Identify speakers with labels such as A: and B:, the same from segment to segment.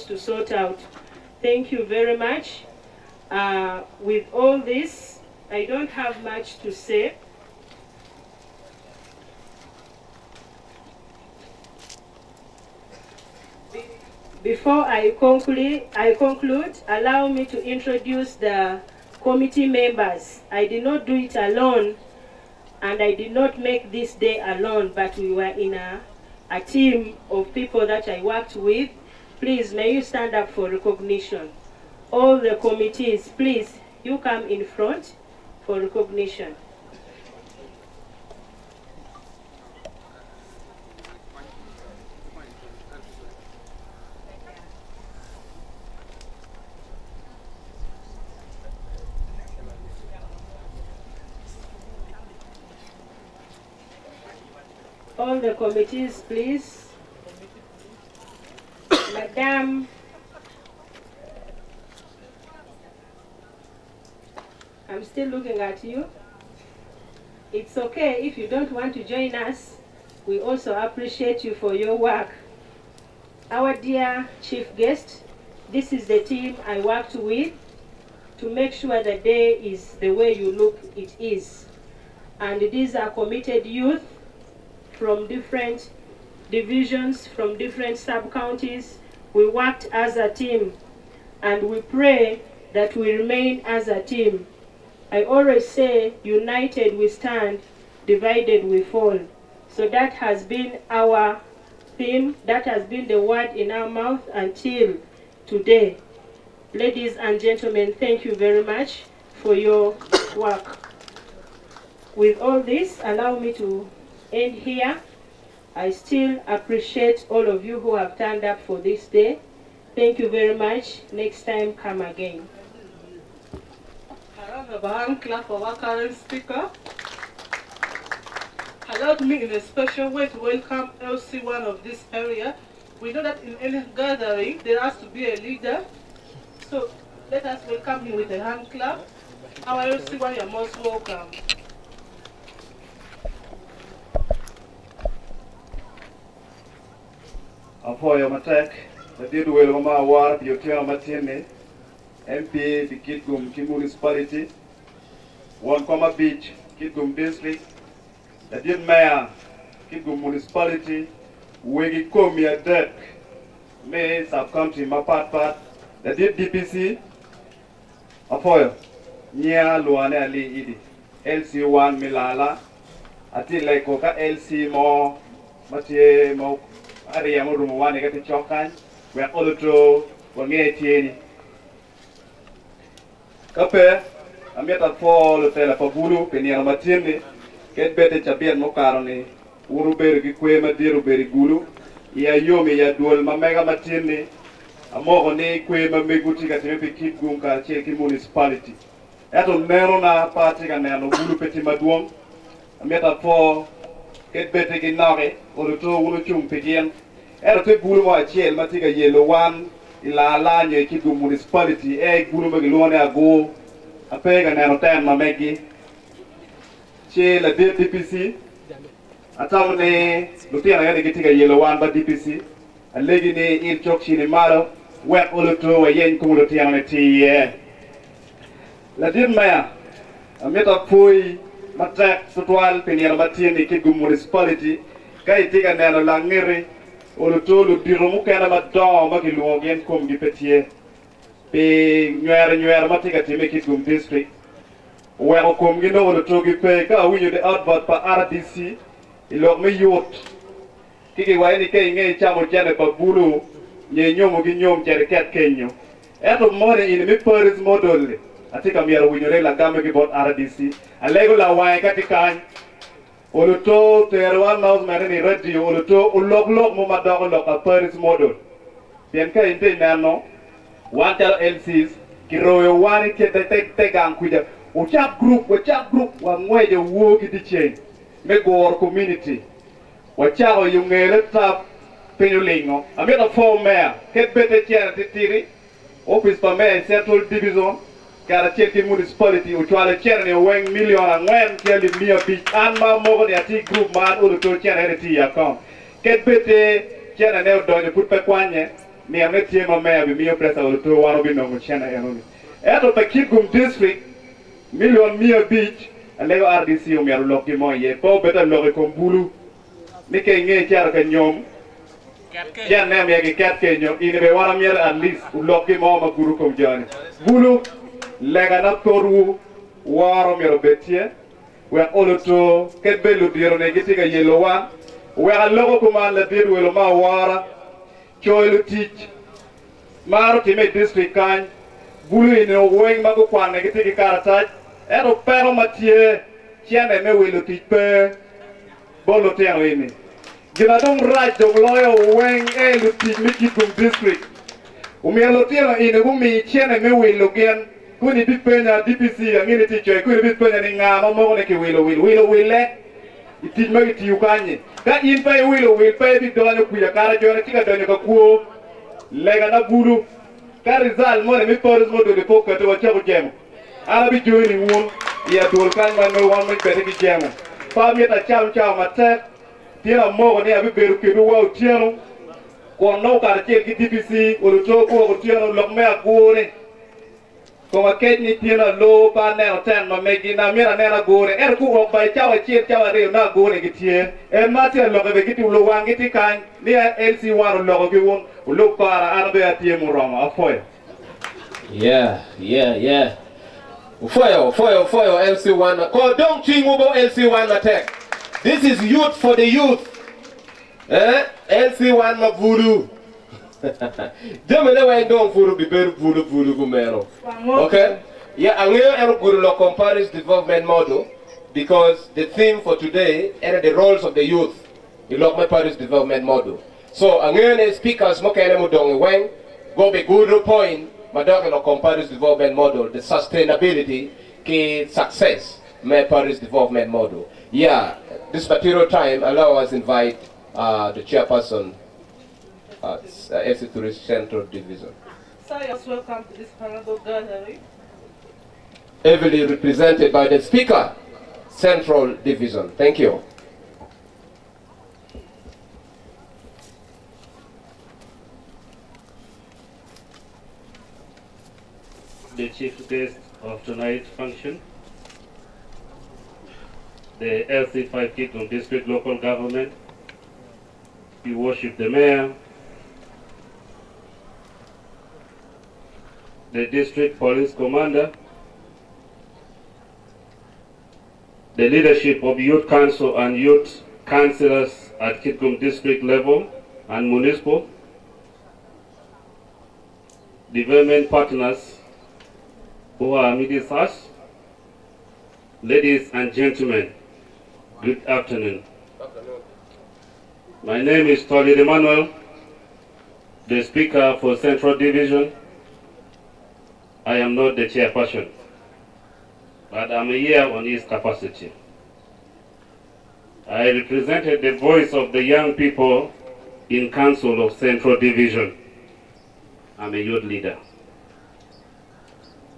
A: to sort out. Thank you very much. With all this, I don't have much to say. Before I conclude, allow me to introduce the committee members. I did not do it alone, and I did not make this day alone, but we were in a team of people that I worked with. Please, may you stand up for recognition. All the committees, please, you come in front for recognition. All the committees, please. Madam, I'm still looking at you. It's okay if you don't want to join us. We also appreciate you for your work. Our dear chief guest, this is the team I worked with to make sure the day is the way you look it is. And these are committed youth from different divisions, from different sub-counties. We worked as a team, and we pray that we remain as a team. I always say, united we stand, divided we fall. So that has been our theme, that has been the word in our mouth until today. Ladies and gentlemen, thank you very much for your work. With all this, allow me to end here. I still appreciate all of you who have turned up for this day. Thank you very much. Next time, come again.
B: A hand clap for our current speaker. Allowed me in a special way to welcome LC1 of this area. We know that in any gathering there has to be a leader. So let us welcome him with a hand clap. Our LC1, you're most welcome.
C: For your attack, the deal will ma war your Matine, MP, the Kitgum municipality, 1 Beach, Kitgum district, the deal mayor, Kitgum municipality, Wegi Komia Dek, May sub country Mapat, the deal DPC, Afoyo, Nia Luane Ali Idi, LC1 Milala, Ati like Coca LC Mo, Mathieu Mo. Area room one get chokan, where all the true were getting. Cape, I met a fall of Telapabulu, Penia Matini, get better Chabian Mocaroni, Uruberi Quema, Diruberi Gulu, Yayomi Yadual, Mamega Matini, a Mogone, Quema Meguti at Kitgum, Cheki municipality. At on Nerona party and Nano Petit Maduam, I met a fall. Get better in Nare, or the two Wuluchum Pigian, and a Guluma Chiel, Matica Yellow one, Ila Lanya, Kitgum municipality, egg Gulumagluana go, a peg and anotan Mamegi, Chiel a DPC, a Tamane, Lutina getting a yellow one by DPC, a legine in Chokshi in Maro, where all the two a yen Kumulatianity. La Dimaya, a metapoi. Matak Sotwal Penia Matini Kitgum municipality, Kai Tiga Nano Langiri, or the Tolu Dirumukana Madon, Makilu again come Gipetier, being Nuera Matica to make Kitgum district. Where come you know the Togi Peka, we the outboard for RDC, Ilok me yacht. Kiki Waini King, a Chamo Janet Babulu, Yenyom Ginyom Jericat Kenyo. Out of money in the Paris model. I think I'm here with you like about RDC. A Legola Waikatikan, Oluto, Teruan Mouse Marine Radio, Oluto, Ulok Momadog, a Paris model. Bianca in Nano, one tell LCs, Kiro, one take Anquida, WhatsApp group, one way the work in the chain, make our community. WhatsApp, you may let up Penulingo. I made a form mayor, get better charity, office for mayor, central division. Karacheki municipality uchwale cherne weng million and when kelly near beach and ma mogo the ati group man ulu to cherne ti account ket bete cherne ne donyo put pe kwanye ni ame tiema me abi mio presa wala to waro bi no chena enoni eto pa Kitgum district million mia beach alego RDC o mi lokki mo ye po beta loki ko bulu ni ke nge char ka nyom ya ne me ke kat ke nyom ine be wara mier at least lokki mo ma guru ko jani bulu lega na toru waro mi betie we oloto ke belu diro ne giti ga yelo wan we alogo ko ma la dir welo ma wara choilu teach maro time district kan bulu ine weng ma ko kwane giti ki karata ero pero matie chiane me welo teach pe bolo teno ini gina dong raj dong loyo weng lu teach mi Kitgum district umielo teno ine gumi chiane me welo gen kuni bipenya DPC angini teacher kuni bipenya ni ngama mo ne ki welo wile itich ma giti ukanye ka in pa wilo wil pa bi donyo kuya kara jona tika donyo ka kuo lega na bulu ka result mo ne mi poros mo do de poko to wacha ko jemo ala bi joini won ya dol kan ma no wan mi bete ki jemo pa mi ta cham mate tira mo ne abi beru ke do wa tieno ko no kar tel ki DPC o to ko tieno lok me akure ko ke ni tiena lo pa ne o ten ma me gina mira ne na gore ku o ba chawa chiet chawa re na gore gitie ma ti lo ke giti lo wangi ti kan ni LC waro lo ke won lo para arbe atie mu roma afoya
D: yeah Foyo LC1 ko dong chingubo LC1 attack. This is youth for the youth. LC1 mavulu. Jamele wa ndong furu biberu furu gumero. Okay? Yeah, angeo ero guru lo compares development model because the theme for today are the roles of the youth. You look my Paris development model. So angeo ne speakers mo kene mo dong weng go be good point madaka lo compares development model the sustainability ki success my Paris development model. Yeah, this material time allow us invite the chairperson FC Tourist Central Division.
B: Sir, you're welcome to this honorable gathering.
D: Heavily represented by the Speaker, Central Division. Thank you.
E: The chief guest of tonight's function, the LC5 Kitgum District Local Government. We worship the mayor, the district police commander, the leadership of youth council and youth councillors at Kitgum district level and municipal, development partners who are amidst us, ladies and gentlemen, good afternoon. My name is Tolly Emmanuel, the Speaker for Central Division. I am not the chairperson, but I'm here on his capacity. I represented the voice of the young people in Council of Central Division. I'm a youth leader.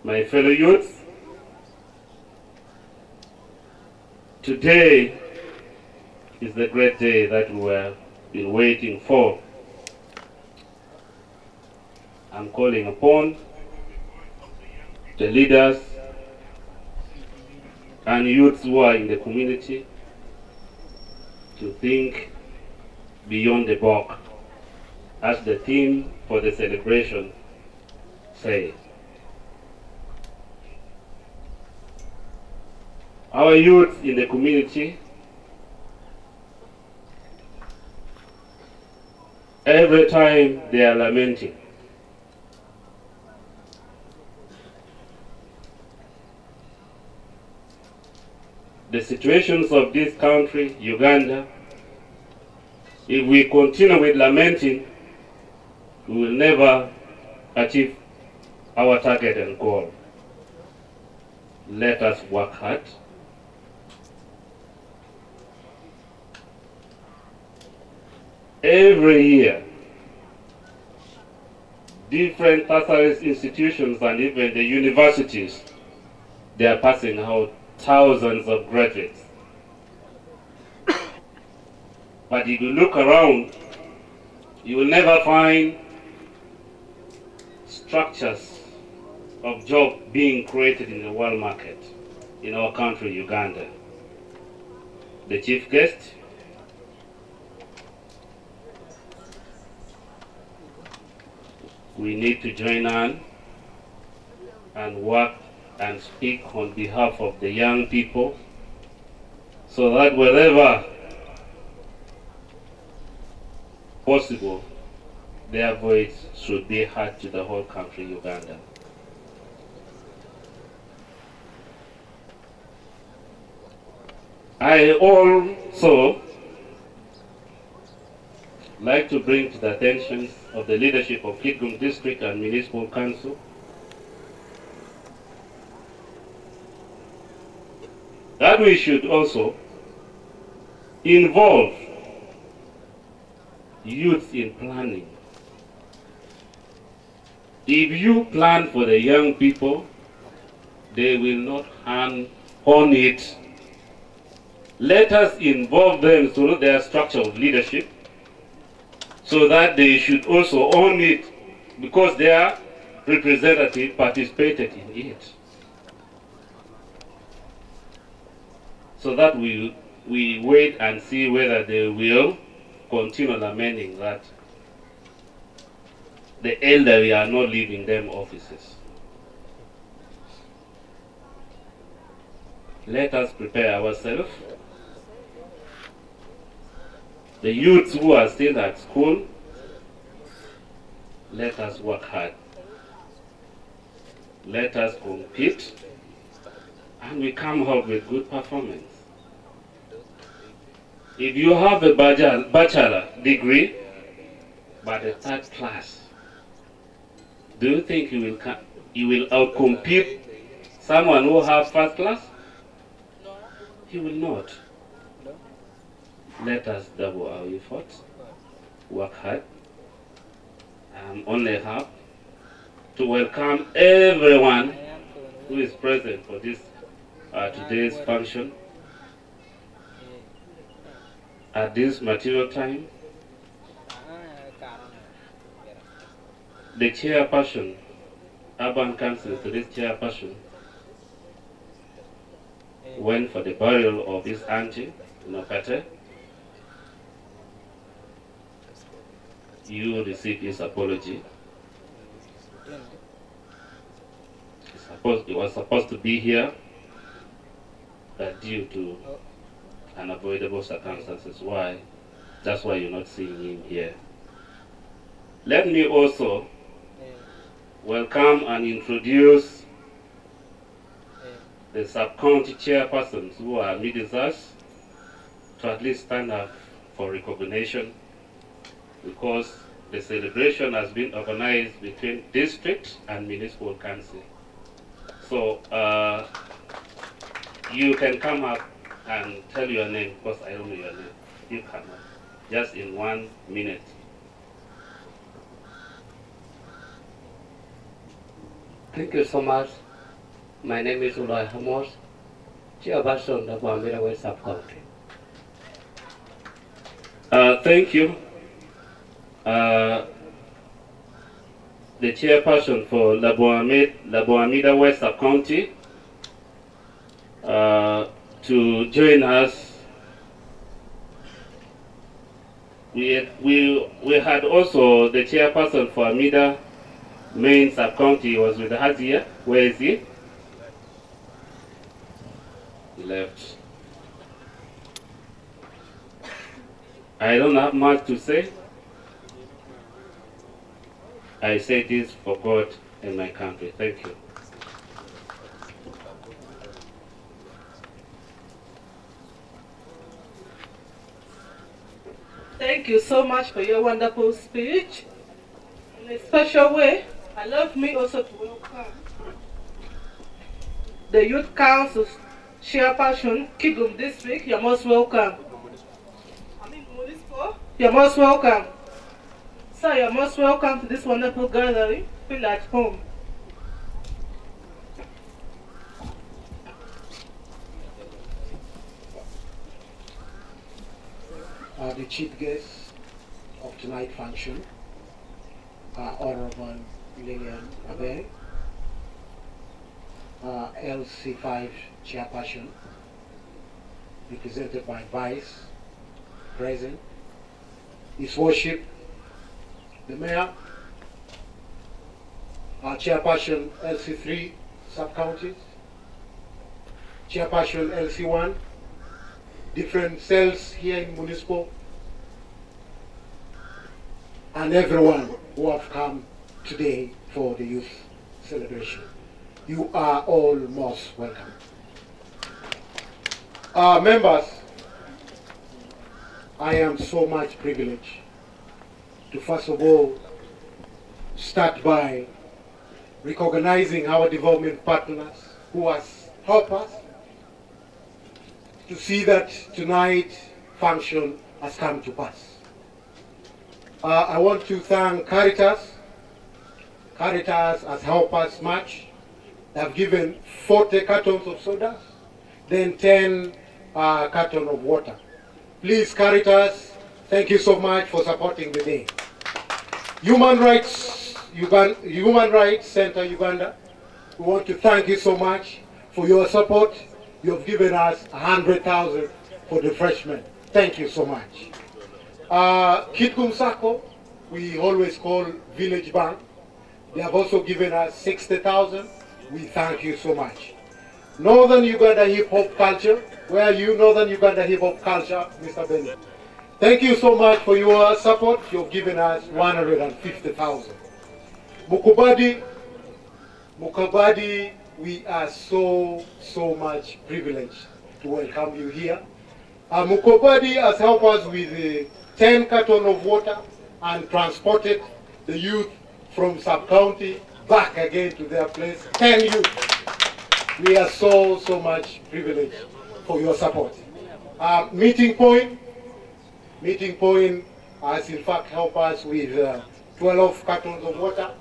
E: My fellow youths, today is the great day that we have been waiting for. I'm calling upon the leaders and youths who are in the community to think beyond the box, as the theme for the celebration says. Our youth in the community, every time they are lamenting, the situations of this country, Uganda. If we continue with lamenting, we will never achieve our target and goal. Let us work hard. Every year, different tertiary institutions and even the universities, they are passing out thousands of graduates. But if you look around, you will never find structures of job being created in the world market in our country, Uganda. The chief guest, we need to join on and work and speak on behalf of the young people so that wherever possible, their voice should be heard to the whole country, Uganda. I also like to bring to the attention of the leadership of Kitgum District and Municipal Council that we should also involve youth in planning. If you plan for the young people, they will not hand on it. Let us involve them through their structure of leadership so that they should also own it because their representative participated in it. So that we wait and see whether they will continue lamenting that the elderly are not leaving them offices. Let us prepare ourselves. The youths who are still at school, let us work hard. Let us compete, and we come out with good performance. If you have a bachelor degree, but a third class, do you think you will outcompete someone who has first class? You will not. Let us double our efforts, work hard. I'm only happy to welcome everyone who is present for this today's function. At this material time, the chairperson, Urban Council, today's chairperson, went for the burial of his auntie, Nokate. You received his apology. He was supposed to be here, but due to unavoidable circumstances, that's why you're not seeing him here. Let me also welcome and introduce the sub-county chairpersons who are amidst us to at least stand up for recognition, because the celebration has been organized between district and municipal council. So you can come up and tell your name, because I don't know your name. You come up, just in 1 minute.
F: Thank you so much. My name is Ulai Hamos, Chairperson of Bamira West Sub-County.
E: Thank you. The chairperson for Laboamida West Sub-County to join us. We had also the chairperson for Amida Main Sub-County was with us here. Where is he? He left. I don't have much to say. I say this for God and my country. Thank you.
B: Thank you so much for your wonderful speech. In a special way, allow me also to welcome the Youth Council's chairperson, Kitgum District. You're most welcome. Municipal, you're most welcome. Sir, you're most welcome to this wonderful gathering. Feel at home.
G: The chief guest of tonight's function, Honorable Lillian Abe, LC5 chairperson, represented by Vice President, His Worship, the Mayor, our chairperson LC3 sub-counties, chairperson LC1, different cells here in municipal, and everyone who have come today for the youth celebration. You are all most welcome. Members, I am so much privileged to first of all start by recognizing our development partners who has helped us to see that tonight's function has come to pass. I want to thank Caritas. Caritas has helped us much. They have given 40 cartons of sodas, then 10 cartons of water. Please, Caritas, thank you so much for supporting the day. Human Rights Center Uganda, we want to thank you so much for your support. You have given us 100,000 for the freshmen. Thank you so much. Kitgum Sako, we always call Village Bank. They have also given us 60,000. We thank you so much. Northern Uganda Hip Hop Culture, where are you, Northern Uganda Hip Hop Culture, Mr. Benny? Thank you so much for your support. You've given us 150,000. Mukubadi, we are so much privileged to welcome you here. Mukubadi has helped us with 10 cartons of water and transported the youth from sub-county back again to their place. 10 youth. We are so much privileged for your support. Meeting Point has in fact helped us with 12 cartons of water.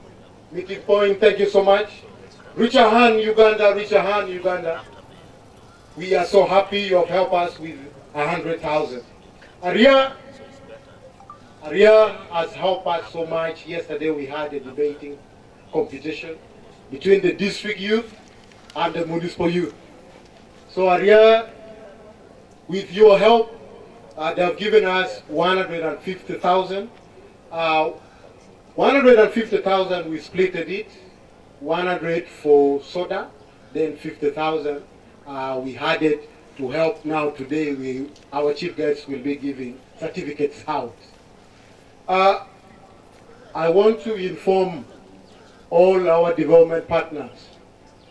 G: Meeting Point, thank you so much. Richahan Uganda. We are so happy you have helped us with 100,000. Aria has helped us so much. Yesterday we had a debating competition between the district youth and the municipal youth. So Aria, with your help, they have given us 150,000. 150,000 we split it. 100 for soda, then 50,000 we had it to help. Now today our chief guests will be giving certificates out. I want to inform all our development partners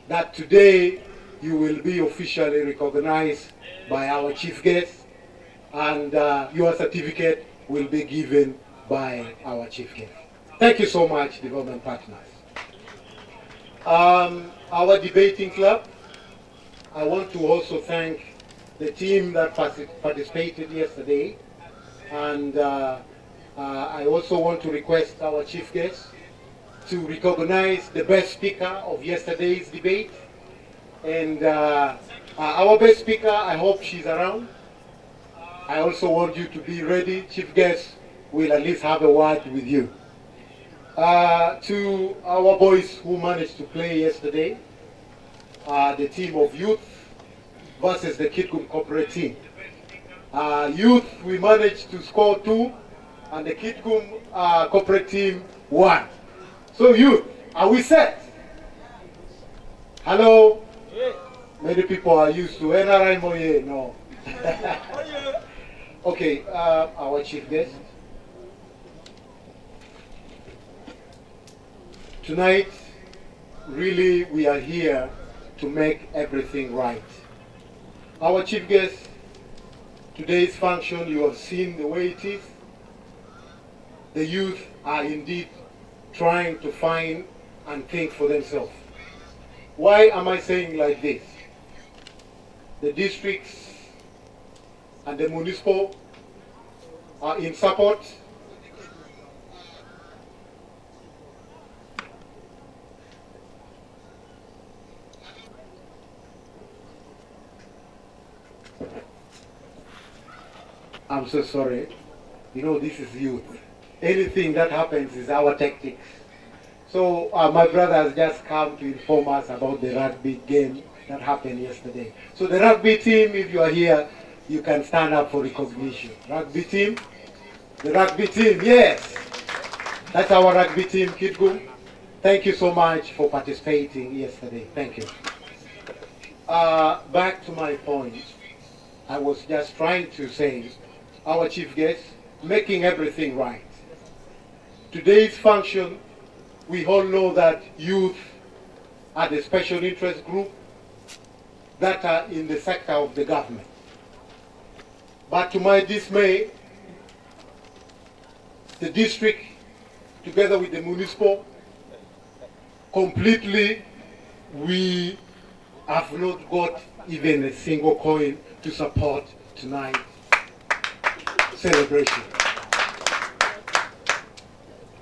G: that today you will be officially recognized by our chief guest, and your certificate will be given by our chief guest. Thank you so much, development partners. Our debating club, I want to also thank the team that participated yesterday, and I also want to request our chief guest to recognize the best speaker of yesterday's debate. And our best speaker, I hope she's around. I also want you to be ready. Chief guest will at least have a word with you. To our boys who managed to play yesterday, the team of youth versus the Kitgum corporate team. Youth, we managed to score 2, and the Kitgum corporate team 1. So youth, are we set? Hello? Yeah. Many people are used to NRI Moye, no. Okay, our chief guest. Tonight, really, we are here to make everything right. Our chief guest, today's function, you have seen the way it is. The youth are indeed trying to find and think for themselves. Why am I saying like this? The districts and the municipal are in support. I'm so sorry. You know, this is youth. Anything that happens is our tactics. So my brother has just come to inform us about the rugby game that happened yesterday. So the rugby team, if you are here, you can stand up for recognition. Rugby team, the rugby team, yes. That's our rugby team, Kitgum. Thank you so much for participating yesterday. Thank you. Back to my point. I was just trying to say, our chief guest, making everything right. Today's function, we all know that youth are the special interest group that are in the sector of the government. But to my dismay, the district, together with the municipal, completely, we have not got even a single coin to support tonight's celebration.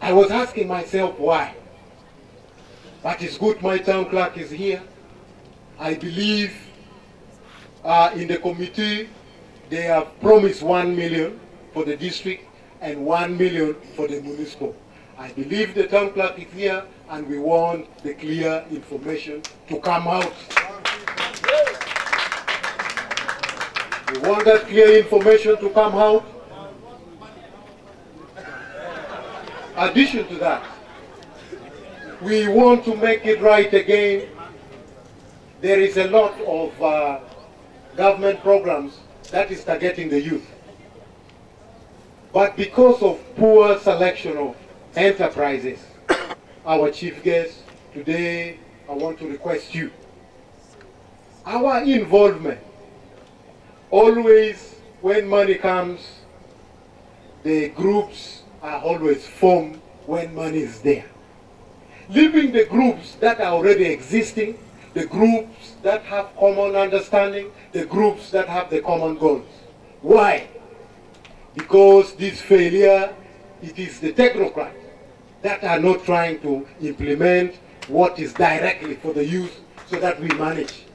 G: I was asking myself why. But it's good my town clerk is here. I believe in the committee, they have promised 1 million for the district and 1 million for the municipal. I believe the town clerk is here and we want the clear information to come out. We want that clear information to come out. Addition to that, we want to make it right again. There is a lot of government programs that is targeting the youth. But because of poor selection of enterprises, our chief guest, today I want to request you. Our involvement, always when money comes, the groups are always formed when money is there. Leaving the groups that are already existing, the groups that have common understanding, the groups that have the common goals. Why? Because this failure, it is the technocrats that are not trying to implement what is directly for the youth so that we manage.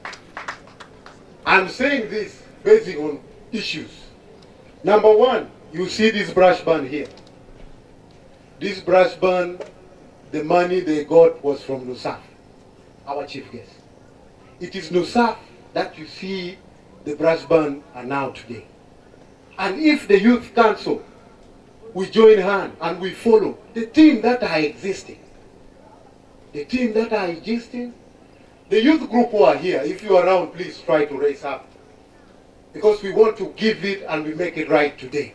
G: I'm saying this based on issues. Number one, you see this brush band here. This brush band, the money they got was from NUSAF, our chief guest. It is NUSAF that you see the brush band are now today. And if the Youth Council, we join hands and we follow the team that are existing, the youth group who are here, if you are around, please try to raise up. Because we want to give it and we make it right today.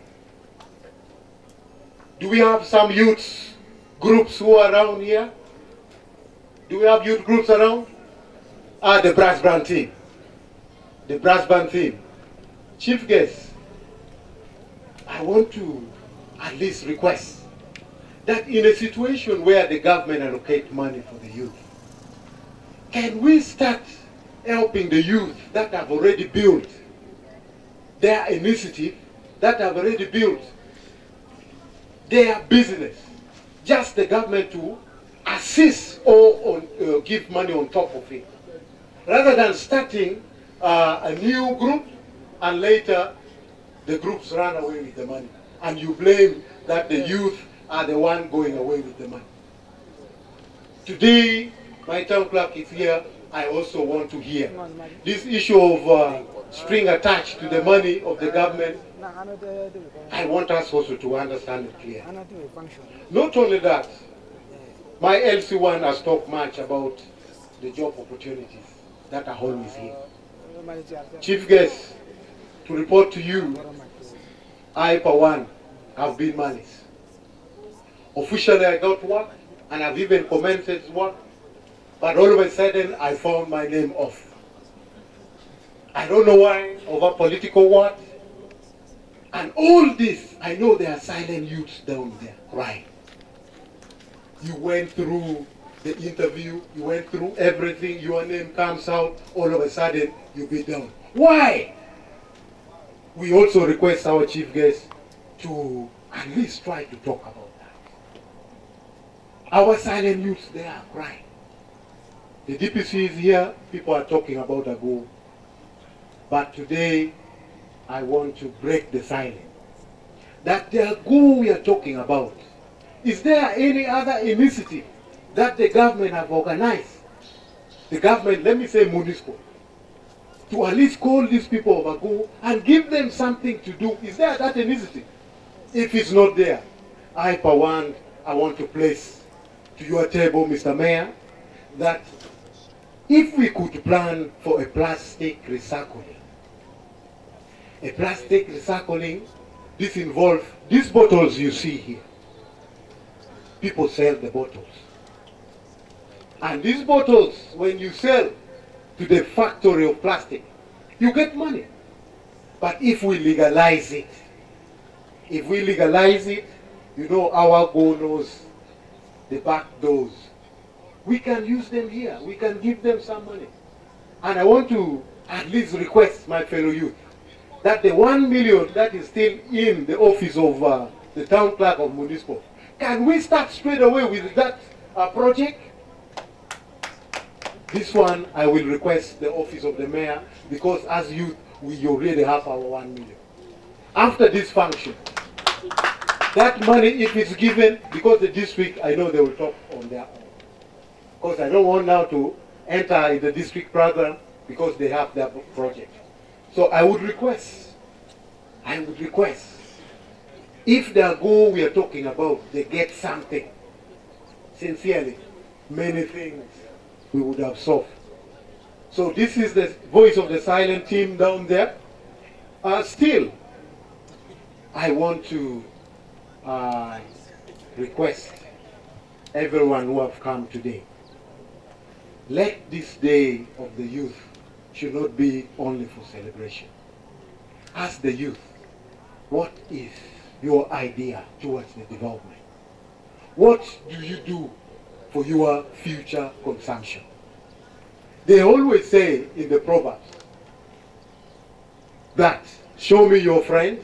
G: Do we have some youth groups who are around here? Do we have youth groups around? The brass band team. The brass band team. Chief guest, I want to at least request that in a situation where the government allocates money for the youth, can we start helping the youth that have already built their initiative, that have already built their business, just the government to assist or give money on top of it, rather than starting a new group and later the groups run away with the money and you blame that the youth are the one going away with the money. Today, my town clerk is here. I also want to hear this issue of string attached to the money of the government. I want us also to understand it clearly. Not only that, my LC1 has talked much about the job opportunities that are always here. Chief guest, to report to you, I, for one, have been managed. Officially, I got work, and I've even commented work, but all of a sudden, I found my name off. I don't know why, over political what. And all this, I know there are silent youths down there, right? You went through the interview, you went through everything, your name comes out, all of a sudden, you be down. Why? We also request our chief guest to at least try to talk about that. Our silent youths, they are crying. The DPC is here, people are talking about a goal. But today, I want to break the silence. That the goal we are talking about, is there any other initiative that the government have organized. The government, let me say municipal, to at least call these people of Agu and give them something to do. Is there that initiative? If it's not there, I, for one, I want to place to your table, Mr. Mayor, that if we could plan for a plastic recycling, this involves these bottles you see here. People sell the bottles. And these bottles, when you sell to the factory of plastic, you get money. But if we legalize it, you know our go knows the back doors. We can use them here. We can give them some money. And I want to at least request my fellow youth that the 1 million that is still in the office of the town clerk of municipal, can we start straight away with that project? This one I will request the office of the mayor, because as youth we already have our 1 million. After this function, that money, if it's given, because the district, I know they will talk on their own. Because I don't want now to enter in the district program because they have their project. So I would request, if the goal we are talking about, they get something, sincerely, many things we would have solved. So this is the voice of the silent team down there. Still, I want to request everyone who have come today, let this day of the youth should not be only for celebration. Ask the youth, what is your idea towards the development? What do you do for your future consumption? They always say in the Proverbs that, show me your friends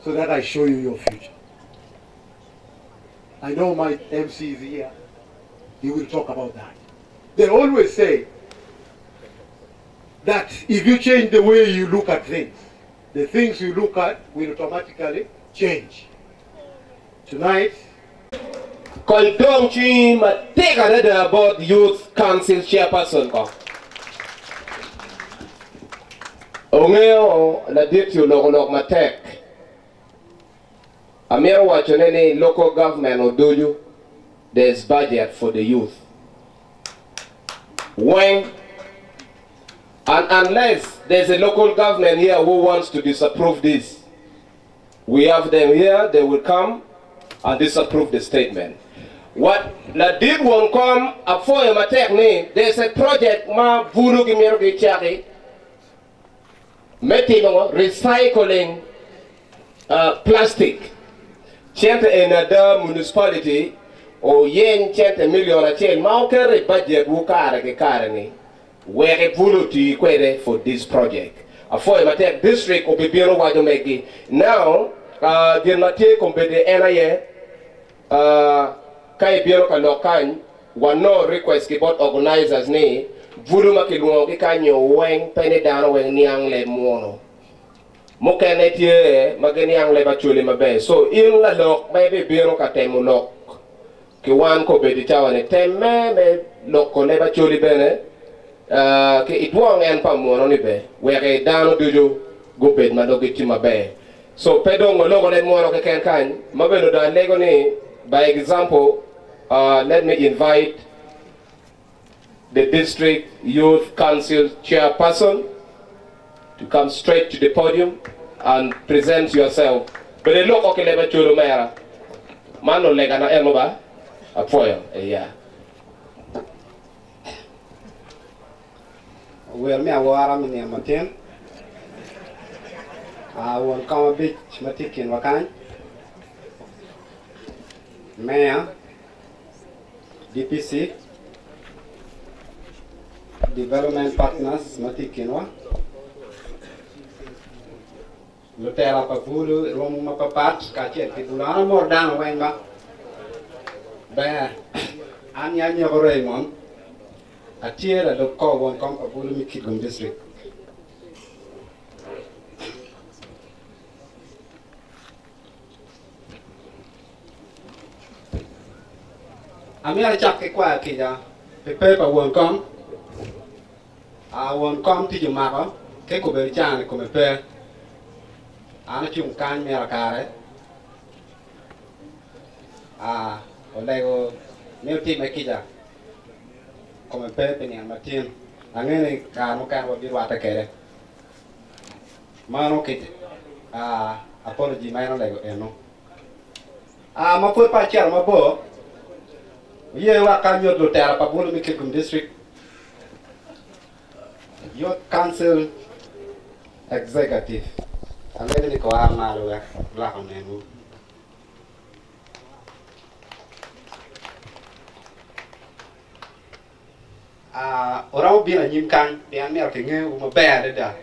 G: so that I show you your future. I know my MC is here. He will talk about that. They always say that if you change the way you look at things, the things you look at will automatically change. Tonight,
D: Koldong chi ma take another about youth council chairperson ko. Ongeo la dit you log ma tek. Amir watching any local government or do you, there's budget for the youth. When and unless there's a local government here who wants to disapprove this, we have them here, they will come and disapprove the statement. What la did won't come up for a matek, there's a project ma vulu gimiro gichari recycling plastic. Chant another municipality or yen chant a million a chain marker budget wukara ke karani where a vulu kwere for this project. A for a matek district of Bibiro Wajomegi. Now the mate compete NIA Kai Biro Kalokan one no request about organizers ne vulu makilungo kanyo weng penny down when niang le mono. Mokenetie mageniang le bachuli mabe. So in la lok maybe biro katemu lok. Ki wan ko be ditawane temme me lok ko le bachuli bene. Ki itwang en pa mono ni be. Where down duju go bed madogiti mabe. So pedong logo le mono ke ken kan mabe no dan lego ni. By example, let me invite the district youth council chairperson to come straight to the podium and present yourself. But the local keleba chulo mera. Mano lega na elmoba apoyo yeah.
H: Well, me awara mini amatin. I will come a bit matikin wakan. Mayor, DPC, development partners, matikinwa. Lutera papulu, romu mapapat, kachet kitulana mordan wenga. Ba, anya nyagoraymon. Atiera do kobon kom papulu mi Kitgum district. amira chak ke kwa kija pe pa won kom a won kom ti juma ko ke ko be chan ko me pe ana chung kan mera kare olego ne ti me kija ko me pe ni matin angene ka no kan wa bi wa ta kere mano kit apology mai no lego eno ma put pa char ma bo ye wa kan yo do tera pa bulu mi Kitgum district yo council executive angene ni ko arma lo ya la ko nenu orang bilang nyimkan yang ni artinya umah bayar dah.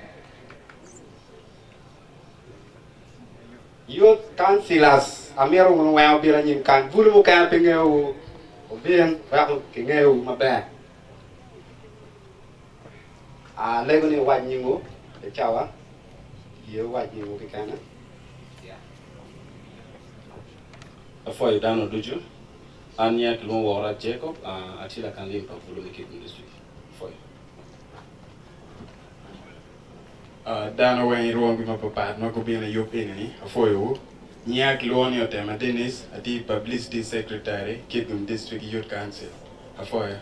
H: Youth councillors amir umah bilang nyimkan bulu muka pengen ubian aku pengen umah bayar. Lego ni wajib nyingu, cawa, iya wajib nyingu kekana.
I: Afo idano duju. Anya kilmo wara Jacob atila kan limpa bulu ni Kitgum district foi
J: dana wen ruang bima papa no ko bina yopini ni afoyo nya kiloni otema Dennis ati publicity secretary Kitgum district youth council afoyo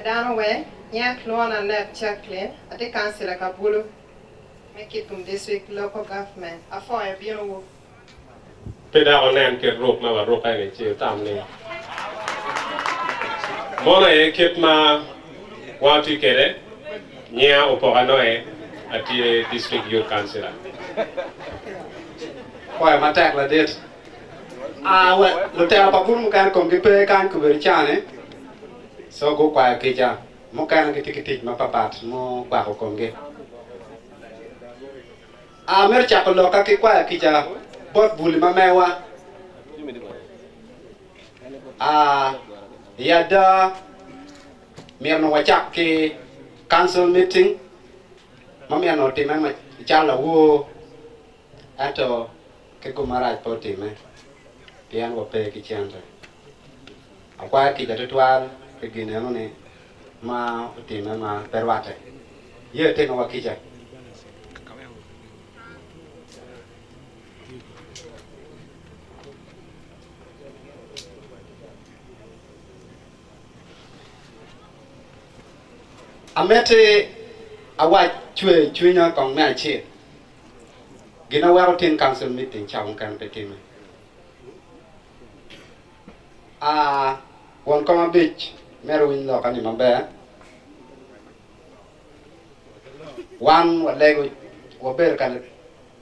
K: dana wen nya kilona net Jacqueline ati council ka bulu ni Kitgum district local government afoyo bino
L: Peda onen ke rok na rok ay che tam ni mona e kit ma wati kere nya opogano e ati district youth councillor
H: Why matak la det lo tera pa bulu kan kom ki pe kan ku ber chane so go kwa ke ja mo kan ki tikiti ma papat mo kwa ko kom ge mer cha ko lo ka ki kwa ki ja bot buli ma mewa yada mir no wachak ki council meeting ma mir no time ma chala wo ato ke ko maraj po time pian wo pe ki chanta akwa ki da twal ke gine no ne ma time ma perwate ye te no wakija amete awa chwe nya kong na chi gina wa tin council meeting chawon kan petime won koma beach meru win lo kan mambe wan wa lego wa ber kan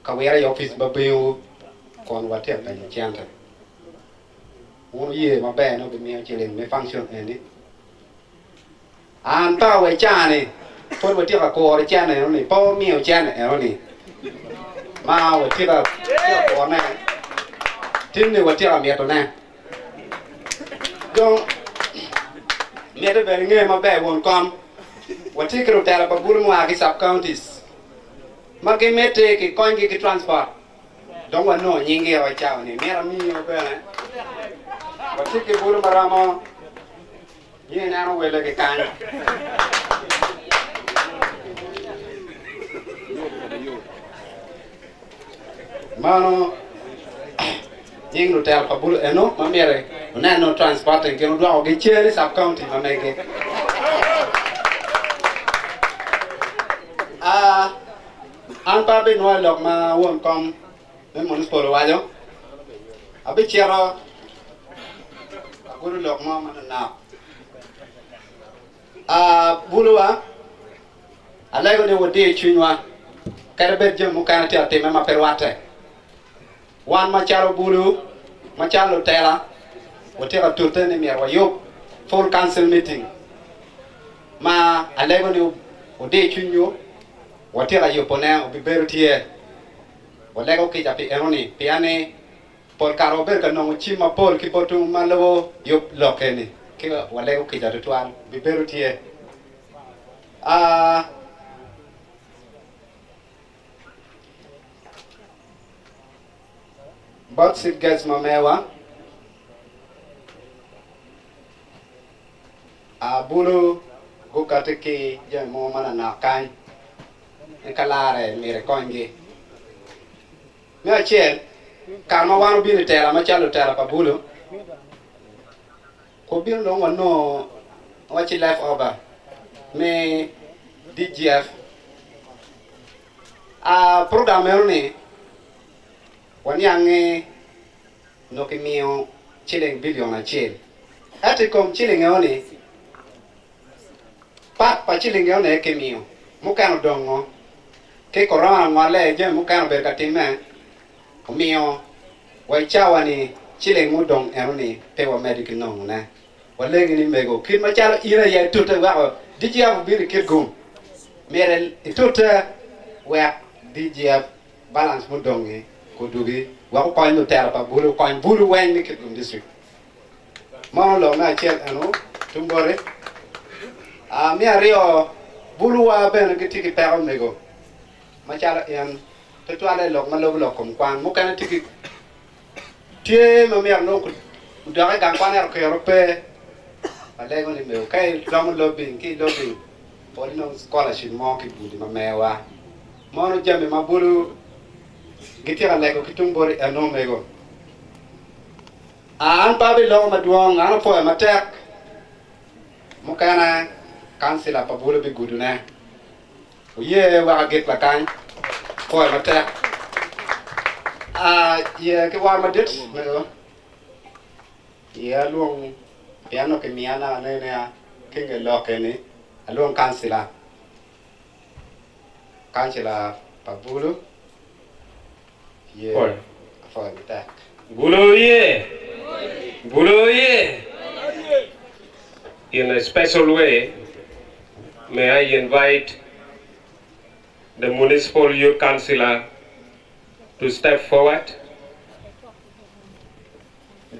H: ka wera office ba beu kon wa te kan chanta won ye mambe no be mi chilen me function ni an pa we cha ni pon wa ti ka ko ri cha ni po mi cha ni ma wa ti ka ko na tin ni wa ti ka mi to na donc mi de be nge ma be won kom wa ti ka ta pa buru ma ki sub counties ma ke mete ki kon ki transport donc wa no nyingi wa cha ni mi ra mi yo be na wa ti ki buru marama ye na no wele ke kan mano ying no tel pa bulu eno ma mere na no transport ke no do ge chere sub county ma mege an pa be no lok ma won kom me mon sporo wajo abi chero bulu lok ma na buluwa alego ne wode chunwa karbe je mukana te ma perwate wan ma charo bulu ma chalo tela wote ka turte ne mi wa yo full council meeting ma alego ne wode chunyo wote ka yo pone obi berutie wolego ki japi enoni piane por karo ber ka no chima por ki botu malo yo lokeni ke wale ko kita tuan biberu tie but sit gets mamewa bulu gukatiki je mo mana nakan kalare mere kongi me achel kama wanu bini tera ma chalo tera pa bulu ko bin lo ngono wachi life over me DGF program ni wanyange no kimio chilling billion a chill ati kom chilling oni pa chilling oni kimio mukano dongo ke corona ngwale je mukano berkatime mio waichawa ni chilling mudong eroni pewa medical no na walegi ni mego kin machalo ira ya tuta wa DGF bi Kitgum mere tuta wa DGF balance mudong ko dugi wa ko koy tera pa bulu koy bulu wen ni Kitgum district mo lo na chel anu tumbore mi ario bulu wa ben gitiki pero mego machalo en to toale lok ma lo kom kwan mo kana tiki tie ma mer no ku da ga kwan er ko europe ale go ni me kai dom lobbying ki lobbying for no scholarship mo ki budi ma mewa mo no jame ma bulu gitira lego kitumbori eno mego an babi lo ma duong an po ma tek mo kana kansila pa bulu bi guduna ye wa get la kan po ma tek ye ke wa ma dit mego ye luong piano ke miana ne ne ke nge lo ke ni luong kansila pa bulu ye po ma tek
L: Buloye. In a special way, may I invite the Municipal Youth Councillor to step forward.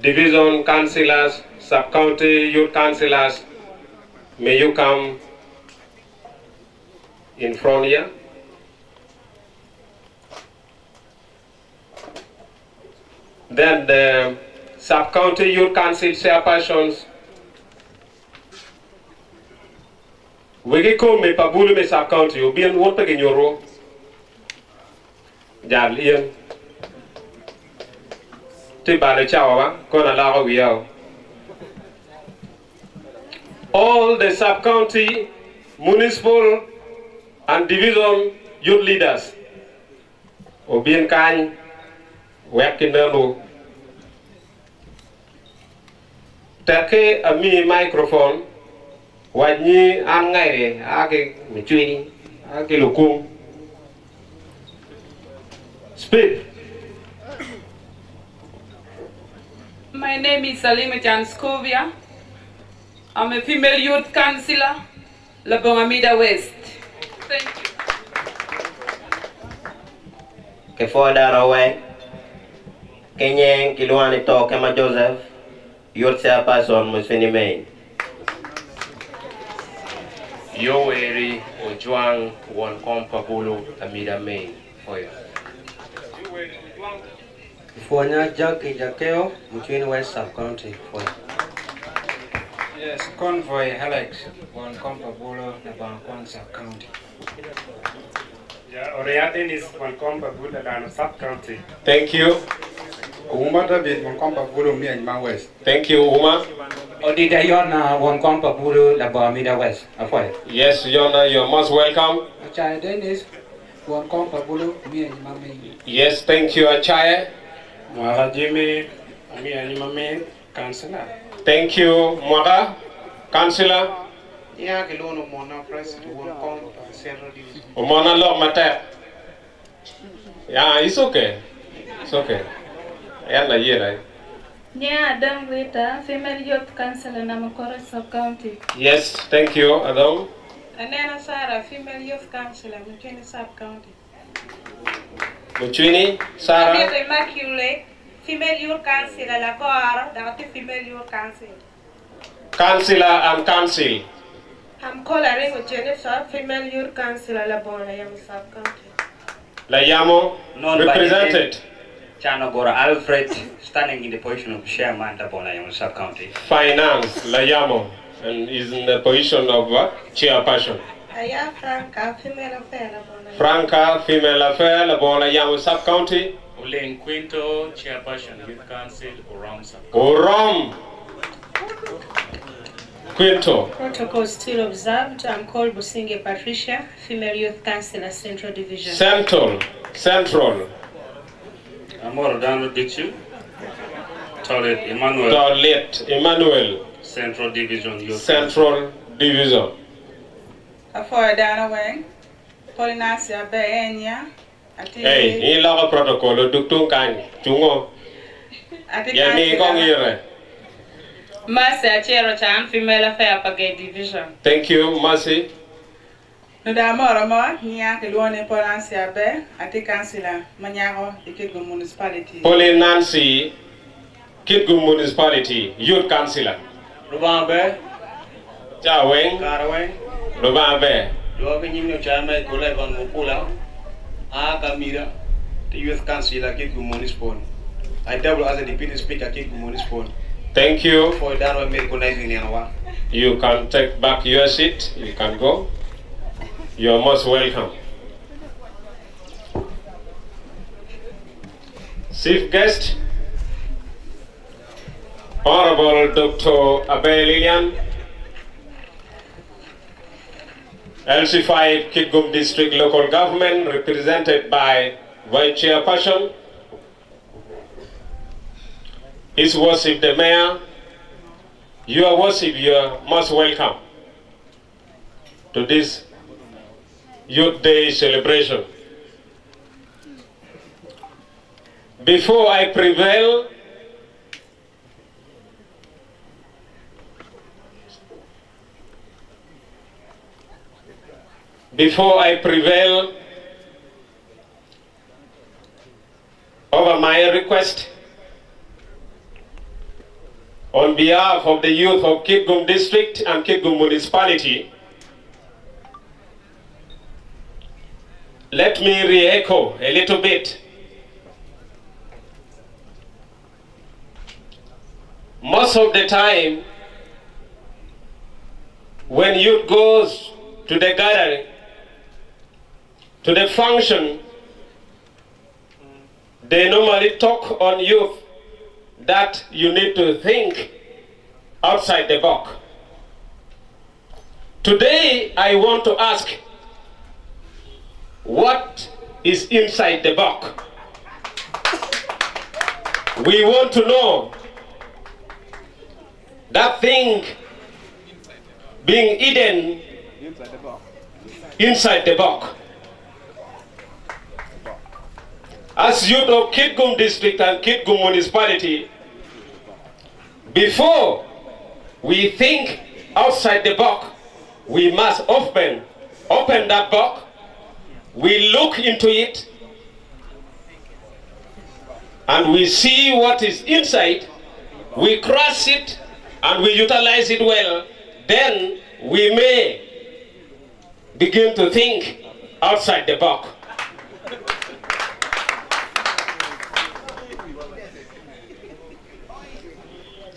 L: Division councillors, sub-county youth councillors, may you come in front here. Then the sub-county youth council chairpersons, we come me pabulu me sub-county, you be in one peg in your row. Jal Ian. Tibale Chawa, Kona Lara Wiao. All the sub-county, municipal and division youth leaders, Obien Kany, Wakinano. Take a me microphone, Wani Angaire, Ake Michini, Ake Lukum. Speak.
M: My name is Salima Janskovia. I'm a female youth councillor, Labongamida West. Thank you.
N: Kefoda Rawe, Kenyan Kiluani to Kema Joseph, youth chairperson Musini Main.
L: Yoweri Ojuang won Kompabulu Amida Main for you.
F: Fuanya Jackie Jakeo, Mutwini West Sub-County for you.
O: Yes, Convoy Alex, one Compabulo, Nabankwan Sub-County.
E: Yeah, Oriatin is one Compabulo and Sub-County.
L: Thank you.
P: Uma David, one Compabulo, me and my West.
L: Thank you, Uma.
O: Odida Yona, one Compabulo, Labamida West.
L: Yes, Yona, you're most welcome.
O: Achai Dennis, one Compabulo, me and my main.
L: Yes, thank you, Achai.
E: Mwara Jimmy, me and my main, Councillor.
L: Thank you, Mwara, Councillor.
Q: Yeah, Kilono Mona President, one Comp, Central Division.
L: Mona Lord Mate. Yeah, it's okay. It's okay. Yeah, right?
R: Yeah, Adam Wita, female youth councillor Namakoro Sub-County.
L: Yes, thank you, Adam.
R: Anena Sarah, female youth councillor, Mutwini Sub-County.
L: Mutwini, Sarah.
R: Immaculate, female youth councillor, Lagora, that's female youth council.
L: Councillor and council.
R: I'm calling Jennifer, female youth councillor, Labona, Yam Sub-County.
L: Layamo, represented.
S: Chanogora Alfred, standing in the position of chairman, Labona, Yam Sub-County.
L: Finance, Layamo. and is in the position of chairperson.
R: Aya Franca, female affair.
L: Franca, female affair, la bola Yamu sub-county.
S: Ulen Quinto, chairperson, youth council, Oram sub.
L: Oram. Quinto.
A: Protocol still observed. I'm called Businge Patricia, female youth councillor, Central Division.
L: Central.
E: Amor Dano Dichu. Toilet
L: Emmanuel.
E: Central Division. Youth
L: Central Division.
M: Afoy Dana Wang. Polinasia Beenya.
L: Hey, in law protocol, Duktung Kang, Tungo. Yami Kongire.
M: Mercy Chero Chan, female affair Pagay Division.
L: Thank you, Mercy.
M: Nudamorama, Nia Kilone Polansia Be, Ati Councillor, Manyago, the Kitgum Municipality.
L: Pauline Nancy, Kitgum Municipality, Youth Councillor.
S: Rubambe,
L: Jaweng,
S: Karaweng,
L: Rubambe.
S: Logan Chama, Kolevan Mupula, Akamira, the Youth Councillor Kitgum Municipal. I double as a deputy speaker Kitgum Municipal.
L: Thank you.
S: For that one, recognizing
L: you can take back your seat. You can go. You are most welcome. Chief guest, Honorable Dr. Abel Lilian, LC5 Kitgum District Local Government, represented by Vice Chairperson, His Worship the Mayor. Your Worship, you are most welcome to this Youth Day celebration. Before I prevail, over my request, on behalf of the youth of Kitgum District and Kitgum Municipality, let me re-echo a little bit. Most of the time, when youth goes to the gathering, to the function, they normally talk on youth that you need to think outside the box. Today, I want to ask, what is inside the box? We want to know that thing being hidden inside the box. As youth of Kitgum District and Kitgum Municipality, before we think outside the box, we must open that box. We look into it and we see what is inside. We crush it and we utilize it well. Then we may begin to think outside the box.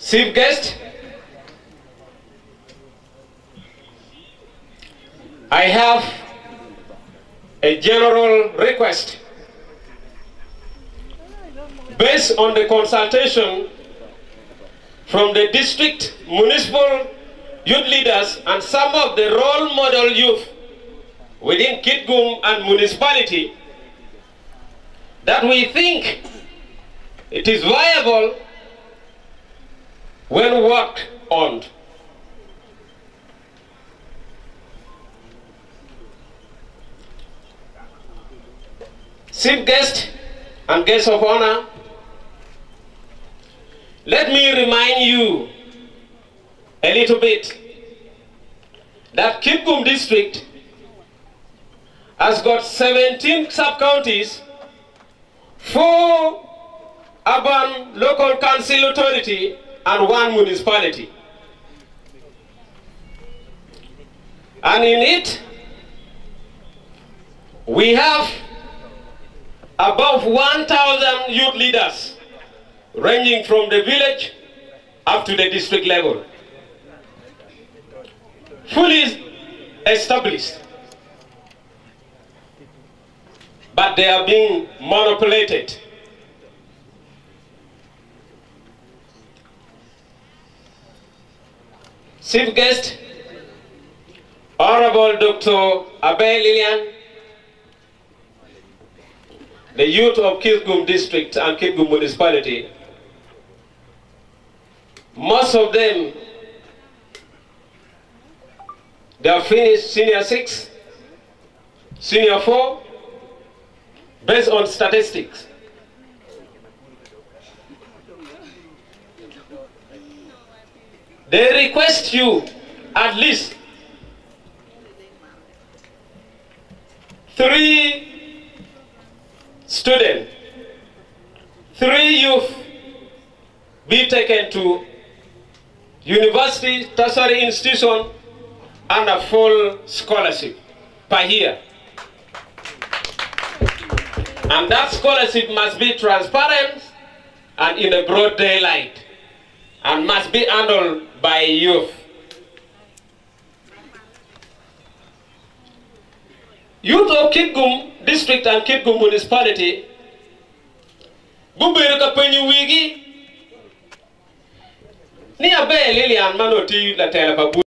L: Chief guest, I have a general request. Based on the consultation from the district, municipal youth leaders and some of the role model youth within Kitgum and municipality, that we think it is viable when worked on. Chief guest and guests of honor, let me remind you a little bit that Kitgum District has got 17 sub-counties, 4 urban local council authority, and 1 municipality. And in it, we have above 1,000 youth leaders, ranging from the village up to the district level. fully established, but they are being manipulated. Chief guest, Honorable Dr. Abel Lilian, the youth of Kitgum district and Kitgum municipality, most of them, they have finished senior 6, senior 4, based on statistics. They request you at least 3 students, 3 youth be taken to university, tertiary institution, and a full scholarship per year. And that scholarship must be transparent and in a broad daylight, and must be handled by youth. Youth of Kitgum district and Kitgum municipality, Gubir Kapenyu Wigi, ni abe Lilian Manoti la Telepabu.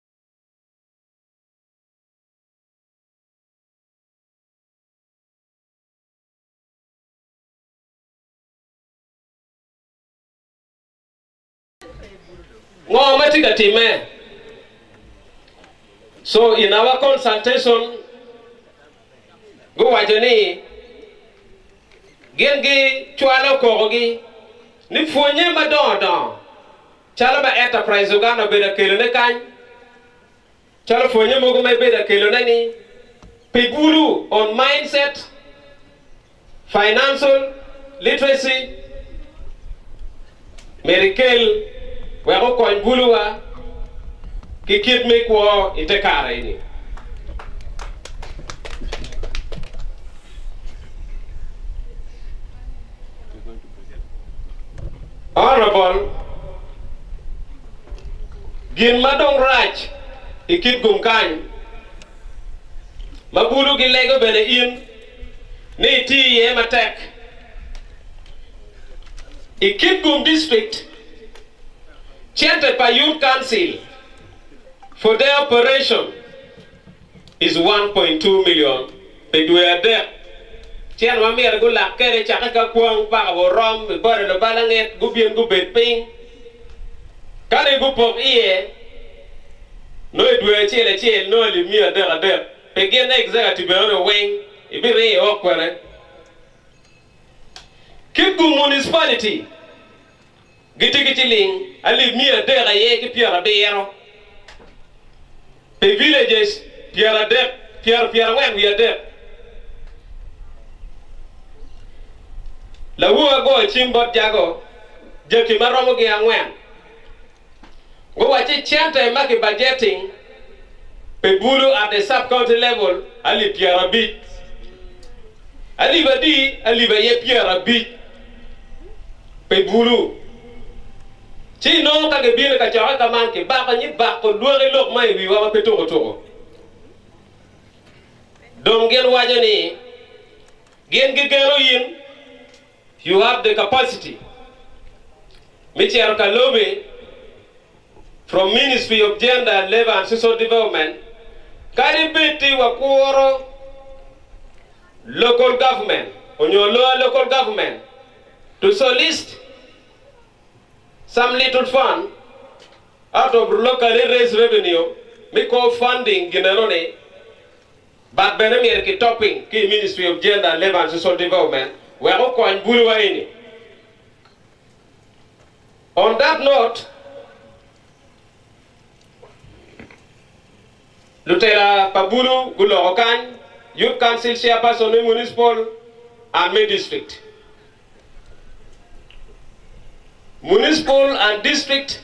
L: So in our consultation, go wajani gengi chwalo kogi ni fonye madon chala ba enterprise ugana beda kelo ne kan chala fonye mogo me beda kelo nani pegulu on mindset, financial literacy, medical wego ko buluwa ki kit me ko itekara ini. Honorable Gin Madong Raj Kitgum kan mabulu gi lego bene in ni ti ye matek Kitgum district chanted by Youth Council for their operation is 1.2 million. They do a debt. Chen Mamir Gula Kere Chaka Kwang Pavo Rom, the body of Balanget, Gubian Gubet Ping. Kare Gupok Ear. No, it will a chill, no, leave me a debt. Begin executive on a wing, it be very awkward. Kitgum municipality. Gitiling, I leave me a debt, I yake Pierre Beero. The villages, Pierre debt, Pierre when we are dead. La wua go chimbot jago, Jackie Maromo Giangwen. Go watch it chant and make budgeting. Pebulu at the sub-county level, I leave Pierre a bit. I leave a D, I leave a ye Pierre a bit. Pebulu. Chi no ka ke bile ka chawa ka man ke ba ka ni ba ko luore lok mai wi wa pe to dom gel wajani gen ge gero yin, you have the capacity. Michel Kalobe from Ministry of Gender, Labor and Social Development karibiti wa kuoro local government on your lower local government to solicit some little fund out of locally raised revenue, make all funding generally, but Benamir ki topping ki Ministry of Gender, Labor and Social Development, we are going to on that note, Lutera Pabulu Gulorokan, Youth Council Chairperson Municipal and May District. Municipal and district,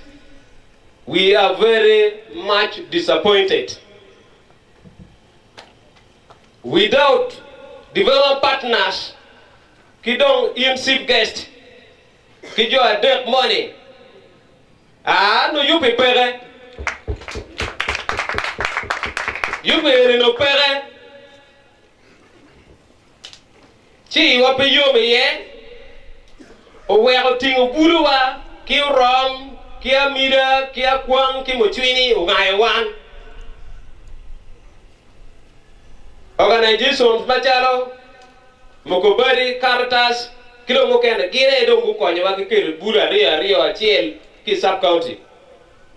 L: we are very much disappointed. Without development partners, Kidong in guest, Kijo a debt money. Ah, no, you prepare. Yube no pere. Chi wape yume ye. Owego tingo buluwa. Ki rom. Ki amira. Ki akwang. Ki mochwini. Ungayewan. Organizations machalo. Mokobari, Caritas. Kilo mokene. Gine dongu kwenye wakikiri. Bula rio achiel. Ki sub-county.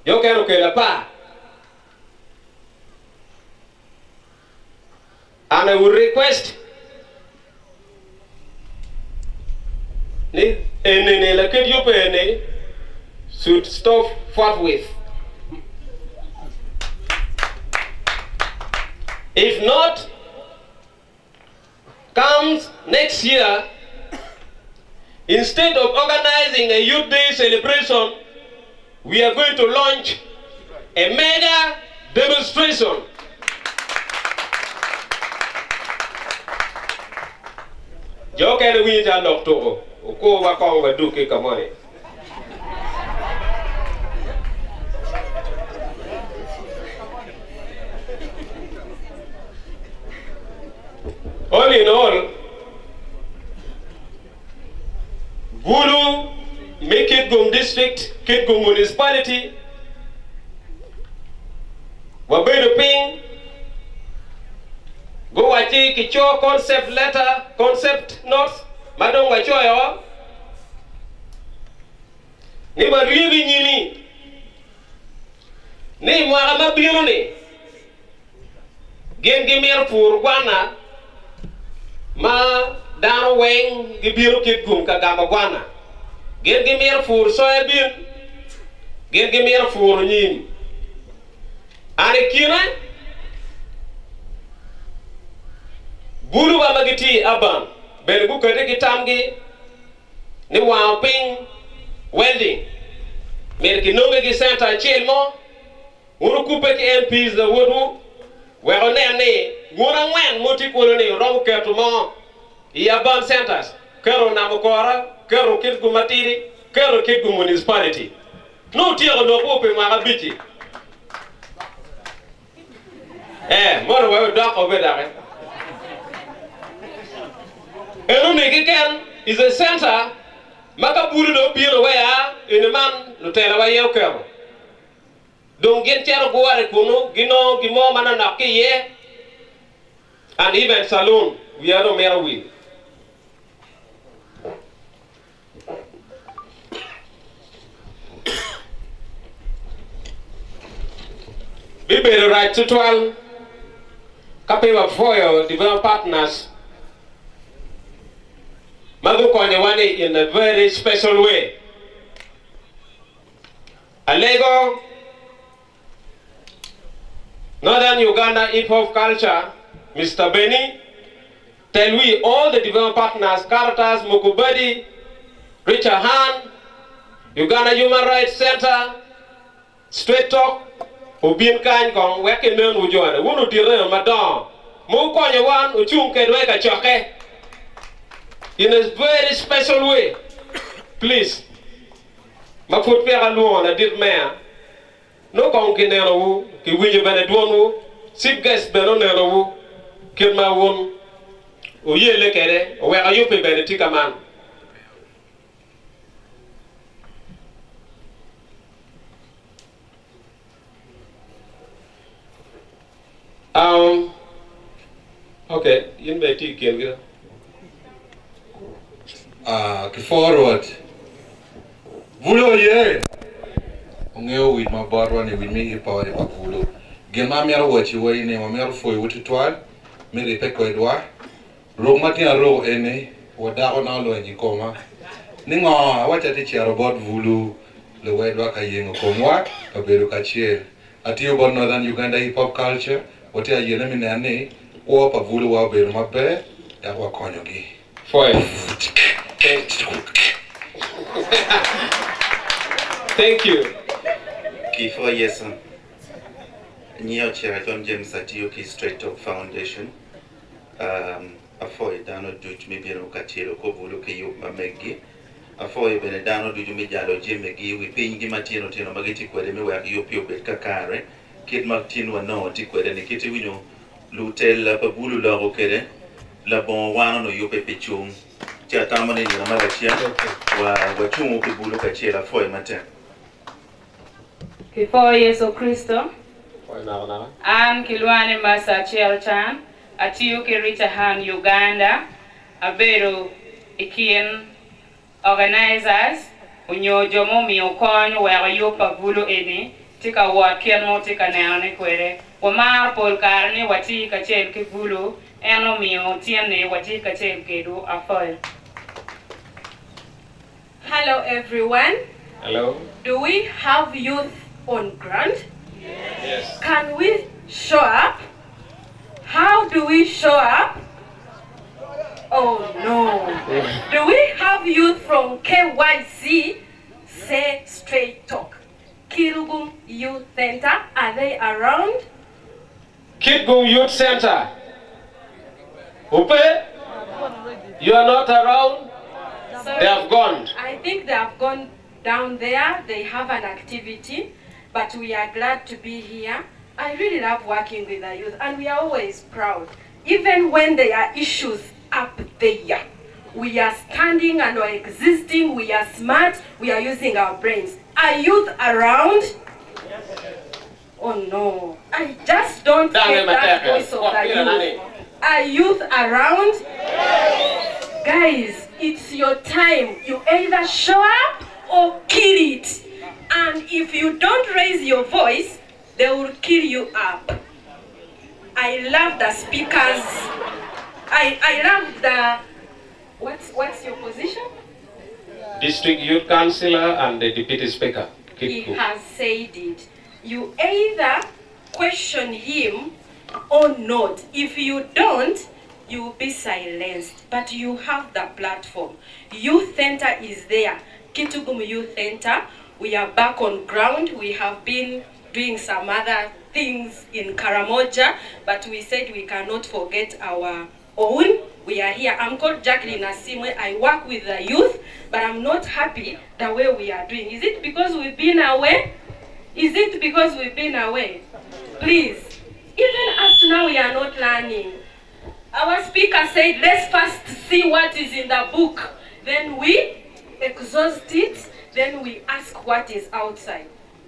L: Yo keno kela pa. And I would request should stop forthwith. If not, comes next year, instead of organizing a Youth Day celebration, we are going to launch a mega demonstration. Yo can win an October. Go back on with Duke Kamone. All in all, Bulu, make Kitgum district, Kitgum municipality, Wabedo Ping, go wachi kicho concept letter, concept notes, madong wacho yo. Ni maribi nyini. Ni mwagama bino ni. Gen gimir pur guana. Ma dano weng gibiru Kitgum kagama guana. Gen gimir pur soyabin. Gen gimir pur nyini. Ane kina? Bulu wa magiti aban ben bu kete kitamgi ni wa ping welding mer ki nonge ki center chelmo uru kupe ki MPs the wodu we onene ngura ngwen moti ko ne rom ketu mo ya ban centers kero namukora kero Kitgum matiri kero Kitgum municipality no tiro do kupe ma abiti moro we do ko bedare. Enumikiken is a center. Makaburu no biro where in a man no tell away your curve. Don't get your go at Kuno, Gino, Gimo, Mananaki, ye, and even saloon. We are no mere win. We better write to 12 copy of foil development partners. Magu Konyawani in a very special way. Alego, Northern Uganda hip hop culture, Mr. Benny, tell we all the development partners, Caritas, Mukubadi, Richard Han, Uganda Human Rights Center, Straight Talk, Ubin Kang Kong, Wakin Nun Ujoana, Wunu Dire Madon, Mukonyawan, Uchunke Dweka Choke. In a very special way, please. Ma put Pierre alone, I did mayor. No conkinero, ki winju benedwonu, sip guest benonero, kill my wound, o ye lekere, where are you pay benetica man? Okay, you may take it.
P: Forward. Vulo ye. Ongeo with my barwan with me power pa vulo. Gen ma mero wachi wa ine ma mero foi wuti twal. Me repe ko edwa. Ro mati a ro ene wada ona lo nyi koma. Ningo wacha ti chero bot vulo le wedwa ka yengo komwa ka beru ka chiel. Atiyo bon Northern Uganda hip hop culture. Wote a yene minane o pa vulo wa beru mabe ya wa konyo gi.
L: Foi. Thank you.
T: Kifo yes. Nyo Cheraton James Atioki Straight Talk Foundation. Afoy dano duj mi biro katiro ko bulu ke yu mamegi. Afoy bene dano duj mi jalo jemegi wi pingi matino tino magiti kwede mi wa yu pio bet kakare. kid Martin wa no ti kwede ni kiti winyo lutel la pabulu la rokere la bon wana no yope pechung tia tamane ni mala tia wa chungu kibulu ka chela foi matin
M: Kifo Yesu Kristo an kilwane masa chelchan atiyo ke Richahan Uganda abedo ikien organizers unyojo mo mi okonyo wa yopa bulu eni tika wa kien mo tika nane kwere wa mar pol karni wati ka chel ke bulu eno mi otiene wati ka chel ke do afoy.
R: Hello everyone.
L: Hello.
R: Do we have youth on ground?
L: Yes.
R: Can we show up? How do we show up? Oh no. Do we have youth from KYC? Say straight talk. Kitgum Youth Center, are they around?
L: Kitgum Youth Center. Upe? You are not around?
R: Sorry,
L: They have gone.
R: I think they have gone down there. They have an activity, but we are glad to be here. I really love working with the youth, and we are always proud. Even when there are issues up there, we are standing and are existing, we are smart, we are using our brains. Are youth around? Oh no, I just don't get that voice of the youth. Are youth around? Guys, it's your time. You either show up or kill it. And if you don't raise your voice, they will kill you up. I love the speakers. I love the, what's your position?
L: District Youth Councillor and the Deputy Speaker.
R: He has said it. You either question him or not. If you don't, you will be silenced. But you have the platform. Youth Center is there. Kitgum Youth Center. We are back on ground. We have been doing some other things in Karamoja, but we said we cannot forget our own. We are here. I'm called Jacqueline Asimwe. I work with the youth, but I'm not happy the way we are doing. Is it because we've been away? Is it because we've been away? Please. Even up to now, we are not learning. Our speaker said, let's first see what is in the book. Then we exhaust it. Then we ask what is outside.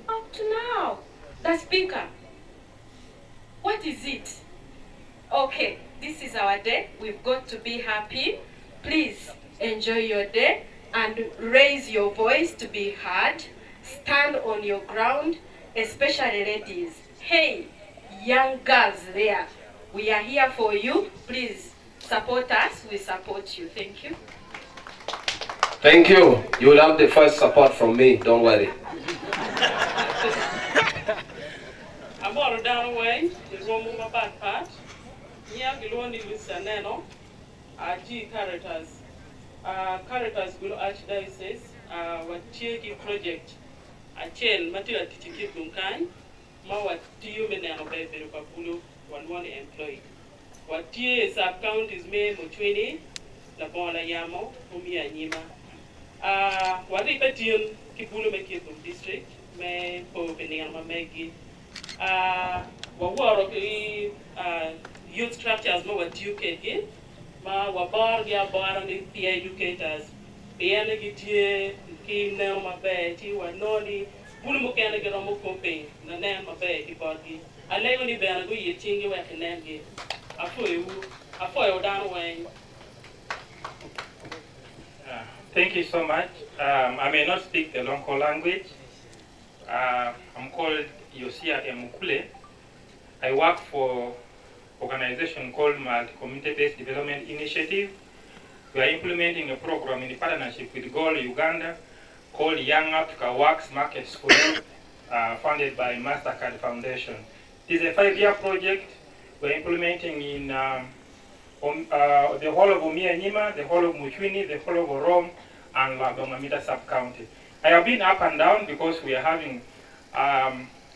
R: Up to now, the speaker, what is it? Okay, this is our day. We've got to be happy. Please enjoy your day and raise your voice to be heard. Stand on your ground, especially ladies. Hey, young girls there, we are here for you. Please support us. We support you. Thank you.
L: Thank you. You will have the first support from me. Don't worry.
B: I'm all down away. The room of my bad part. Yeah, the one is Saneno. G Caritas. Caritas will Archdiocese. What TK project. A chain material ticket Dunkan. Ma what TU Menano Baby Papulu, one employee. What TS account is made Muchwini, La Bona Yamo, Umia Nima. What if a team Kipulu Kitgum district may open in Mamegi? What work youth structures more what you can get? Ma wabar ya bar and the educators. Piano Gitia, Kim Nel Mabeti, Wanoni, Bulumukana Geramocope, Nanan Mabeti body. I lay on the banner go you think you can name it. I foil down away.
U: Thank you so much. I may not speak the local language. I'm called Yosia Emukule. I work for an organization called Multi-Community-Based Development Initiative. We are implementing a program in partnership with Goal Uganda called Young Africa Works Market School, funded by MasterCard Foundation. It is a 5-year project. We're implementing in the whole of Umia Nima, the whole of Muchwini, the whole of Orom, and Lagomamita sub-county. I have been up and down because we are having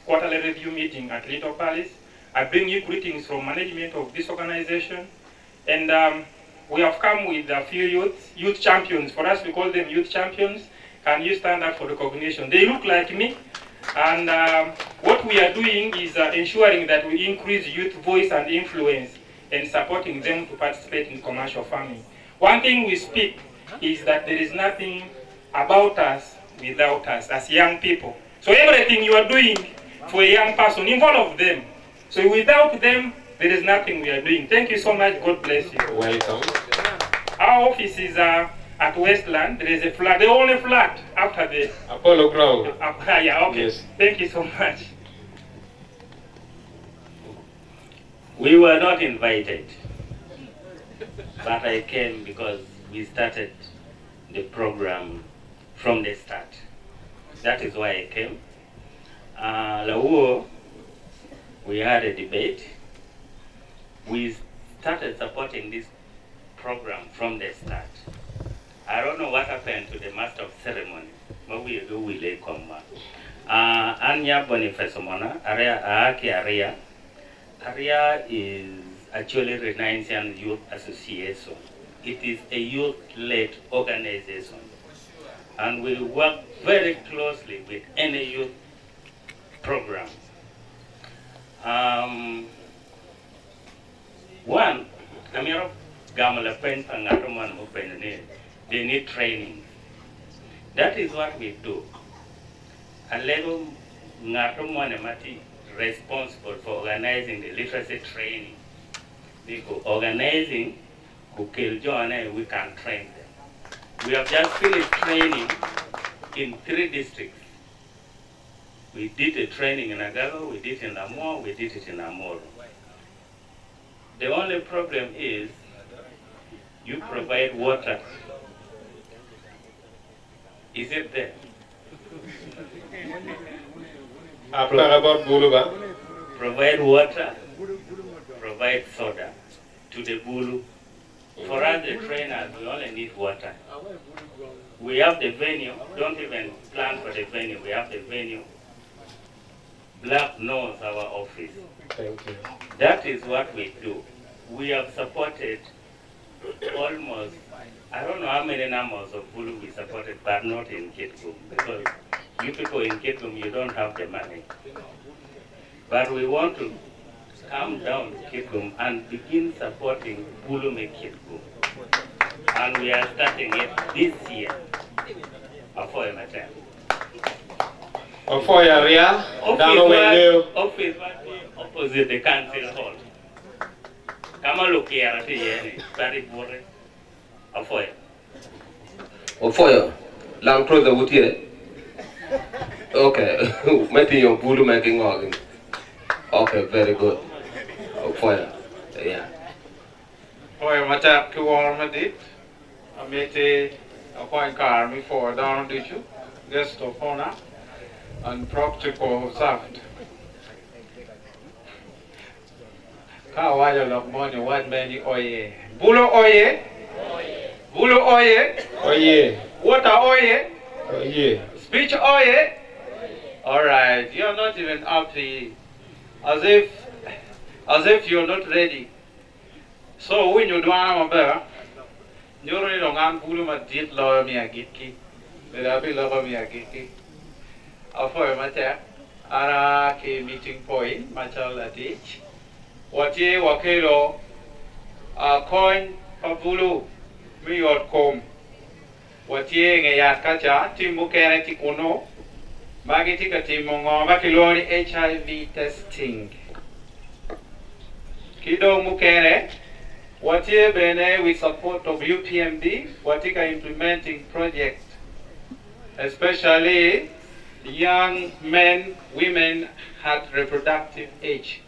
U: quarterly review meeting at Little Palace. I bring you greetings from management of this organization. And we have come with a few youth champions. For us, we call them youth champions. Can you stand up for recognition? They look like me. And what we are doing is ensuring that we increase youth voice and influence and supporting them to participate in commercial farming. One thing we speak is that there is nothing about us without us as young people. So everything you are doing for a young person, involve them. So without them, there is nothing we are doing. Thank you so much. God bless you.
L: Welcome.
U: Our office is at Westland. There is a flat, the only flat after the
L: Apollo Ground.
U: Yeah, okay.
L: Yes.
U: Thank you so much.
C: We were not invited, but I came because we started the program from the start. That is why I came. We had a debate. We started supporting this program from the start. I don't know what happened to the master of ceremony. But we do will come. Anya Boniface Mona, Area is actually Renaissance Youth Association. It is a youth-led organization. And we work very closely with any youth program. One, they need training. That is what we do. A little Ngatomwanemati responsible for organizing the literacy training. Because organizing, we can train them. We have just finished training in 3 districts. We did a training in Agago, we did it in Amor, we did it in Amoro. The only problem is you provide water. Is it there? Provide water, provide soda to the Bulu. For us, the trainers, we only need water. We have the venue, don't even plan for the venue, we have the venue. Black knows our office.
L: Thank you.
C: That is what we do. We have supported almost, I don't know how many numbers of Bulu we supported, but not in Kitgum, because you people in Kitgum, you don't have the money. But we want to come down to Kitgum and begin supporting Bulu Kitgum. And we are starting it this year.
L: For area,
C: office opposite the council hall. Come on, look here at the very boring.
L: Ofoyo, lang pro the wutire. Okay, maybe your Bulu making organ. Okay, very good. Ofoyo, yeah.
Q: Oye, mata kiwar madit. Amete appoint army for down issue, guest of honor, and practical served. Kawaja lok money, what many oye. Bulu oye. Bulu oye.
L: Oye.
Q: Water oye.
L: Oye.
Q: Speech oye. Alright, you're not even up to it. As if you're not ready. So when you do a you really don't want Bulu Madit lawyer me a gitki. The Abbey lover me a gitki. For a matter, Ara K meeting point, Machal at each. What ye wakelo a coin of Bulu, me or comb. What ye a yakacha, Timukere Tikuno, Magitica Timongo, Makiloni HIV testing. Kido Mukere. What ye bene with support of UPMD, Watika implementing project, especially young men, women at reproductive age.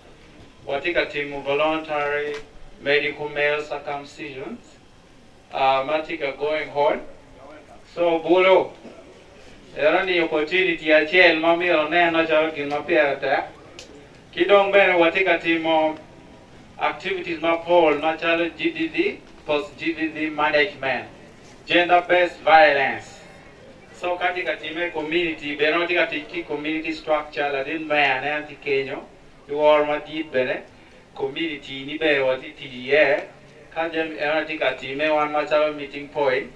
Q: Watika team voluntary medical male circumcisions, Matika going on. So Bulu, there are any opportunity a child, mommy or nana, in my parent. Kidong bene Watika team activities ma poll natural GDD, post GDD management, gender-based violence. So katika time community, benotika tiki community structure la din man anti Kenya, you are ma deep bene community ni be wati TDA, kajem enatika time one natural meeting point,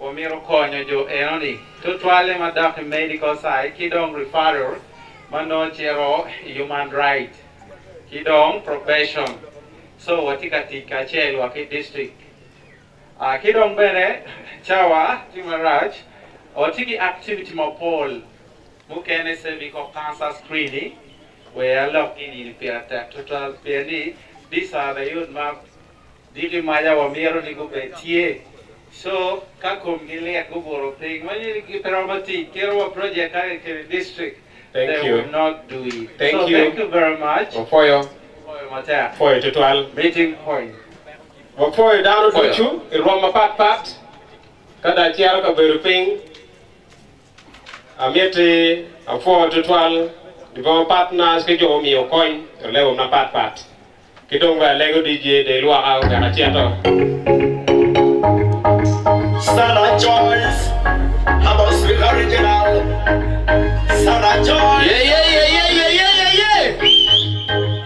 Q: or miro konyo jo enoni, to twale ma medical side, kidong referral, mano chero human right, kidong profession. So watika tika chelo aki district. Kidong bene chawa timaraj otiki activity mapol mukene cervical cancer screening where lock in total PND. These are the youth map. Digi maya wa miro ni kubetie. So kakum gile kuboro thing. Mani kiperamati kero project kare district.
L: Thank
Q: they
L: you.
Q: will not do it.
L: Thank
Q: so
L: you.
Q: Thank you very much.
L: For your
Q: to
L: 12
Q: meeting point.
L: For you down to you, in Roma pat. Kada chiara ka beruping. Amiete a 4 to 12. The partners ke jo mi o coin. Lewo na pat. Kidong ba Lego DJ de lua au kana chiato.
G: Sana Joyce, I must be original. Sana Joyce. Yeah.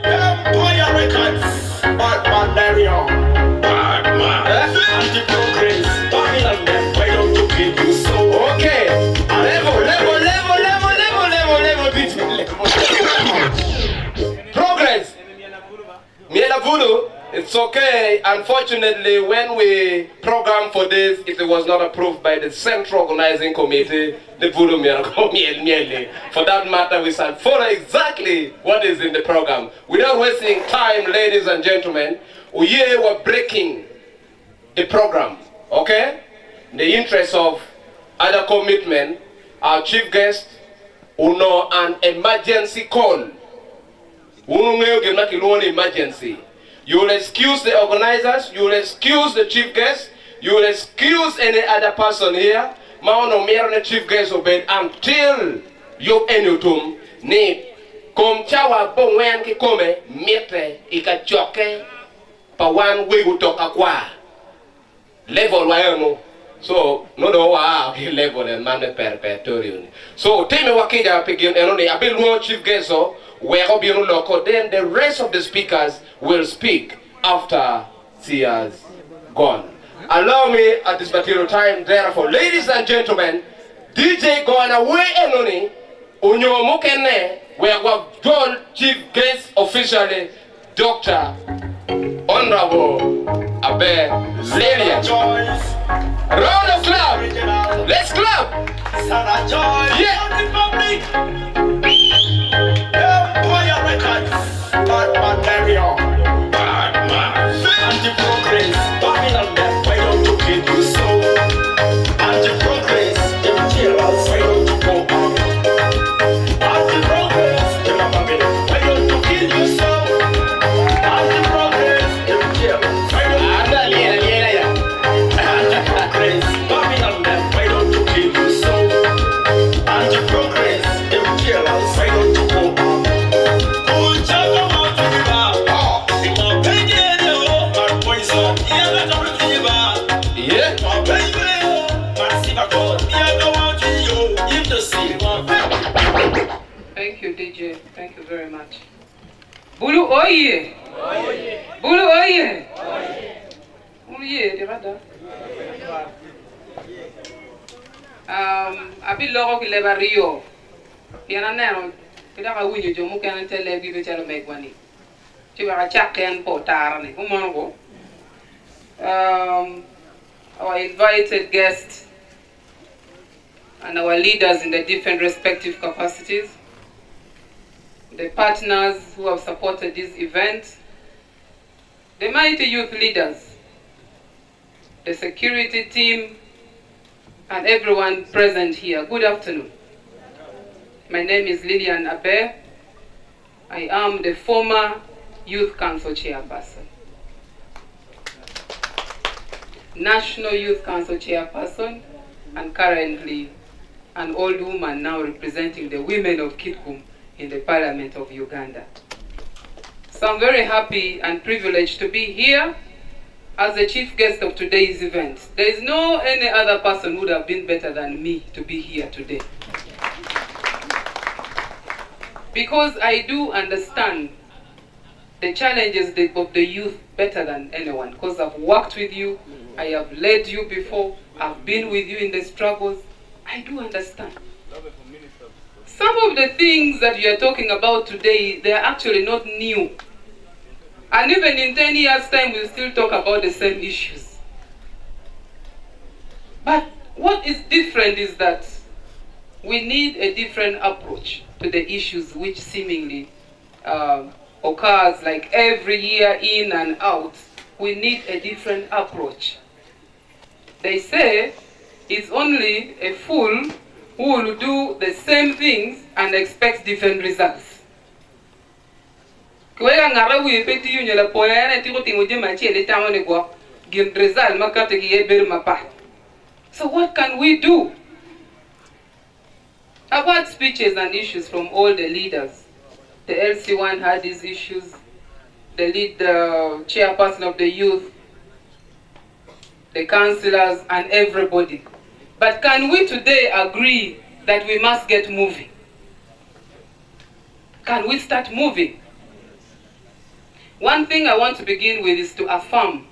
G: Empire Records, Batman Mario. Batman. Anti-progress, Babylon them. Why don't you keep you so?
L: Okay. Level. Progress. Miela Vulu, it's okay. Unfortunately, when we programmed for this, if it was not approved by the Central Organizing Committee, the Vulu Miele. For that matter, we shall follow exactly what is in the program. Without wasting time, ladies and gentlemen, we were breaking the program, okay? In the interest of other commitment, our chief guest will know an emergency call. Emergency. You will excuse the organizers, you will excuse the chief guest, you will excuse any other person here. Maono mere chief guest obeyed until you enutum ni kom chawa bongwen ki kome mete ikachoke pa wan wegu toka kwa level wa so no do wa level and man perpetual. So tell me wakija pigin enoni abilu chief guest so then the rest of the speakers will speak after she has gone. Allow me at this material time, therefore, ladies and gentlemen, DJ going away enoni unyo mukene where we have chief guest officially Dr. Honorable Abe Lilian. Round of clap. Let's clap. Yeah.
G: Empire Records, Batman Mario. Batman. Anti-progress, Babylon them. Why don't you keep you so? Anti-progress, them jailers. Why don't you go on? Anti-progress, them Babylon. Why don't you kill you so? Anti-progress, them jailers. Why don't you Anti-progress, Babylon them. Why don't you kill you so? Anti-progress, them jailers. Why don't you go on?
M: Thank you, DJ. Thank you very much. Bulu oye! Bulu oye! Oye, de rada. Abi logo ki leba Rio. Piana nero. Kita ka winyo jomu kan tele bi be chalo megwani. Chiwa ka chaken po tarani. Umongo. Our invited guests and our leaders in the different respective capacities, the partners who have supported this event, the mighty youth leaders, the security team, and everyone present here. Good afternoon. My name is Lilian Abe. I am the former Youth Council Chairperson, National Youth Council Chairperson, and currently an old woman now representing the women of Kitgum in the Parliament of Uganda. So I'm very happy and privileged to be here as the chief guest of today's event. There is no any other person who would have been better than me to be here today. Because I do understand the challenges of the youth better than anyone. Because I've worked with you, I have led you before, I've been with you in the struggles. I do understand.
D: some of the things that you are talking about today, they are actually not new. And even in 10 years' time, we'll still talk about the same issues. But what is different is that we need a different approach to the issues which seemingly occurs like every year in and out. We need a different approach. They say it's only a fool who will do the same things and expects different results. So what can we do? I've had speeches and issues from all the leaders. The LC1 had these issues. The chairperson of the youth, the councillors, and everybody. But can we today agree that we must get moving? Can we start moving? One thing I want to begin with is to affirm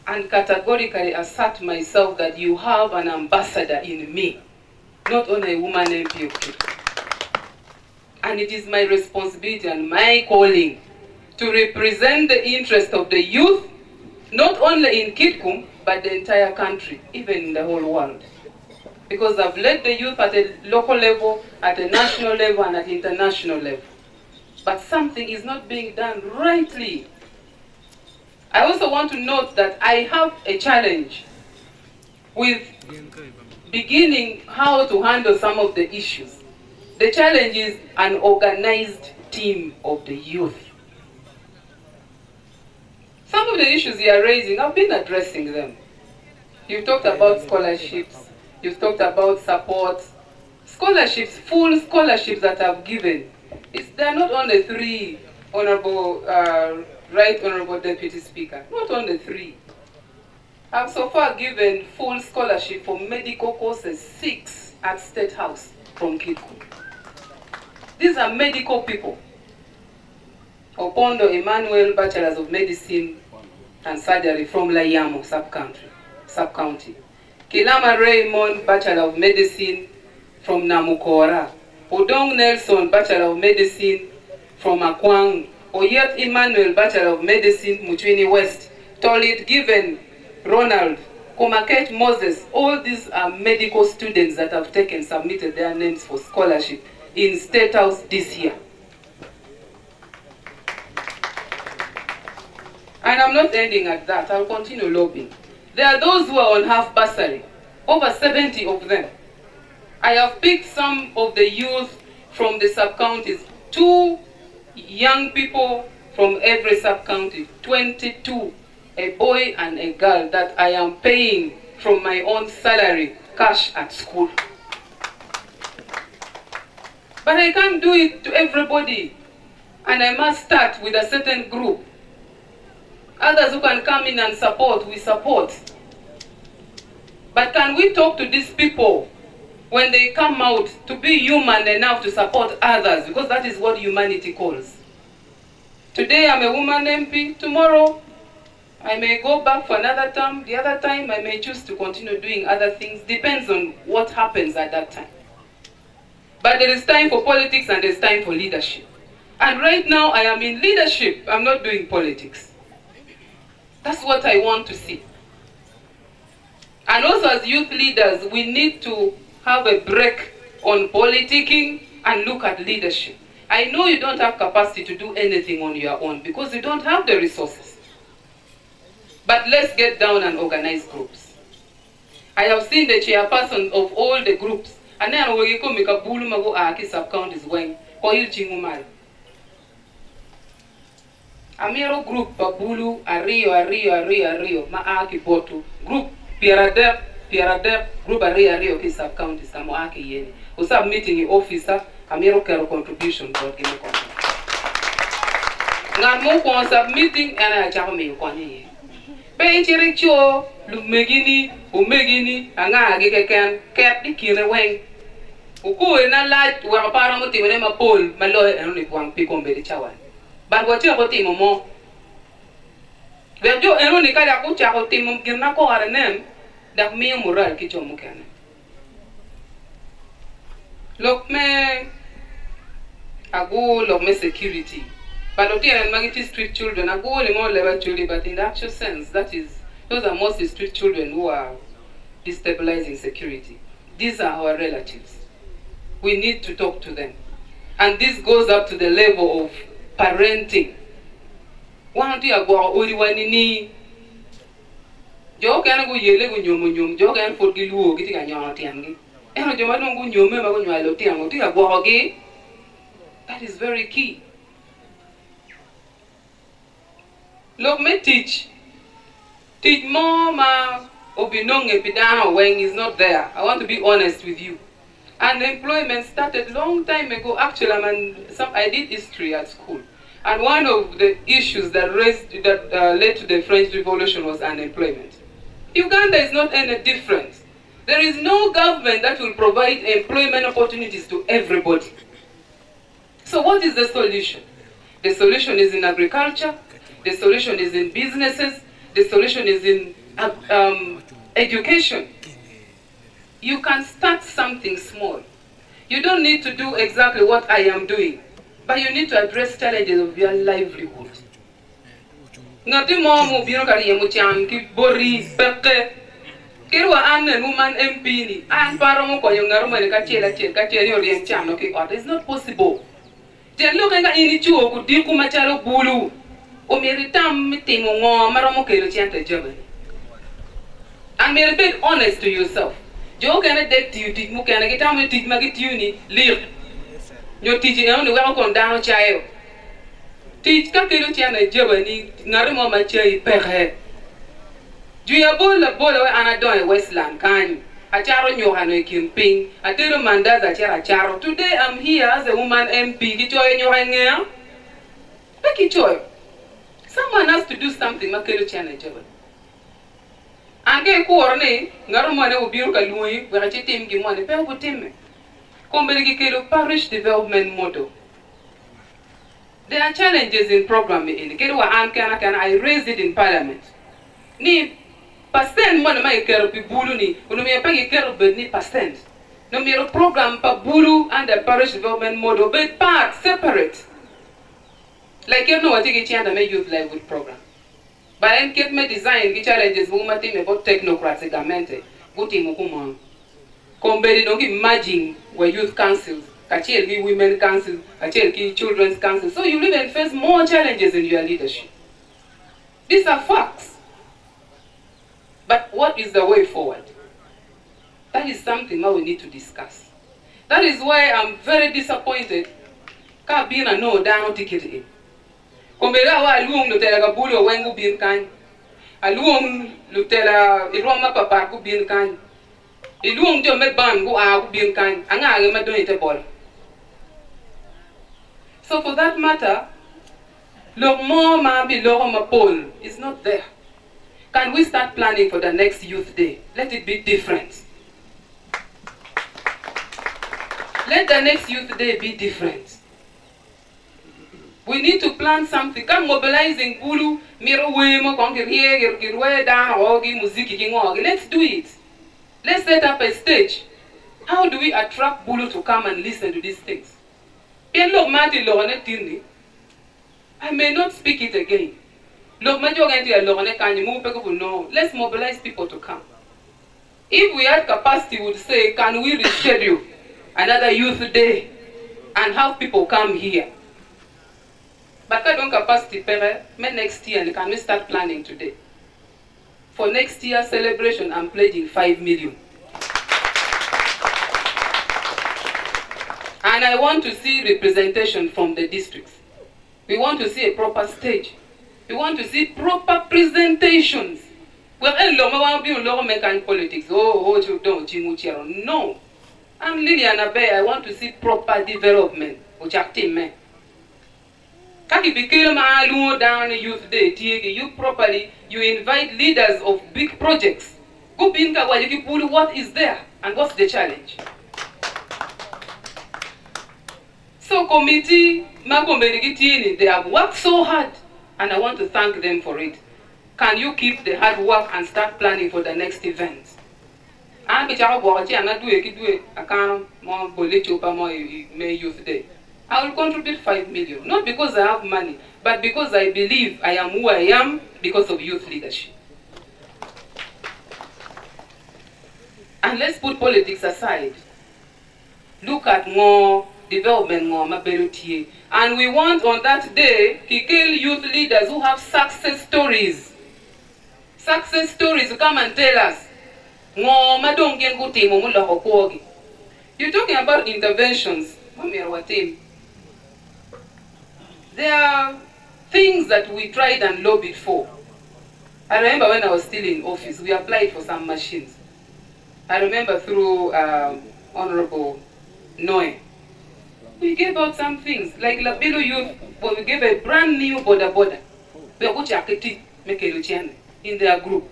D: and categorically assert myself that you have an ambassador in me, not only a woman MP of Kitgum. And it is my responsibility and my calling to represent the interest of the youth, not only in Kitgum, but the entire country, even in the whole world. Because I've led the youth at a local level, at a national level, and at international level. But something is not being done rightly. I also want to note that I have a challenge with beginning how to handle some of the issues. The challenge is an organized team of the youth. Some of the issues you are raising, I've been addressing them. You've talked about scholarships. You've talked about support. Scholarships, full scholarships that I've given. There are not only 3, Honorable, Right Honorable Deputy Speaker. Not only 3. I've so far given full scholarship for medical courses, 6 at State House from Kitgum. These are medical people. Opondo Emmanuel, Bachelors of Medicine and Surgery from Layamo, sub-county. Kilama Raymond, Bachelor of Medicine from Namukora. Odong Nelson, Bachelor of Medicine from Akwang. Oyet Emmanuel, Bachelor of Medicine, Muchwini West. Tolit Given, Ronald. Komaket Moses. All these are medical students that have submitted their names for scholarship in State House this year. And I'm not ending at that. I'll continue lobbying. There are those who are on half bursary, over 70 of them. I have picked some of the youth from the sub-counties, 2 young people from every sub-county, 22, a boy and a girl that I am paying from my own salary, cash at school. But I can't do it to everybody. And I must start with a certain group. Others who can come in and support, we support. But can we talk to these people when they come out to be human enough to support others? Because that is what humanity calls. Today I'm a woman MP. Tomorrow I may go back for another term. The other time I may choose to continue doing other things. Depends on what happens at that time. But there is time for politics and there is time for leadership. And right now I am in leadership. I'm not doing politics. That's what I want to see. And also as youth leaders, we need to have a break on politicking and look at leadership. I know you don't have capacity to do anything on your own because you don't have the resources. But let's get down and organize groups. I have seen the chairperson of all the groups. And then we go make a bulu mago aki sub-counties when koil chingumal. Amiro group Babulu, Ario, Maaki Botu, group Pieradep, group Ario, ki sub-counties, Samoaki Yeni. Who submitting officer, Amiro Kero contribution, but give me contribution. Namo kon submitting, and I jam me Kwani. Pay Chiricho, Lumegini, Umegini, Anga Gigan, Cap the Kina Wang. Uku in a light, where a paramotive name a pole, my lawyer, and only one pick on Betty Chawan. But what you about him more? Where you and only Kaya Kucha or Tim Girnako are a name that me moral kitchen. Look me, I go look me security. But okay, I'm magity street children. I go more level children, but in the actual sense, those are mostly street children who are destabilizing security. These are our relatives. We need to talk to them. And this goes up to the level of parenting. One day I go ori wanini. Jo kana go yele go nyom jo kana for gilu giti ga nyawa tiangi. Eno jo ma go nyome ma go nyalo tiango ti ga go ogi. That is very key. Look, me teach more ma obinong epidano when is not there. I want to be honest with you. And employment started long time ago. Actually, I did history at school. And one of the issues that led to the French Revolution was unemployment. Uganda is not any different. There is no government that will provide employment opportunities to everybody. So what is the solution? The solution is in agriculture. The solution is in businesses. The solution is in education. You can start something small. You don't need to do exactly what I am doing, but you need to address challenges of your livelihood. Ngati mo bino kali yemu cham ki bori peke. Kirwa anne woman MP ni an paro mo ko yongaru mane ka chela yo rien cham no ki order. It's not possible. Je lo nga ini chuo ku di ku machalo bulu. O meritam mitimo ngo maro mo kelo chiante jobe. And be a bit honest to yourself. Jo kana det you teach mu kana kita mu teach magit you ni lir. Yo teach e on we ko down chayo. Teach ka kelo chiante jobe ni ngare mo ma chai pere. Juya bola we anadon Westland kan. Acharo nyohano kimping, atero mandaza acharo. Today I'm here as a woman MP. Kichoyo nyohangea. Kichoyo. Someone has to do something makelo chana jobe. Ange kuorne ngaro mane ubiru kalui werache tim gi mane pe ubutime. Kombele kelo parish development model. There are challenges in programming in kelo wa kana I raised it in parliament. Ni percent mane ma ikero pi bulu ni unomia pa ikero bedni percent. No miro program pa bulu and the parish development model but part separate. Like you know what you get the youth livelihood program. But then get me design the challenges woman team about technocrats egamente. Good team kumon. Kombeli don't imagine where youth councils, kachel women councils, kachel children's councils. So you even face more challenges in your leadership. These are facts. But what is the way forward? That is something that we need to discuss. That is why I'm very disappointed. Kabina no down ticket in. Kombela wa luong lutela kabulo wengu bin kan. Aluong lutela iroma papa ku bin kan. Iluong jo me ban ku a ku bin kan. Anga ge ma don ite bol. So for that matter, look more ma bi logo ma pol is not there. Can we start planning for the next youth day? Let it be different. Let the next youth day be different. We need to plan something. Come mobilizing Bulu, Miro Wemo, Conquer Girwe, Dan, Ogi, Muziki, Kingogi. Let's do it. Let's set up a stage. How do we attract Bulu to come and listen to these things? I may not speak it again. Let's mobilize people to come. If we had capacity, we would say, can we reschedule another youth day and have people come here? But I don't capacity next year, and can we start planning today? For next year's celebration, I'm pledging 5 million. And I want to see representation from the districts. We want to see a proper stage. We want to see proper presentations. Well, I politics. No. I'm Liliana Bay. I want to see proper development. Down youth day, you properly, you invite leaders of big projects. What is there and what's the challenge? So committee, they have worked so hard and I want to thank them for it. Can you keep the hard work and start planning for the next event? An be chago go chi ana duwe ki duwe akan mo bole chopa mo me youth day. I will contribute 5 million, not because I have money, but because I believe I am who I am because of youth leadership. And let's put politics aside. Look at more development, more mobility. And we want on that day to kill youth leaders who have success stories. Success stories, come and tell us. You're talking about interventions. There are things that we tried and lobbied for. I remember when I was still in office, we applied for some machines. I remember through Honorable Noe. We gave out some things, like Labilo Youth, but we gave a brand new border. We are going to in their group.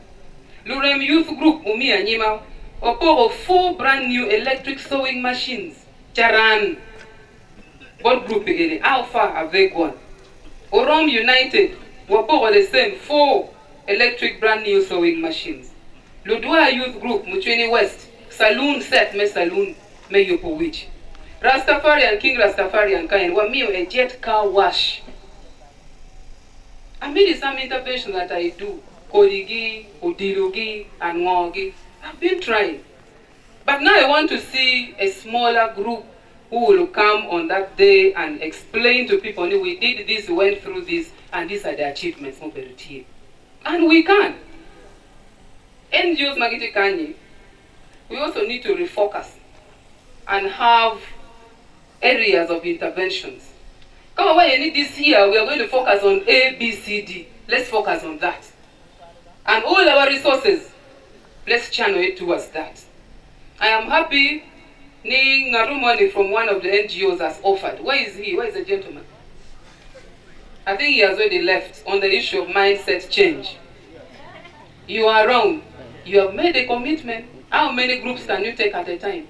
D: Lurem Youth Group, Umi and Yima, or 4 brand new electric sewing machines. Charan. What group again? How far have they gone? Orom United, Wapo the same 4 electric brand new sewing machines. Ludua Youth Group, Muchweni West, Saloon set me saloon me yopo which. Rastafarian King Rastafarian kind wa mio a jet car wash. I made some intervention that I do. Kodigi, Odilogi, and Ngogi. I've been trying. But now I want to see a smaller group who will come on that day and explain to people, we did this, we went through this, and these are the achievements of the team. And we can. NGOs Magiti Kanye, we also need to refocus and have areas of interventions. Come on, you need this here, we are going to focus on A, B, C, D. Let's focus on that. And all our resources, let's channel it towards that. I am happy Ngaru money from one of the NGOs has offered. Where is he? Where is the gentleman? I think he has already left on the issue of mindset change. You are around. You have made a commitment. How many groups can you take at a time?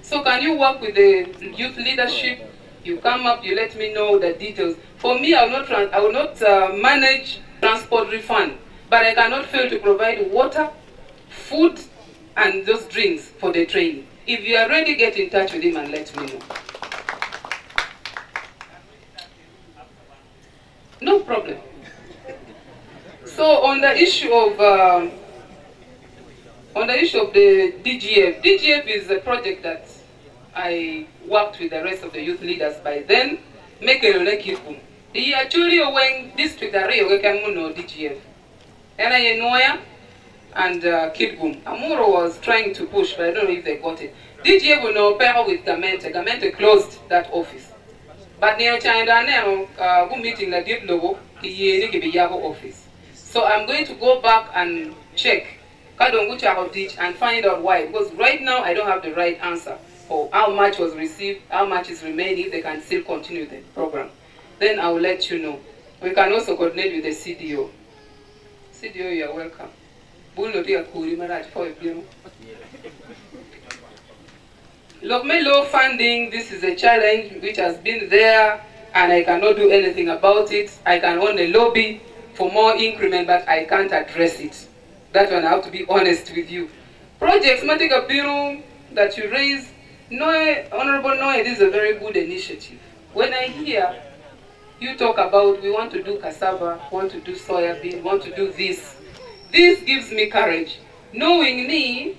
D: So can you work with the youth leadership? You come up, you let me know the details. For me, I will not manage transport refund, but I cannot fail to provide water, food, and those drinks for the training. If you are ready, get in touch with him and let me know. No problem. So on the issue of the DGF is a project that I worked with the rest of the youth leaders by then. Make a Kitgum. The actually when district area we can know DGF. And I know and Kitgum. Amuro was trying to push, but I don't know if they got it. DGF will know pair with Gamente. Gamente closed that office. But near China now, good meeting the deep logo, the office. So I'm going to go back and check and find out why. Because right now I don't have the right answer for how much was received, how much is remaining, if they can still continue the program. Then I will let you know. We can also coordinate with the CDO. CDO, you are welcome. Low funding, this is a challenge which has been there and I cannot do anything about it. I can only lobby for more increment, but I can't address it. That one I have to be honest with you. Projects, Matika Bureau that you raise, Honorable Noe, this is a very good initiative. When I hear you talk about we want to do cassava, want to do soya bean, want to do this gives me courage. Knowing me,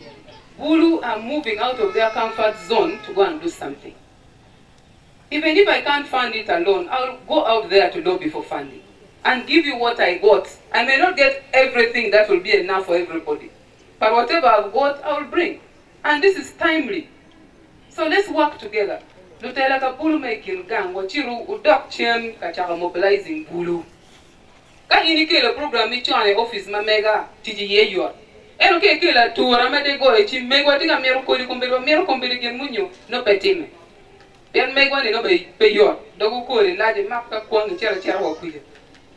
D: Bulu are moving out of their comfort zone to go and do something. Even if I can't fund it alone, I'll go out there to lobby for funding and give you what I got. I may not get everything that will be enough for everybody, but whatever I've got, I will bring. And this is timely. So let's work together. Lutela ka Bulu making gang, wachiru udok chen kachaka mobilizing Bulu. Ka inike le program icho ane office mamega tiji yeyo. Eno ke kila tuwa ramade go echi megwa tinga mero kombeli gen munyo no petime. Pen megwa ni no be yo. Dogo kore laje maka kwang chera wakuye.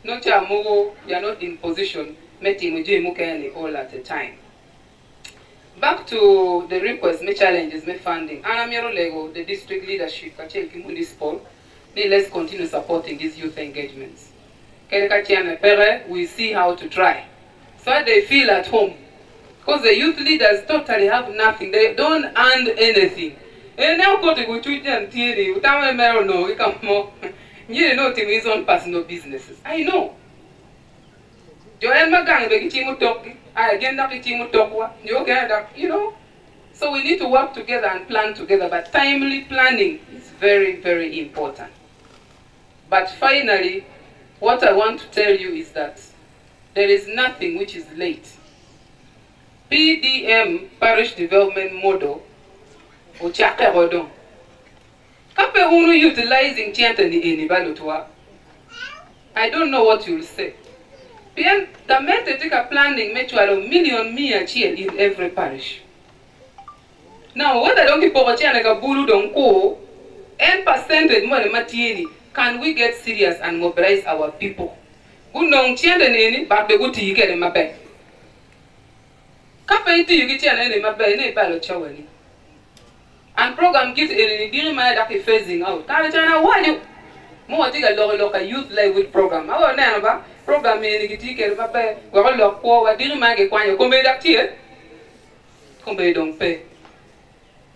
D: No cha mogo, you are not in position meeting uje mukene all at a time. Back to the request, my challenges, my funding. Anamiro Lego, the district leadership, Kachelki Municipal, let's continue supporting these youth engagements. We see how to try. so they feel at home. Because the youth leaders totally have nothing. They don't earn anything. And now go to Guchuja and Thierry, without a mayor, no, we come more. You know, to his own personal businesses. I know. Joanne Magang, the Kichimu talk, I again, that Kichimu talk, you know. So we need to work together and plan together, but timely planning is very, very important. But finally, what I want to tell you is that there is nothing which is late. PDM, Parish Development Model, Ochaka Rodon. Kape unu utilizing Chiantani in Ibalutwa. I don't know what you'll say. Then the method take a planning make you a million in every parish. Now, what I don't keep over Chianaga Bulu don't go, and percentage more than can we get serious and mobilize our people? Good no Chiantani, but the good to you get in my bag. Kappa you get in my bag, in a ballot chowani. And program gives a deal my that phasing out. Carajana, why you more take a local youth level program? Our never program in the ticket, my bag, we're all locked forward, didn't make a quine, come back here. Come don't pay.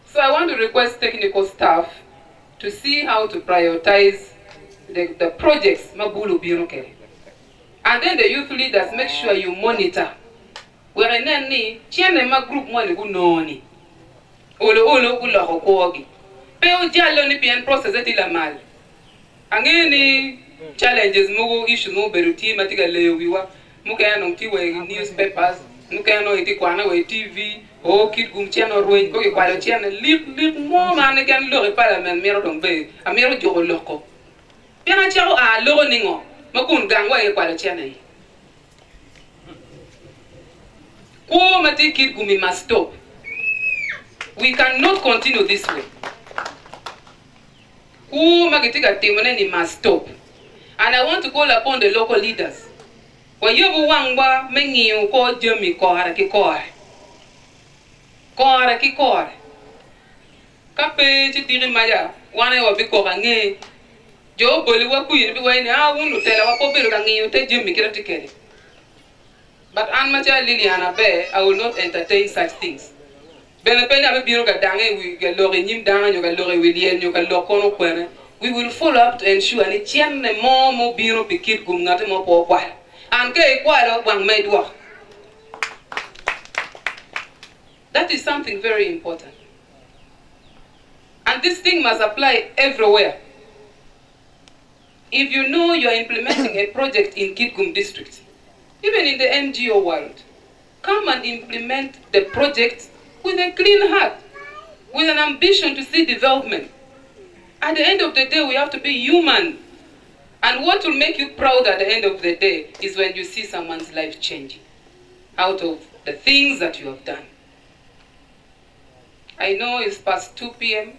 D: So I want to request technical staff to see how to prioritize the projects Mabulu Biroke. And then the youth leaders make sure you monitor. Where in any Chianema group money go noni. Olo gula hokogi. Peo jalo ni pian process etila mal. Angeni challenges mugo issues mo beruti matiga lewiwa. Muka no tiwe newspapers. Muka no iti kwana we TV. O Kitgum channel ruin ko kwalo channel lit mo man kan lo parliament mero dong be. Amero jogo loko. Piana chao a lo ningo. Makun gangwa e kwalo channel. Ko mati Kitgum must stop. We cannot continue this way. Who must stop. And I want to call upon the local leaders. When you wangwa mengi you call Jimmy Kora. Kape chitiri maya wana wa biko kange. Jo boliwa kuyin bi wayne wunu tela wa popero kange you te Jimmy kira tikere. But Anmacha Liliana Bear, I will not entertain such things. We will follow up to ensure that more biro pikit gumngate mo po kwa. And ke kwalo wang medwa. That is something very important. And this thing must apply everywhere. If you know you are implementing a project in Kitgum district, even in the NGO world, come and implement the project with a clean heart, with an ambition to see development. At the end of the day, we have to be human. And what will make you proud at the end of the day is when you see someone's life changing out of the things that you have done. I know it's past 2 p.m.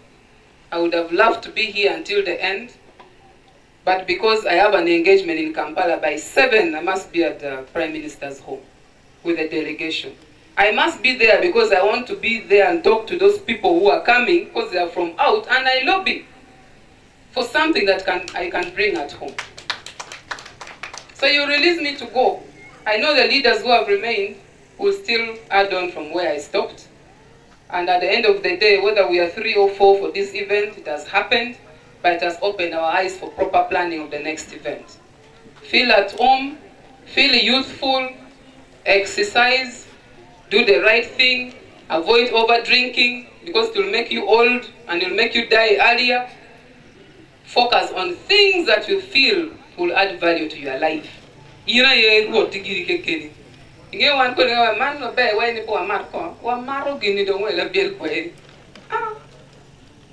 D: I would have loved to be here until the end. But because I have an engagement in Kampala by 7, I must be at the Prime Minister's home with a delegation. I must be there because I want to be there and talk to those people who are coming because they are from out, and I lobby for something that I can bring at home. So you release me to go. I know the leaders who have remained will still add on from where I stopped. And at the end of the day, whether we are 3 or 4 for this event, it has happened, but it has opened our eyes for proper planning of the next event. Feel at home, feel youthful, exercise, do the right thing, avoid over drinking because it will make you old and it will make you die earlier. Focus on things that you feel will add value to your life. You know, you want to get it. You want to go, man, no bear, when you go a marco, or marrow guinea don't well a bill quay. Ah,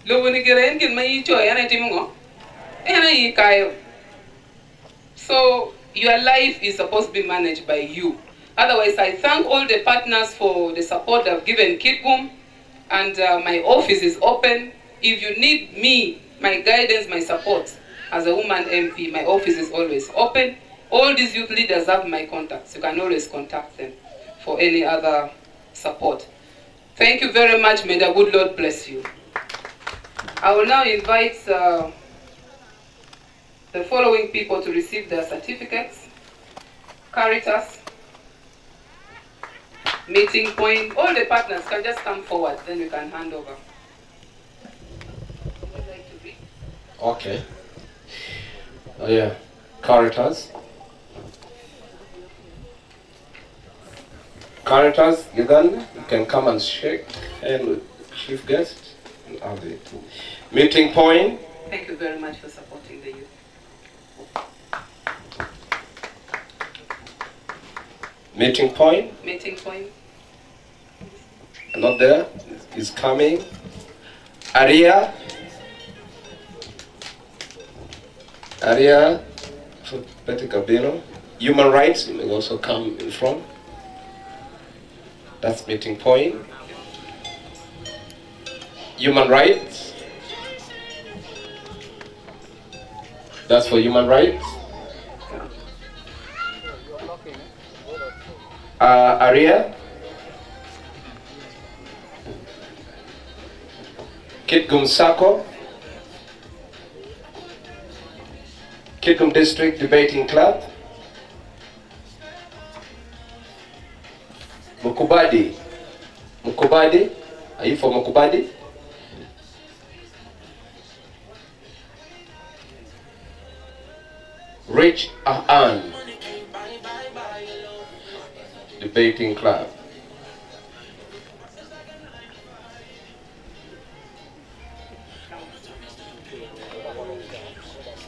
D: low when you get in, my joy, and I think, and I kayo. So, your life is supposed to be managed by you. Otherwise, I thank all the partners for the support they've given Kitgum, and my office is open. If you need me, my guidance, my support, as a woman MP, my office is always open. All these youth leaders have my contacts. You can always contact them for any other support. Thank you very much. May the good Lord bless you. I will now invite the following people to receive their certificates. Caritas, meeting point. All the partners can just come forward, then we can hand over.
L: Okay. Oh yeah, Caritas. Caritas, Uganda, you can come and shake hand with chief guest. Meeting point.
D: Thank you very much for supporting the youth.
L: Meeting point.
D: Meeting point.
L: Not there. Is coming. Aria. Aria. Betty Cabino. Human rights. You may also come in front. That's meeting point. Human rights. That's for human rights. Aria. Kitgum Sako. Kitgum District Debating Club. Mukubadi. Mukubadi. Are you from Mukubadi? Rich Ahan. Debating Club.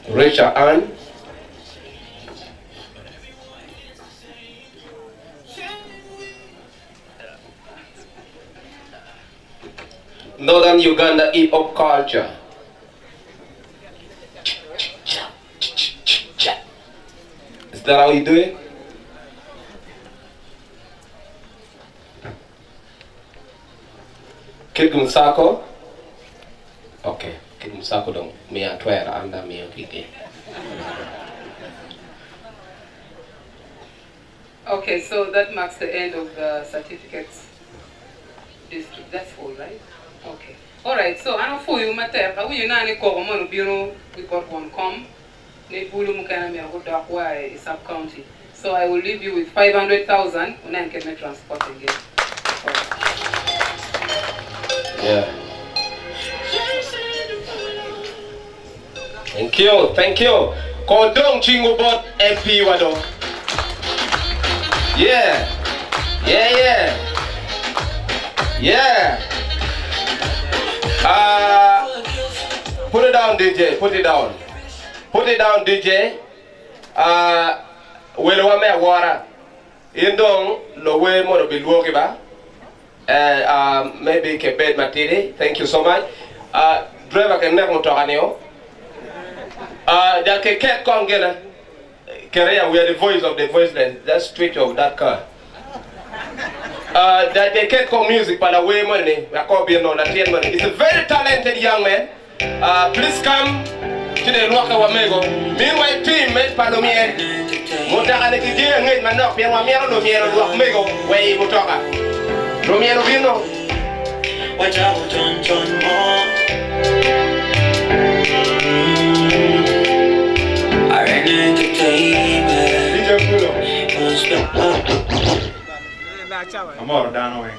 L: Rich Ahan. Northern Uganda hip-hop culture. Is that how you do it? Kitgum Sako? Okay, Kitgum Sako dong. Mia tuera anda mia kike.
D: Okay, so that marks the end of the certificates district. That's all, right? Okay. All right. So I know for you, Mateka, we nani kogomo biro we got one com. Ne bulu mukana mi agoda kwa sub county. So I will leave you with 500,000 when I get my transport again.
L: Yeah. Thank you. Thank you. Kodong Chingobot MP wado. Yeah. Yeah, yeah. Yeah. Put it down, DJ. Put it down. Put it down, DJ. Welo wa me water. Indong lo we mo bilwo ke ba. Maybe ke bed matiri. Thank you so much. Driver can never motor anio. That ke ket kongela. Korea, we are the voice of the voiceless. That's street of that car. That they can't call music by the way money. We are called being on that money. He's a very talented young man. Please come to the Rock of Amego. Meanwhile, team made Palomie. Montana Kijay made Manok, Piamero, Lumiero, Amego, where you go talk. Lumiero Vino. Watch out, John Moore. I ran entertainment.
J: Amor Dano Weng.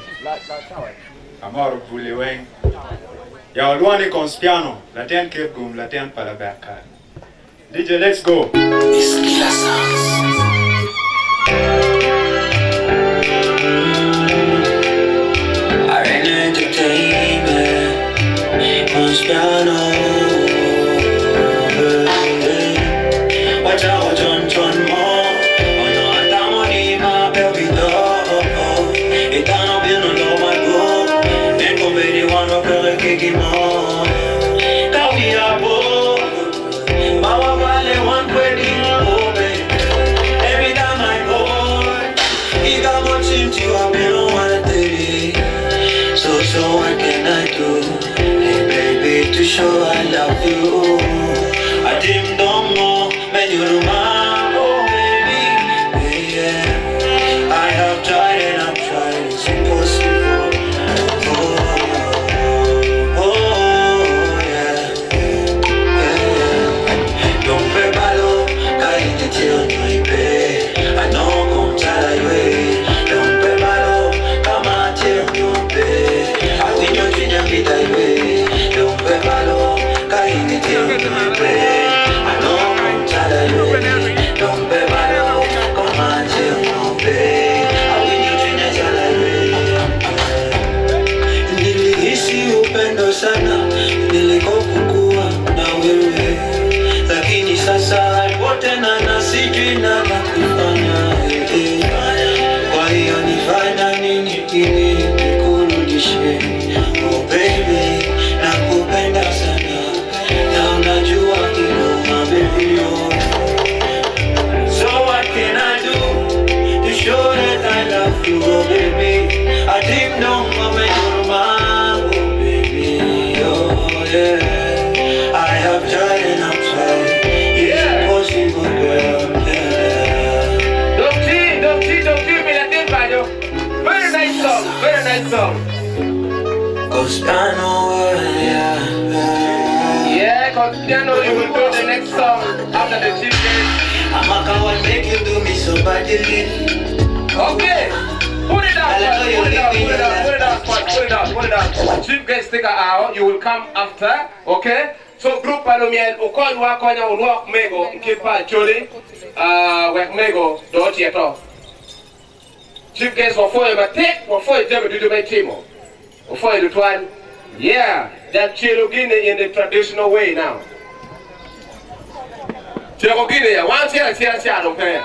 J: Amor Bully Weng. Ya Luani Conspiano, Latin Kitgum, Latin Palabaka. DJ, let's go.
I: I ran entertainment. Conspiano. Watch out, John Moore. Every time I go, he got much into a bill on 30. So what can I do? Hey baby, to show I love you. I didn't know, man, you're mine, oh baby. Yeah. I have tried and I've tried, it's impossible. I know come tell you, don't pay malo,
L: and the chief guest.
I: Amaka will make you do me so badly.
L: Okay. Put it down, put it down. Chief guest sticker out, you will come after, okay? So group panomiel, ukoi wakonya unwak mego, kipa choli, wek mego, do tieto. Chief guest wafoye matek, wafoye jebe dudu me timo. Wafoye dutwan, yeah, that Cherokee in the traditional way now. Cherokee, one chair, don't pay.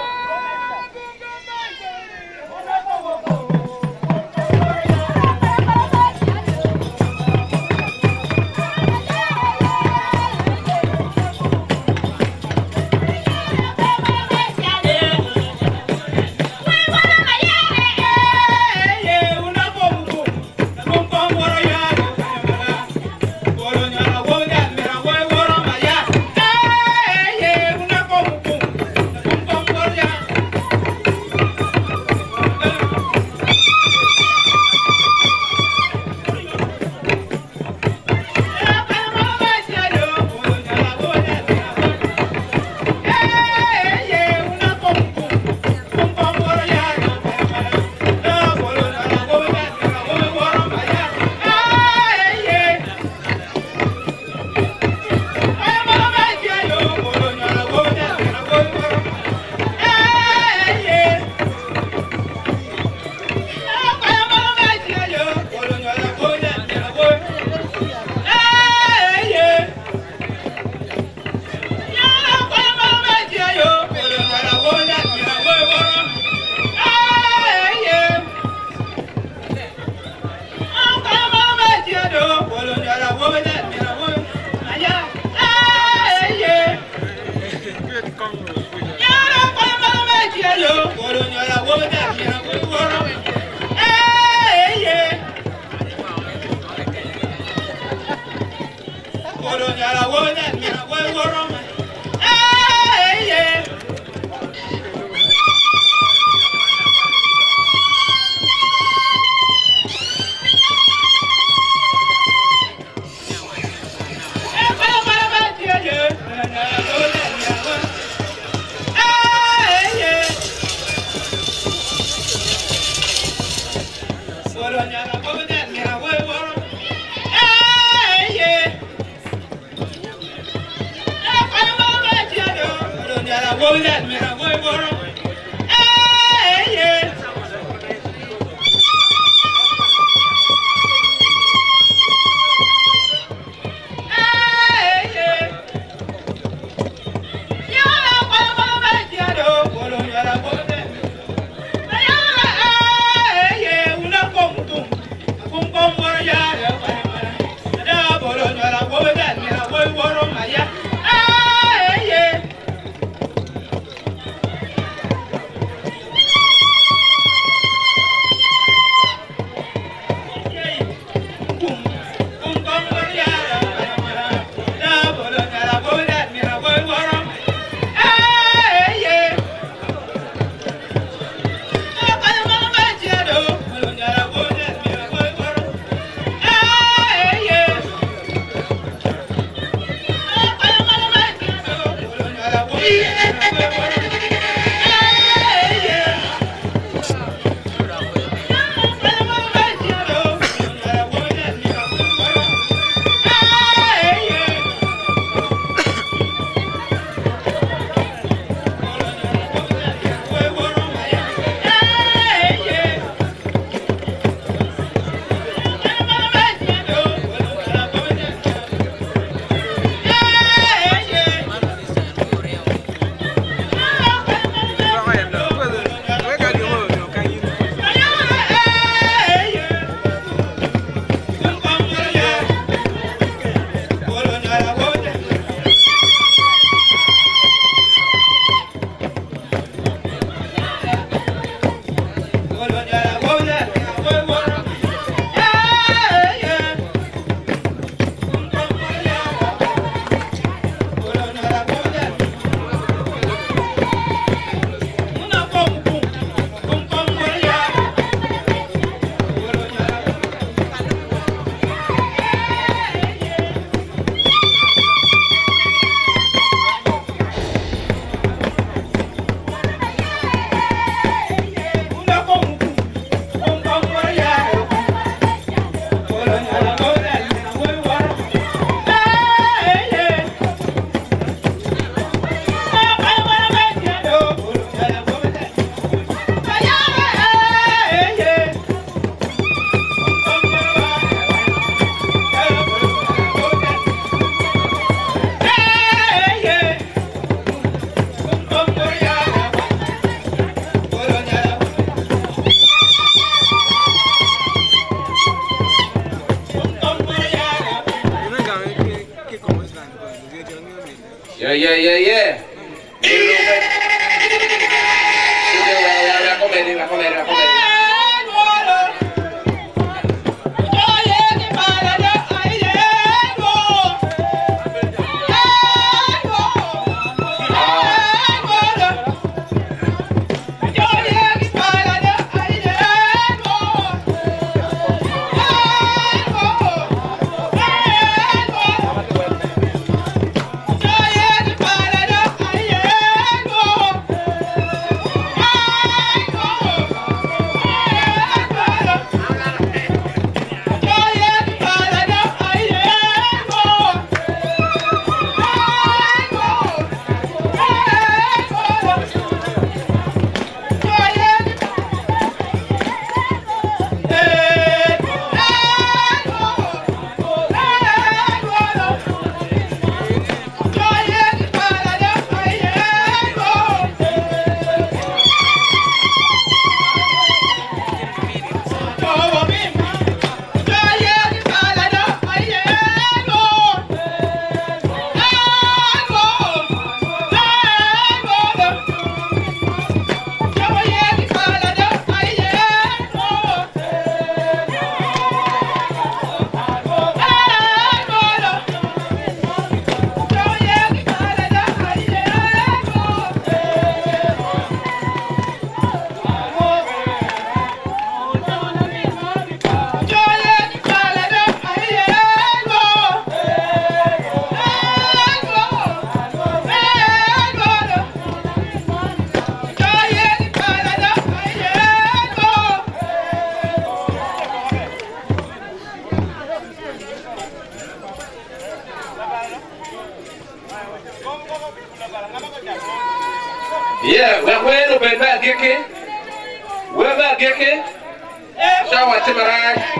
P: Yeah. Yeah, we're going back here. We're back here. Shower Timaraj.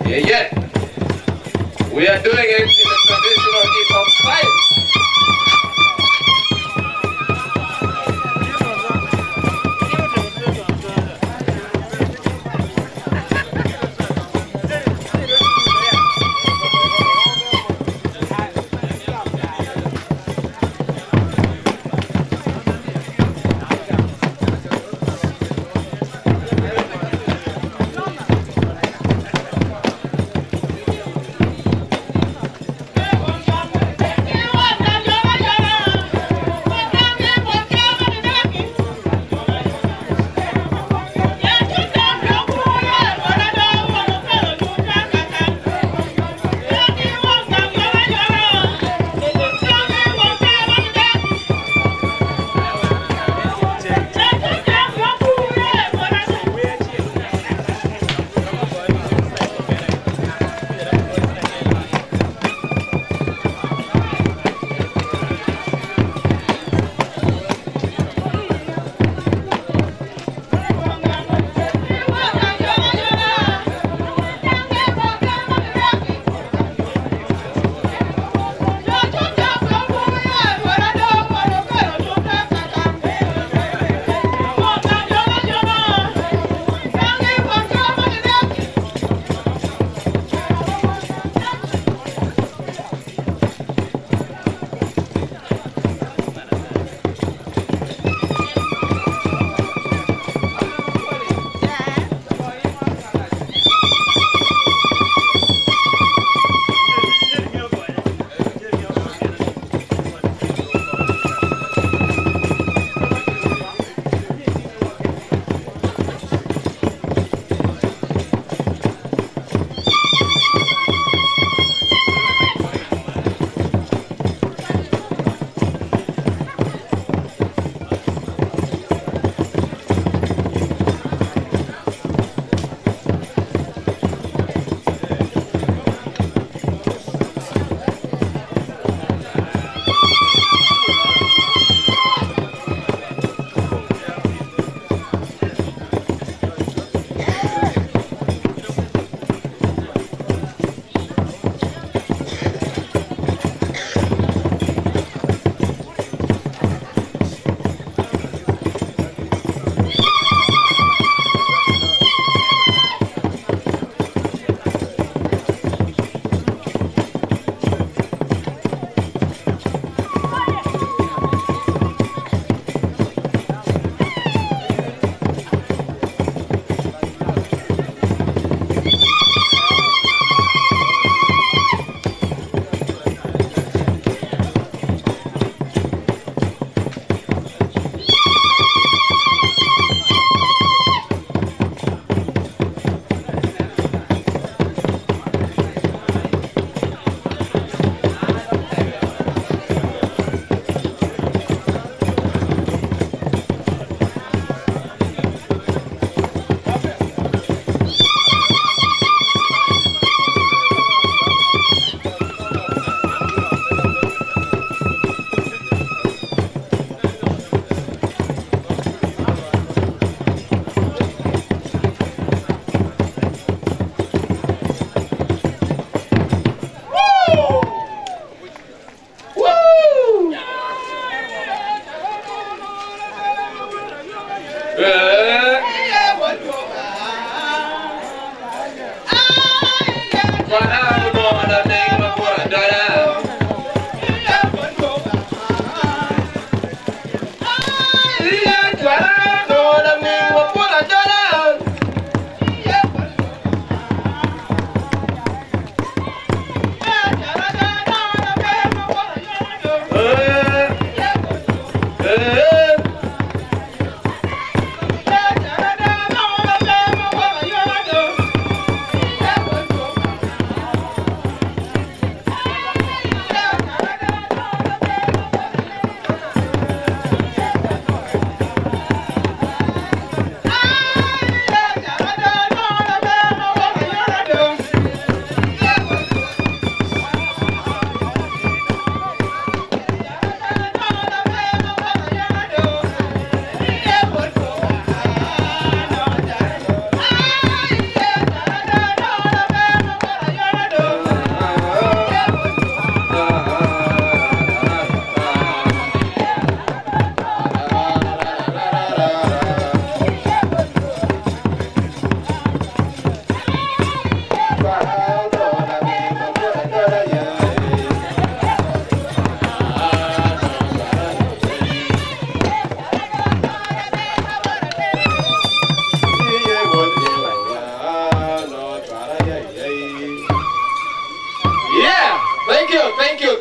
P: Yeah. We are doing it in a traditional hip-hop style.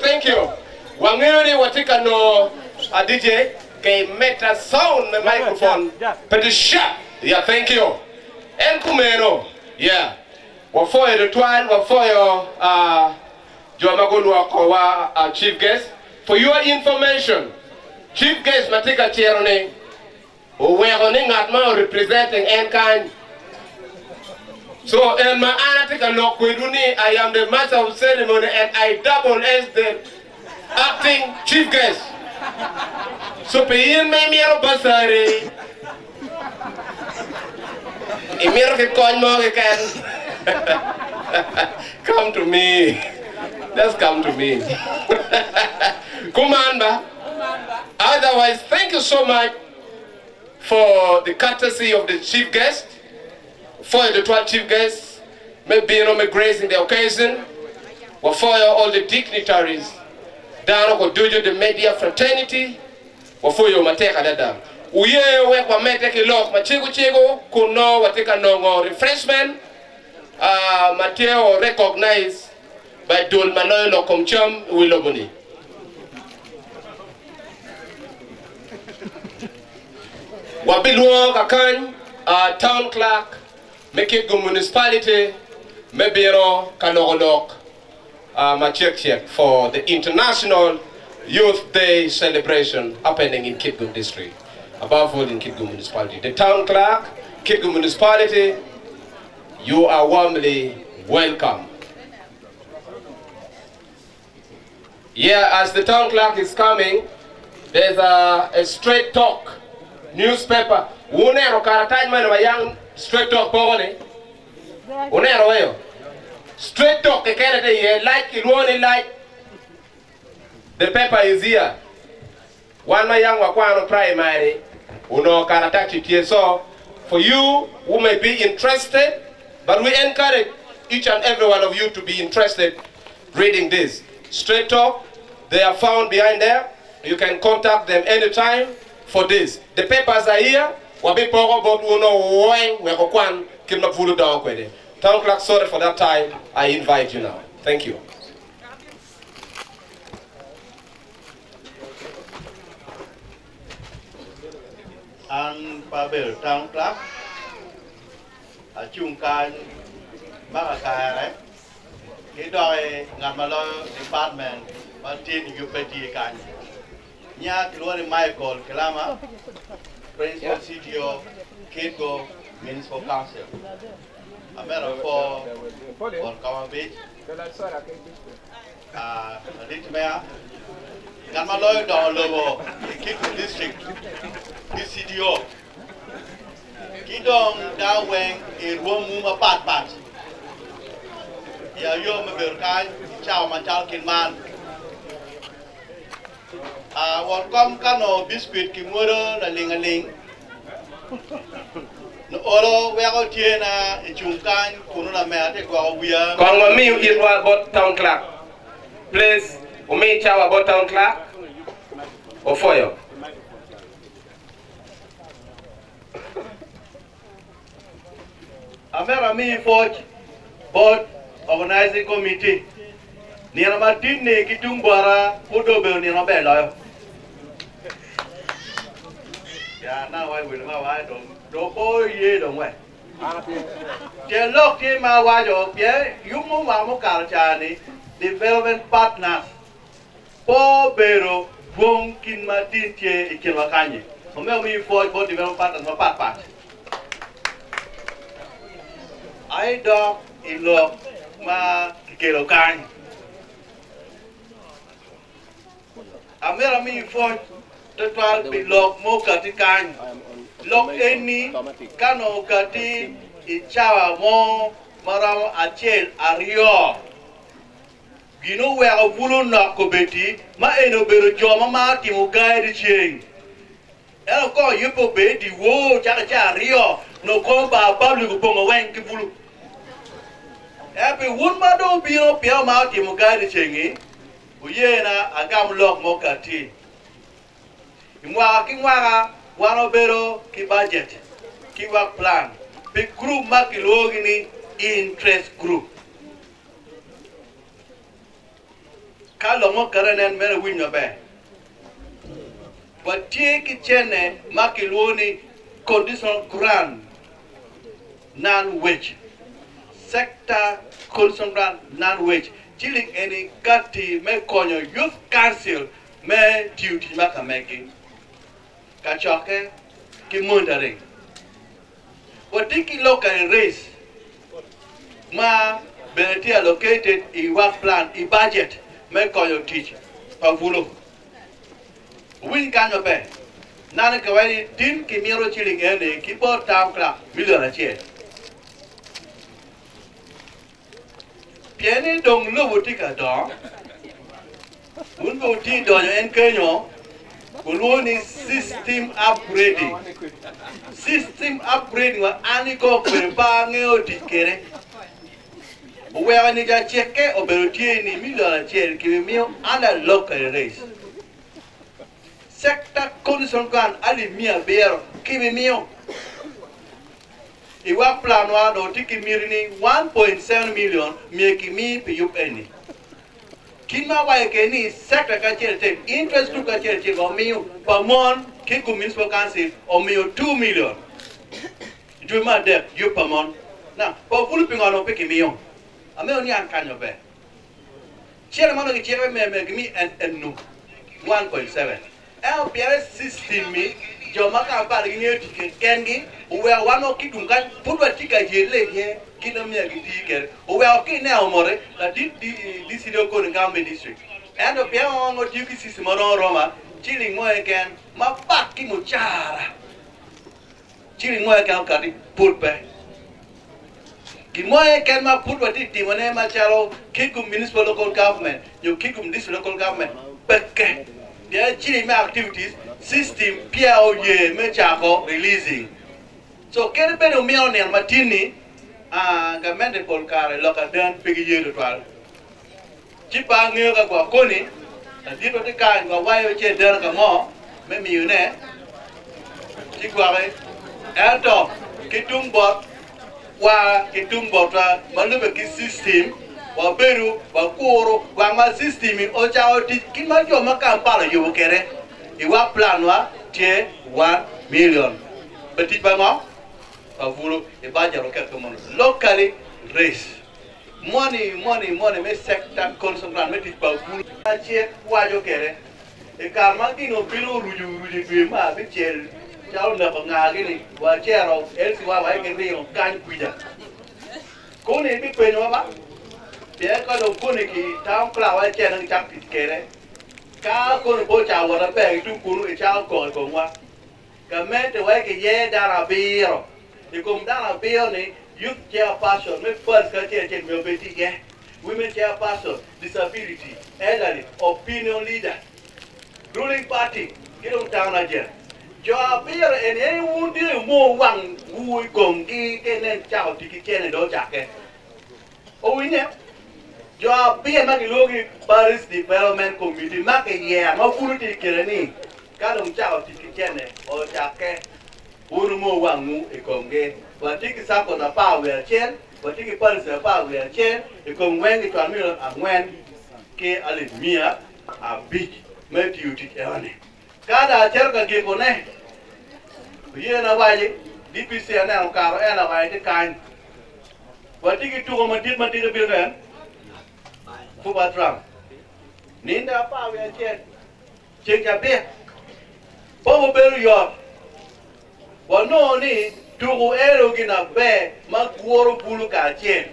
L: Thank you. Wangiri watika no a DJ ke meta sound the microphone. But the sharp. Yeah, thank you. En kumeno. Yeah. Wafoyo the twine, wafoyo Joamagulu wako chief guest. For your information, chief guest matika cherone. Uwehone ngatma representing Enkan. So in my article, I am the master of ceremony and I double as the acting chief guest. So payin me miro basari. Imiro ke coin mo ke can. Come to me. Just come to me. Kumanda. Otherwise, thank you so much for the courtesy of the chief guest. For the 12 chief guests, maybe gracing the occasion, or for all the dignitaries, down or do the media fraternity, or for your mateka dada. Uye we kwa meteke lok machigo chigo kuno wateka no refreshment. Mateo recognized by Dul Manoy Lokomcham Willobuni. Wabiluo kakan town clerk. Kitgum municipality, maybe Kanorolok, check for the International Youth Day celebration happening in Kitgum district, above all in Kitgum municipality. The town clerk, Kitgum municipality, you are warmly welcome. Yeah, as the town clerk is coming, there's a straight talk newspaper. Straight talk pogone. Unero weyo. Straight talk kekerete ye like ilwoni like. The paper is here. One my young wakwano primary. Uno karatachi tie. So for you who may be interested, but we encourage each and every one of you to be interested reading this. Straight talk. They are found behind there. You can contact them anytime for this. The papers are here. Wabi pogo bot uno wang weko kwan kimna fulu down kwede. Town clerk, sorry for that time. I invite you now. Thank you.
K: An Babel town clerk. A chungkan bakakare. Kidoi ngamalo department batin UPT kan. Nya kilori Michael Kelama. Principal CTO, Kitgum Municipal Council. A matter for Common Beach. Mayor, Gamaloy Lobo, Kitgum District, CTO. Kidong Dawang in Womuma Pat. Yayom Berkai, Chow Manchal Kinman. Welcome Kano Biscuit Kimura, the Lingaling. No oro wego tiena ichungkan kuno na meate kwa wia.
L: Kongo mi irwa bot town clerk. Please, umi chawa bot town clerk. Ofoyo.
K: Amera mi forge board organizing committee. Nina matini kitungwara kudobe nina belo. Ya na wai wile ma wai do boy ye do we. Je lok ti ma wa jo pye yumo wa mo kalchani development partners. Po bero bong kin matin tie ikinwa kanye. Ome mi forge board development partners ma pat. I dog ilo ma kikelo kany. Amera mi forge total bilok mo kati kany. Lok eni kano kati ichawa mo maramo achel ario. Gino wego bulu na kobeti ma eno bero joma ma timo guide ching. Eno ko yupo beti wo chaka ario no ko ba bablu ko pongo wen ki bulu. Epi wun ma do biro pia ma timo guide chingi. Uyena agam lok mo kati. Imwa wano bero ki budget, ki work plan, big group makilogini interest group. Kalo mo karanen mere winyo be. But ki chene makiloni conditional grant non-wage. Sector conditional grant non-wage. Chilling any kati me konyo youth council me duty makameki. Kachoke ki mundering. Watiki local race ma benefit allocated in work plan, in budget, make your teach. Pavulo. Win kanyo be. Nana kawani tin kimiro chilling ene kipo town clerk million a chair. Piene dong lo wutika dong. Unbo ti donyo en kenyo. Kuloni system upgrading. System upgrading wa aniko kwepa ngeo tikere. Uwe ni ja cheke oberotie ni million chair kimio ala local race. Sector condition kan ali mia bero kimio. Iwa plan wa do tikimirini 1.7 million miekimi pe yup eni. Kima wa ekeni sector kachere interest to kachere omio per month Kitgum Municipal Council omio 2 million. Do ma de you per month. Now, for full ping on pick mio. Ame oni an kanyo be. Chere mano ki chere me gimi and no 1.7. El piere system mi joma ka pa ngi ticket kengi we wano Kitgum kan putwa tika jele he kinomia gidiker we okay now more that this video ko ngambe district and of yao ngo tiki system roma chilling mo again ma paki muchara chilling mo again kati put pe ki mo again ma put what it timone ma chalo Kitgum municipal local government you Kitgum this local government peke there chilling ma activities system POE me chako releasing so kere be no mi on matini gamende polkare loka den pigi yedo twal chipa ngeo ka kwa koni dito te kan kwa wayo che den ka mo me miune chigware eto kitumbot wa kitumbot wa malube ki system wa beru wa koro wa ma system o chao ti kima jo makampala yo kere iwa plan wa tie 1 million petit ba mo Pavulo e baja roket komono locally race money me sector consumption me tit pavulo achie wajo kere e karma kino pilo ruju dwe ma bi chel chao na ngagi ni wa chero elsi wa ke rio kan kuja kone bi penyo ba be ka do kone ki town klawa chena chak tit kere ka kone bo cha wara be tu kunu e chao ko wa kamente wa ke ye dara biro the Comdana Bione, youth chairperson, me first chair women chairperson, disability, elderly, opinion leader, ruling party, get on town again. cho bây giờ anh ấy muốn đi mua vàng vui cùng cái nên chào thì cái kia này đó chả cái ôi nhé cho bây giờ mà cái lúc cái Paris Development Committee mà cái gì mà phụ thì cái này các đồng chào thì cái kia này ở chả cái muốn mua vàng mua cùng cái và thì cái sao còn là bao về trên và thì cái Paris là bao về trên thì cùng quen cái toàn miền quen cái alimia big mấy điều thì cái này các đã chơi cái con này bây giờ là vậy DPC này ông cào là vậy thì cái vậy thì cái chỗ mà đi cái biểu hiện phụ bát ram nín đã bao về trên cái biết bao nhiêu bê rồi và nó này chỗ cái rồi cái nào về mà cuốn bulu cả trên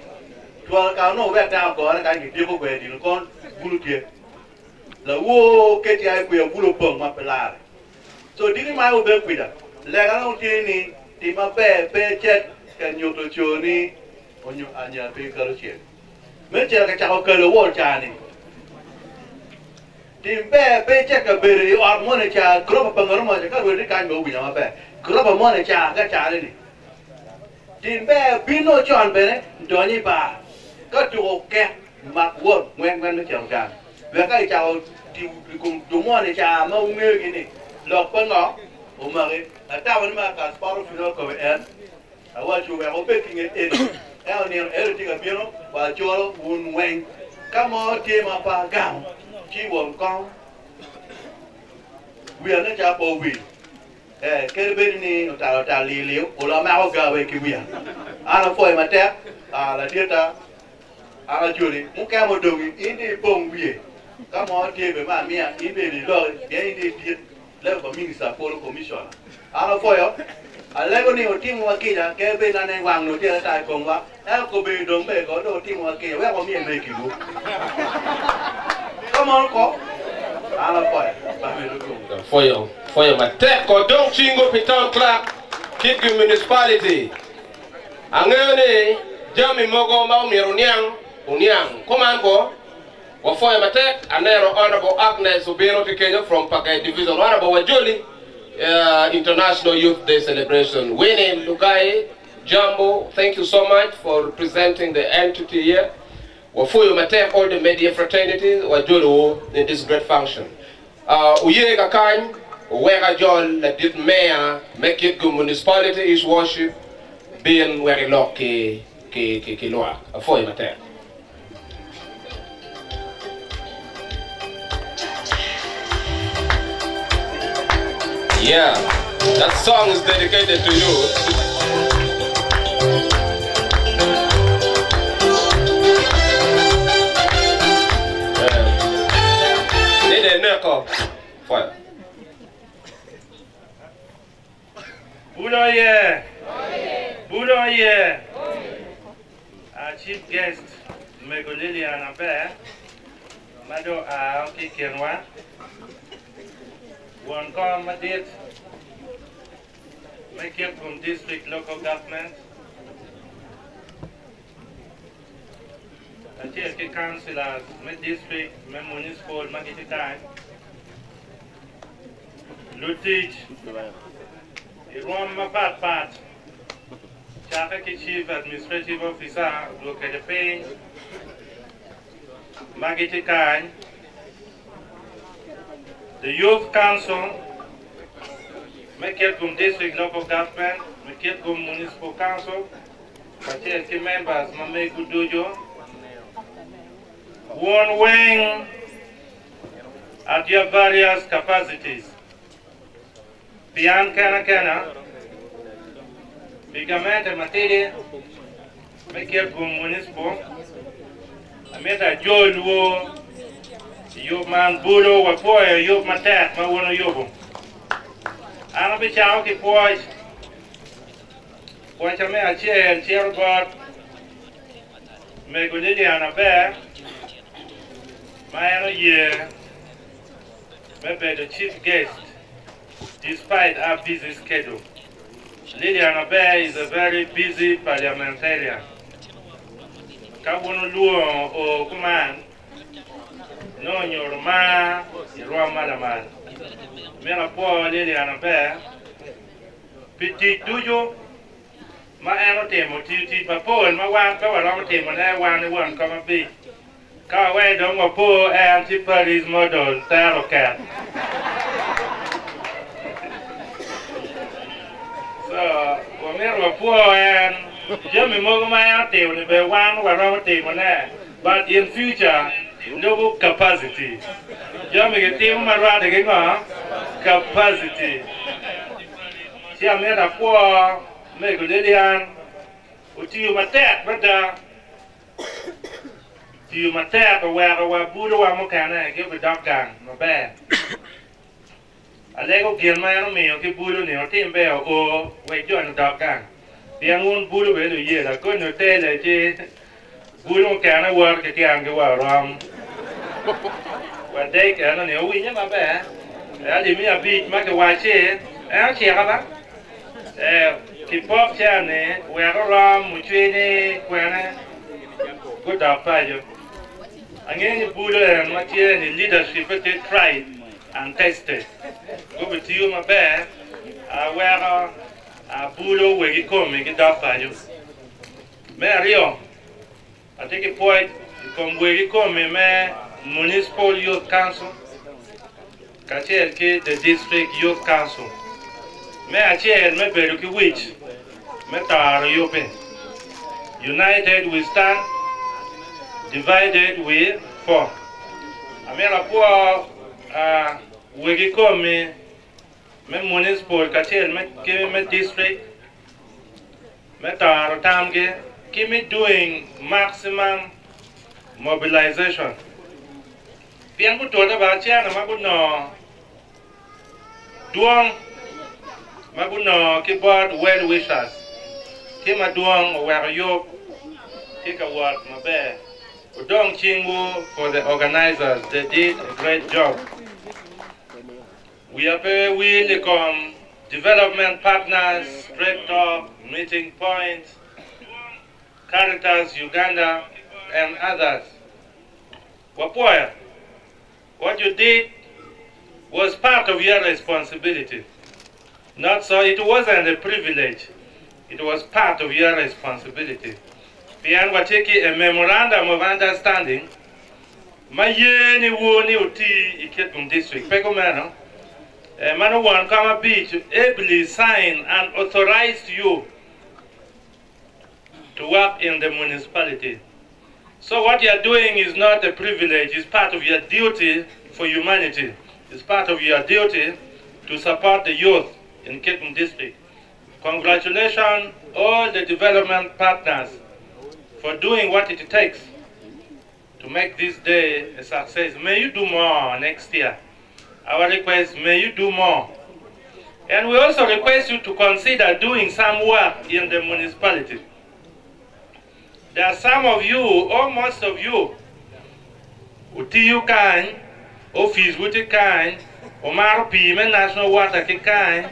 K: cho cái nó về nào có cái gì đi về thì con bulu kia là wo cái gì ai quay bulu bông mà phải làm so đi cái mai wo về quay đó lẽ cái nó kia này thì mà về chết cái nhiều tổ chức này onyo anya về cái rồi chuyện mấy chuyện cái cháu cái lúa cha này thì về chết cái bể rồi ở món này cha group bằng cái mà cái rồi đi cái người nào về group món này cha cái cha này thì về pino chọn về này đó như bà cái chỗ cái mặc quần quen mấy chồng cha về cái cháu thì cùng chúng món này cha mà ông nghe cái này lọc con ngõ ông mà cái tao vẫn mà cả sport final của em ở ngoài chỗ về ông biết kinh nghiệm em này em thì cái biếng và cho buồn quen các món chơi mà ba gạo chỉ buồn con vì nó cha bầu vì cái bên này nó ta lì liếu ở là mau gạo về cái việc nó phơi mà té là tiếc ta là chuyện này muốn kéo một đường in đi bông vì các món chơi về mà mía in về đi rồi cái in đi tiếc lấy vào mình sẽ follow commission nó phơi không lấy cái này một team hoa kỳ là cái bên này hoàng nổi tiếng tại công quá em có bị đúng về có đồ team hoa kỳ vậy có miền về kiểu có món có là phơi ba mươi đô
L: phơi mà tết có đông chingo pitan clark Kitgum municipality anh em này jami mogo mau uniang command ko wa phơi mà tết anh em honorable Agnes Ubero Kenya from Pakai Division honorable Wajoli International Youth Day celebration. Winnie Lugai Jambo, thank you so much for representing the entity here. Wafuyo Matek, all the media fraternities, Wajulu in this great function. Uyega Kany, Wega John, the dit mayor, make it good municipality is worship, being very lucky, Kiloa, Wafuyo Matek. Yeah, that song is dedicated to you. Need a knuckle. Fire.
U: Budoye. Budoye. Our chief guest, Megolili Anabe, Mado Aoki Kenwa. One committee, make it from district local government. I take councillors, my district, my municipal, my time. Lutich, Iran, my bad part. Chafaki chief administrative officer, look at the pain. Magitikai. The Youth Council, Kitgum District Local Government, Kitgum Municipal Council, Kitgum members, Mamegu Dojo, one wing at your various capacities. Beyond Kana, Bigamente Materia, Kitgum Municipal, I made a Joe Luo. Youth man Budo wa poya youth matat ma wono yobo ana be chao ki poy chame a chair god me go lili ana be ma ano ye me be the chief guest despite our busy schedule. Liliana Bay is a very busy parliamentarian. Kawono luo o kuman no nyorma irwa malaman. Mera po Liliana Bay Piti tuyo ma eno temo titi ma po ma wan ka wala temo na wan wan kama bi ka we dong wa po anti Paris model taro cat. So wa mer wa po and Jimmy Mogama temo be wan wala temo na, but in future no capacity. Jimmy get temo ma ra de capacity. Si a mera po me go lelian uti matek bada ti matek wa budo wa mo kana ke be dokan no be alego gel ma no me ke budo ne o timbe o we join dokan pian un budo be no ye la ko no tele je budo kana war ke tiang ke wa ram wa dei kana ne o wi nya ma be ali mi a bit ma ke wa che che ka Kipop chane, we are around Muchini, Quana, good up, and any Buddha and Matian leadership, they tried and tested. Go with you, my bear, where a Buddha will come, make it up by you. Mario, I take a point, you come where you come, Municipal Youth Council, Kachelke, the District Youth Council. Me achiel me bedo ki wich me taro yope. United we stand, divided we fall. Amela po wegi komi me municipal kachiel me district me taro tamge keep me doing maximum mobilization. Pian ku toda ba chiana maguno duong Maguno keyboard well wishers. Kima duong where you take a word mabe. Udong chingu for the organizers. They did a great job. We welcome development partners, straight talk, meeting points, Caritas Uganda and others. Wapoya, what you did was part of your responsibility. Not so, it wasn't a privilege. It was part of your responsibility. Pian wateki a memorandum of understanding. Mayeni woni uti Kitgum district. Pegomano. Manu one Kama Beach ably signed and authorized you to work in the municipality. So what you are doing is not a privilege. It's part of your duty for humanity. It's part of your duty to support the youth in Kitgum district. Congratulations all the development partners for doing what it takes to make this day a success. May you do more next year. Our request, may you do more. And we also request you to consider doing some work in the municipality. There are some of you, or most of you, uti you kind, office uti kind, Omar Pime National Water kind,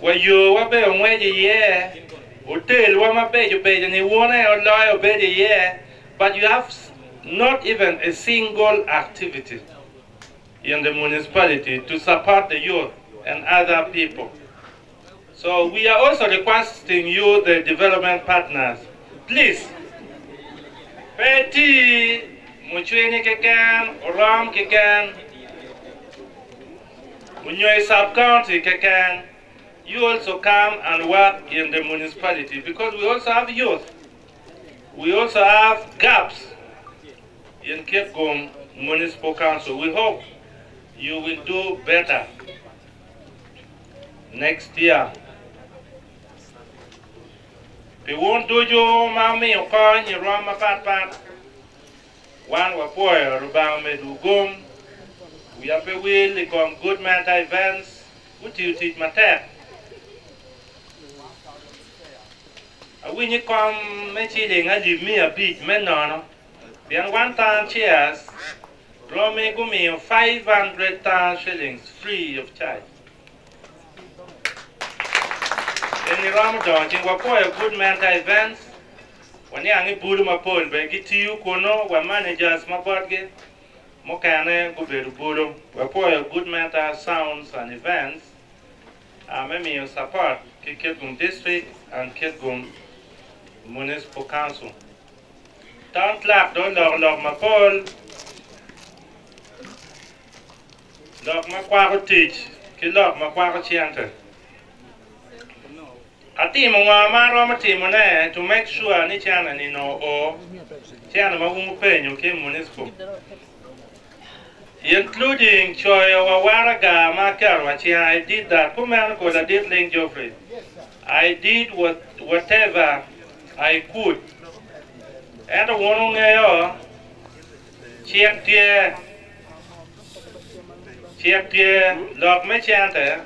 U: where you wabe onweji ye, hotel wamabe you pay ni wone or lawyer obey ye, but you have not even a single activity in the municipality to support the youth and other people. So we are also requesting you, the development partners, please, Peti, Muchweni Kekan, Oram Kekan, Munyoy sub-county Kekan, you also come and work in the municipality because we also have youth. We also have gaps in Kitgum Municipal Council. We hope you will do better next year. We won't do you, Mami, or Kong, you run my pat. One were poor, Rubam Medugum. We have a will, they come good mental events. What do you teach my tech? When you come, mentioning, I leave me a bit, men on. Then 1 time chairs, draw me go me 500 shillings free of charge. In the Ramadan, you were a good mental events. When you are put my pole, but get to you, Kono, where managers, my body, Mokane, go to Budo, were a good mental sounds and events. Maybe you support Kitgum District and Kitgum Municipal Council. Don't laugh, don't log my poll. Log my quack teach, kill log my quack chanter. A team of my team to make sure ni chana ni no or chana ma pay you came municipal. Including Choyo Waraga Makarwachi, I did that. I did Link Joffrey. I did whatever I could. And the one check log me chante.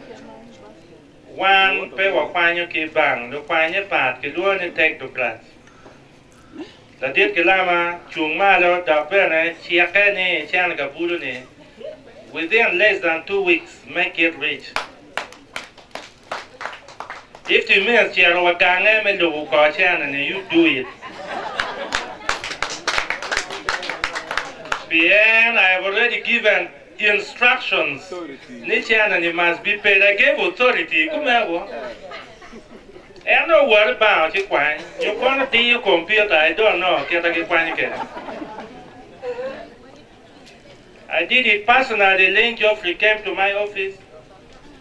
U: One pay wa kwanyo ki bang, the kwanya part, ki duan take to class. The did Kilama, Chung Malo, Dabene, Chiakene, Chanaga Buduni. Within less than 2 weeks, make it rich. If you miss Chiarawakanga, Mendo Kachan, and you do it. Bien, I have already given instructions. Nichan and you must be paid. I gave authority. I know what about you, Kwan. You want to your computer, I don't know. I did it personally. Lane Joffrey came to my office.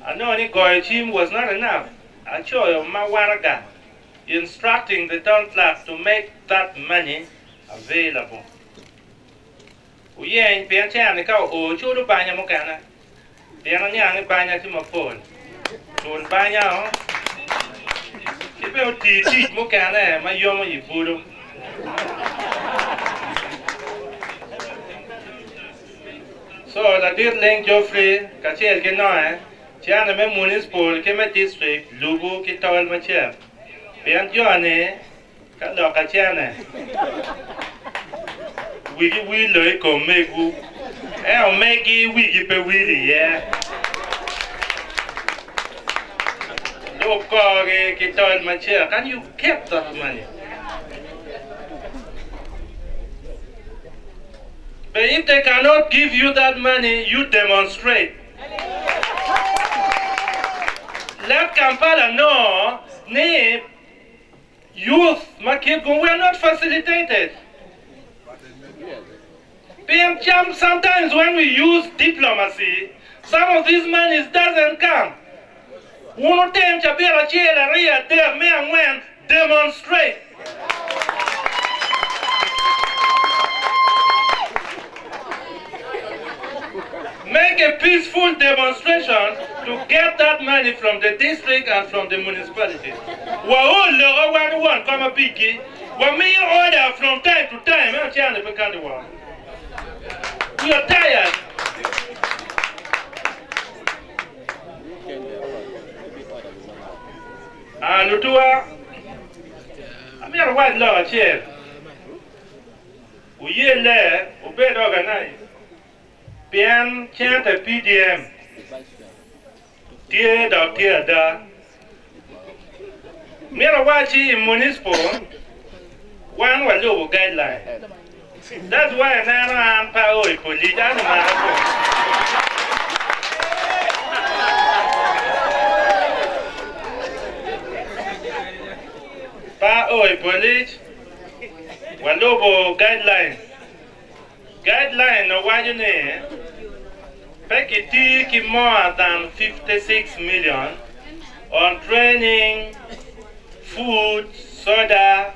U: I know any Goyachim was not enough. I show you my waraga, instructing the town clerk to make that money available. We ain't been trying to go, oh, Chudu Banya Mokana. Pianang Banya to my phone. Don't Banya. Keep out teach Mokana, my young Yibudu. So, the dear Link Joffrey, Kachel Genoa, Chiana Municipal, Kema District, Lubu, Kitol Macher. Pian Johnny, Kalokachana. We like Omegu. I'll make it wiggy per willy, yeah. Look, Kitol Macher, can you keep that money? But if they cannot give you that money, you demonstrate. Let Kampala know, youth, Kitgum, we are not facilitated. Sometimes when we use diplomacy, some of these monies doesn't come. One of them, demonstrate. Make a peaceful demonstration to get that money from the district and from the municipality. We order from time to time. We are tired. Lutua, I'm here white law chair. We are there, obey organized. Bien chant a PDM. Dear Dr. Da. Mirawachi municipal. One was low guideline. That's why I am Paoi police. Paoi police. One low guideline. Guideline of what you need. Pekiti more than 56 million on training, food, soda,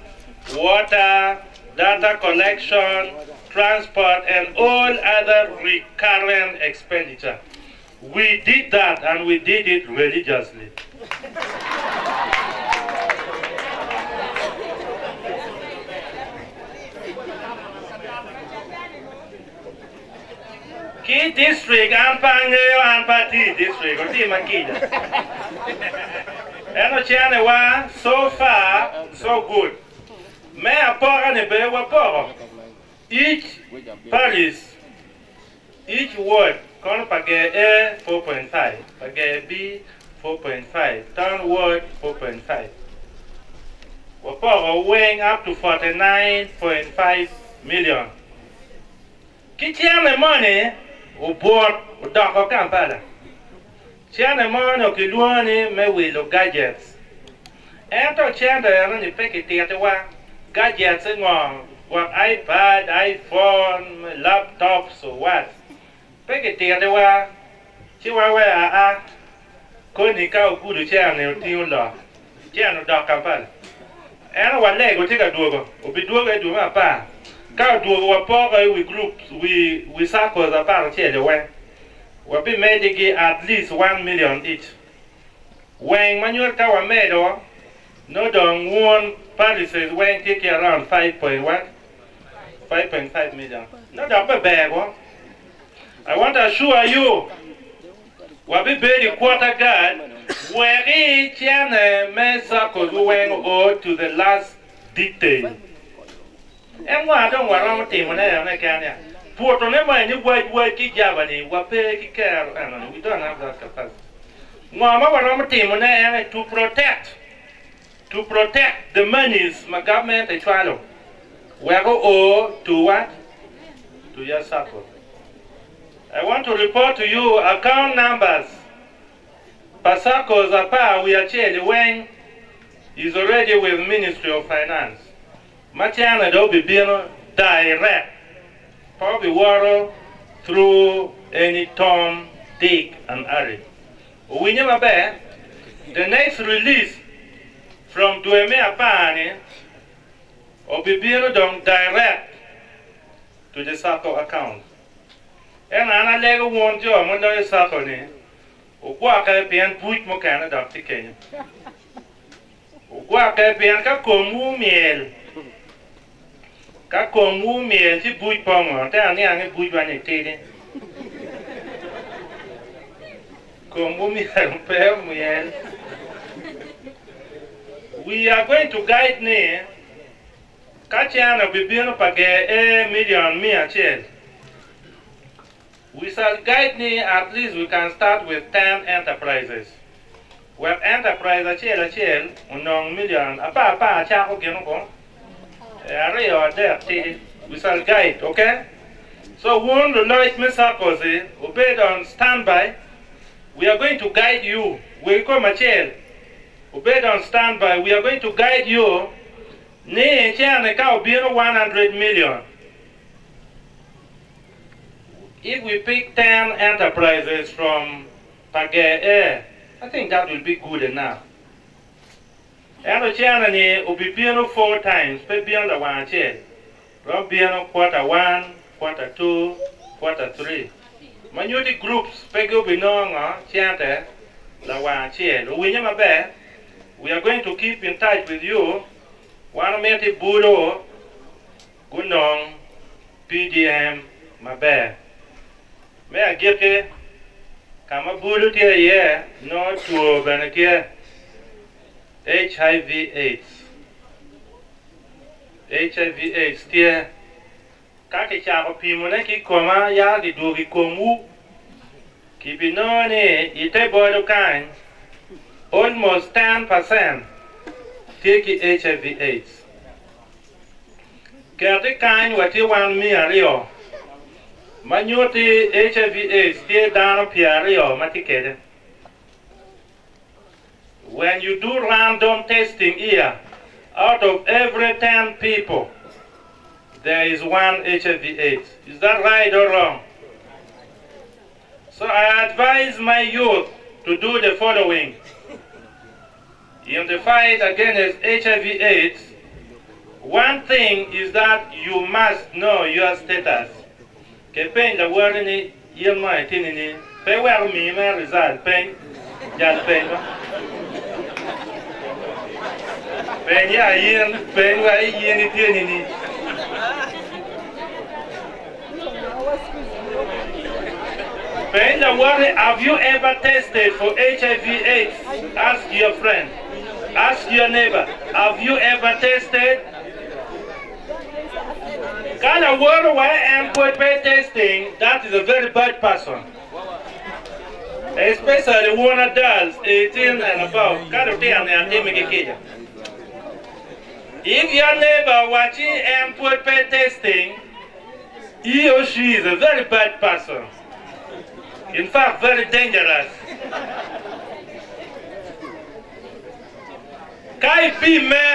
U: water, data collection, transport, and all other recurrent expenditure. We did that, and we did it religiously. Key district, Ampangayo, Ampati district, or Timakida. And so far, so good. May a poor each parish, each ward, Page A 4.5, Page B 4.5, Town Ward 4.5. Waporo weighing up to 49.5 million. Kichame money, or board, or Dako Kampala. Chana mono kiluani me wilo gadgets. Ento chanda yana ni peki tiatawa gadgets ngong what iPad, iPhone, laptops or what. Peki tiatawa chiwawa a koni ka kudu chana tiula. Chana da kampal. Eno wale go tika duogo. Obi duogo e duogo apa. Ka duogo wa poga we groups we circles apart chele we. We be making at least 1 million each. When manual kawa medo, no don one palaces when take around 5.5 million. No don't be bag. I want to assure you, we be very quarter guard. Where each and me circles going go to the last detail. And what don't worry about him when I can. Porto never any white ki Javani, Wape ki care, and we don't have that capacity. Mama Ramatim to protect the monies my government they try to. We go owe to what? To your circle. I want to report to you account numbers. Pasacos apa we are changing when is already with Ministry of Finance. Matiana do be direct. Probably water through any Tom, Dick, and Harry. We never bear. The next release from Dueme Apani will be done direct to the circle account. And I leg one job under the circle. Walk a pen, put Mokana Dr. Kenya. Walk a pen, Kakomu meal. Các con mua miền chứ bùi bông thế anh ấy bùi vào này tê con mua miền phải miền. We are going to guide ne các cha nào bị biến phải cái million mia chel. We shall guide ne at least we can start with 10 enterprises. Web enterprise chel unong million apa cha ko keno ko. We shall guide, okay? So one the light message obeyed on standby. We are going to guide you. We come a chair. Obeyed on standby. We are going to guide you. Ne chane ka obino 100 million. If we pick 10 enterprises from Page, I think that will be good enough. And the channel will be piano 4 times, but beyond the one chair. From piano quarter 1, quarter 2, quarter 3. Manuti groups, pego binong, chante, la one chair. We are going to keep in touch with you. One meti budo, gunong, PDM, mabe. May I get it? Kama budo tia ye, no to benakia. HIV/AIDS. HIV/AIDS tia kaki chako pimone ki koma ya ki dugi komu ki binone ite bodo kind almost 10% take HIV/AIDS. Kati kind wati 1 million manyoti HIV/AIDS tia dano piario matikede. When you do random testing here, out of every 10 people, there is 1 HIV/AIDS. Is that right or wrong? So I advise my youth to do the following. In the fight against HIV/AIDS, one thing is that you must know your status. Kepen the word ni yelma tinini. Pe wer mi me result pen jal pen. Pen ya yen pen wa yen tinini. Pen the word, have you ever tested for HIV/AIDS? Ask your friend. Ask your neighbor. Have you ever tested? Kind of word where I'm testing, that is a very bad person. Especially one adult, 18 and above. If your neighbor watching and testing, he or she is a very bad person.
C: In fact, very dangerous. Kai pi me,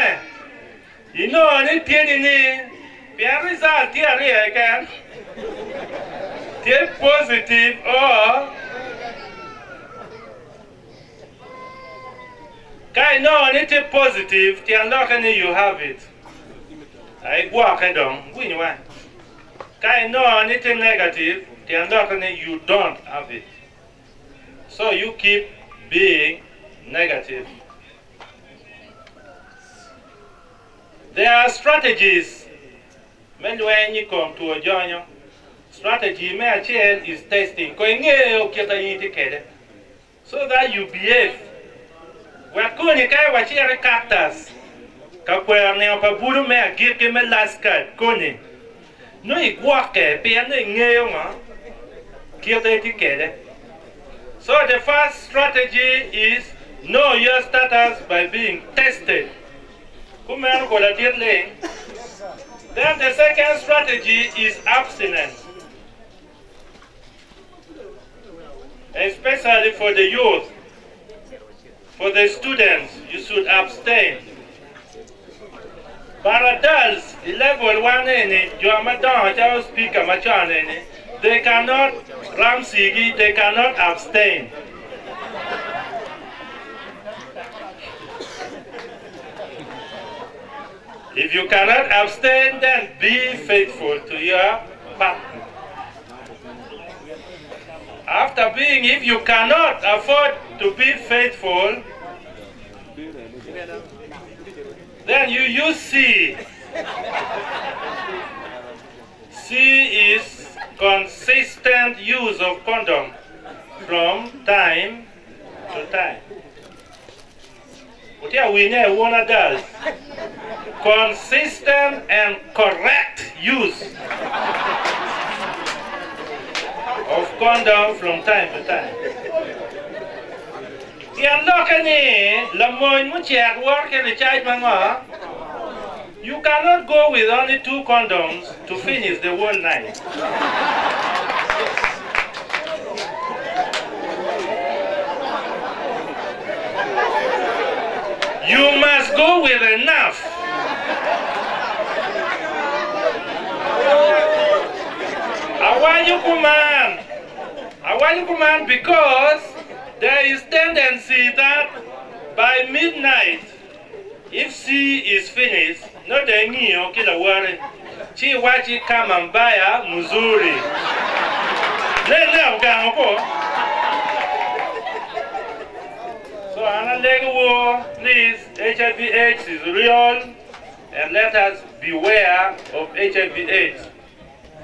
C: you know, ni tieni ni, pian result here again. Take positive or Kai no anything positive, ti unlock any you have it. I walk I don't win one. Kai no anything negative, ti unlock any you don't have it. So you keep being negative. There are strategies when you come to a journey. Strategy may change is testing. So that you behave. We are going to watch your characters. Kapwer ne opaburu me give me last card. Koni. No igwake piano ngeyoma. So the first strategy is know your status by being tested. Then the second strategy is abstinence. Especially for the youth, for the students, you should abstain. But adults, the level 1 they cannot ramsigi, they cannot abstain. If you cannot abstain, then be faithful to your partner. After being, if you cannot afford to be faithful, then you use C. C is consistent use of condom from time to time. What are we now one adult? Consistent and correct use of condom from time to time. You cannot go with only 2 condoms to finish the whole night. You must go with enough. I want you command because there is tendency that by midnight, if C is finished, not the new kila worry. Chi wachi kama mbaya mzuri. Leo gango. So Analego, please, HIV/AIDS is real, and let us beware of HIV/AIDS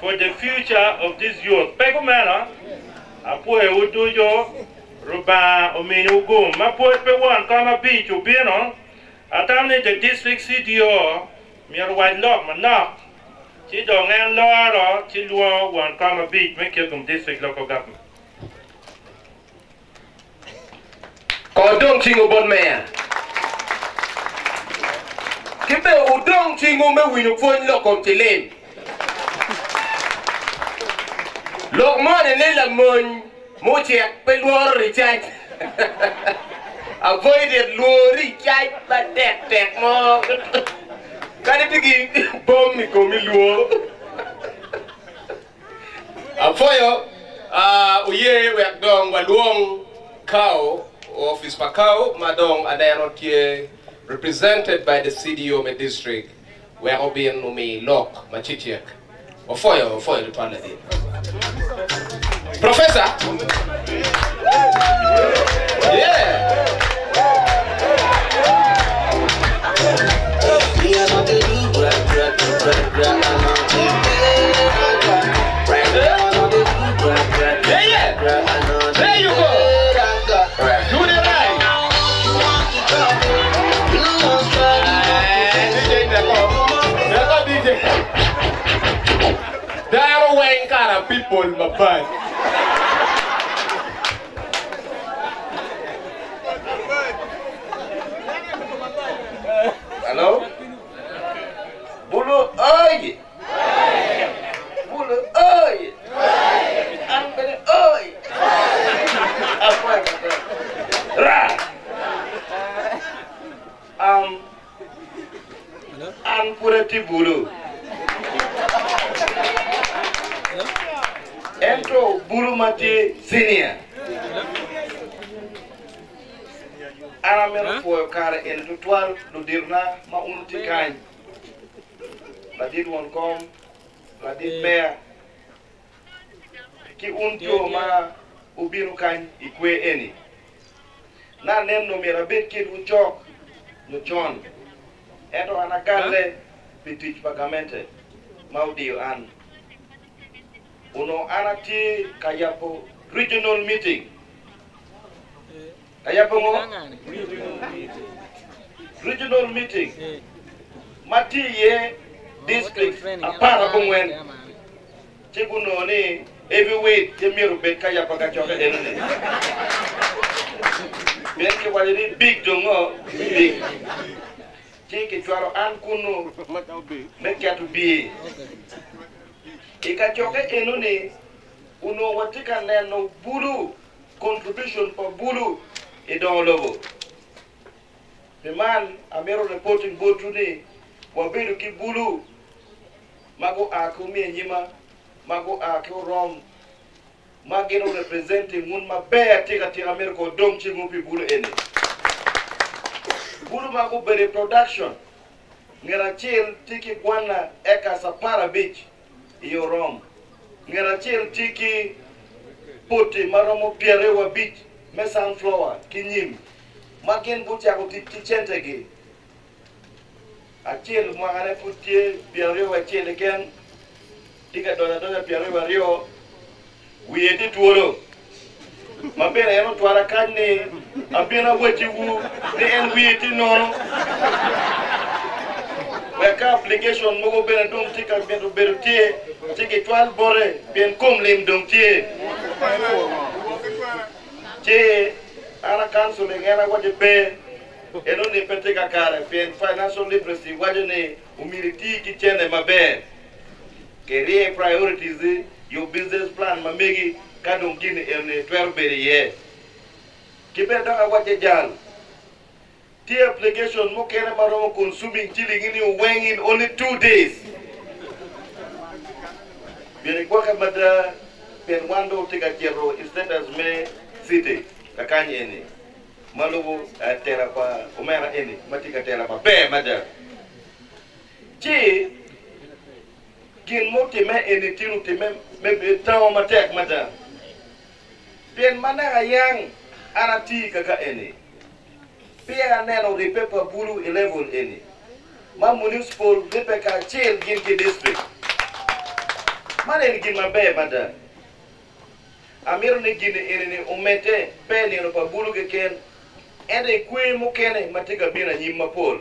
C: for the future of this youth. Pegumana, apoe udujo, ruba ominugum, mapoe pe one kama beach ubino, atamne the district CDO, mir white lock manak, chidongan loro, chilua one kama beach, make Kitgum district local government.
L: Kodong chingo bon mea. Kipe udong chingo me winu phone lokom chilen. Lok mon ne la mon mo check pe luor recharge. Avoided luor recharge ba tek mo. Kani pigi bom mi komi luor. Afoyo uye wek dong wa luong kao Office Pakao, Madong Adayanotye, represented by the CDO me district, where Obian Numi Lok, Machichiak, Ofoyo the toilet. Professor? Yeah. There you go. There are way kind of people, my friend. Hello? Bulu oi! Bulu oi! Ambele oi!
S: an purati bulu. Ento bulu mati senior. Ana mero po kare en tutual lu dirna ma unti kain. La dit won kom, la dit bear. Ki unto ma ubiru kain ikwe eni. Na nem no mera bet kid uchok no chon. Eto anagale pitich pagamente maudio an. Uno anati kayapo regional meeting. Kayapo mo? Regional meeting. Mati ye district apara bungwen. Chikuno ni heavyweight jemiru bet kayapo kachoka enone. Benki waliri big dongo big. Chiki chwaro an kuno mekiatu bi. Ikachoka enone uno watika neno bulu contribution for bulu idon lobo. The man amero reporting board today wabiru ki bulu mago akumi nyima mago akio rom mageno representing mun mabea tika tika America dom chingupi bulu ene. Bulu mago bere production ngera chill tiki guana eka sapara beach iyo rom. Ngera chill tiki poti maromo pierewa beach me sunflower kinyim. Magen buti ako tichente ge. Achil mwangane putie pierewa chill again. Tika dona pierewa rio. Wiyeti tuoro. Mabena yano tuara kane abina wajibu ni en wiyeti nono. Weka application mogo bena dong tika bento berutie tiki tual bore bien kom lim dong tie. Che ana council ngena waje be eno ni peteka kare bien financial literacy waje ne humility kichene mabe. Career priorities your business plan mamegi kadong gini ene 12 beri ye. Kibeda awaje jal. The application mo kene maromo consuming chili gini weng in only 2 days. Bini kwa kamada penwando tika kero instead as me city kakanye ene. Malubu tera pa umera ene matika tera pa be mada. Chi gin mo te me ene tinu te me tawo matek mada. Pen mana ayang anati kaka ene. Pia neno ripepa bulu 11 ene. Ma municipal ripeka chill gin ki district. Mana ene gin mabe mada. Amir ne gin ene ni umete pe ni no pa bulu ke ken. Ende kwe mo kene matika bina nyimma pol.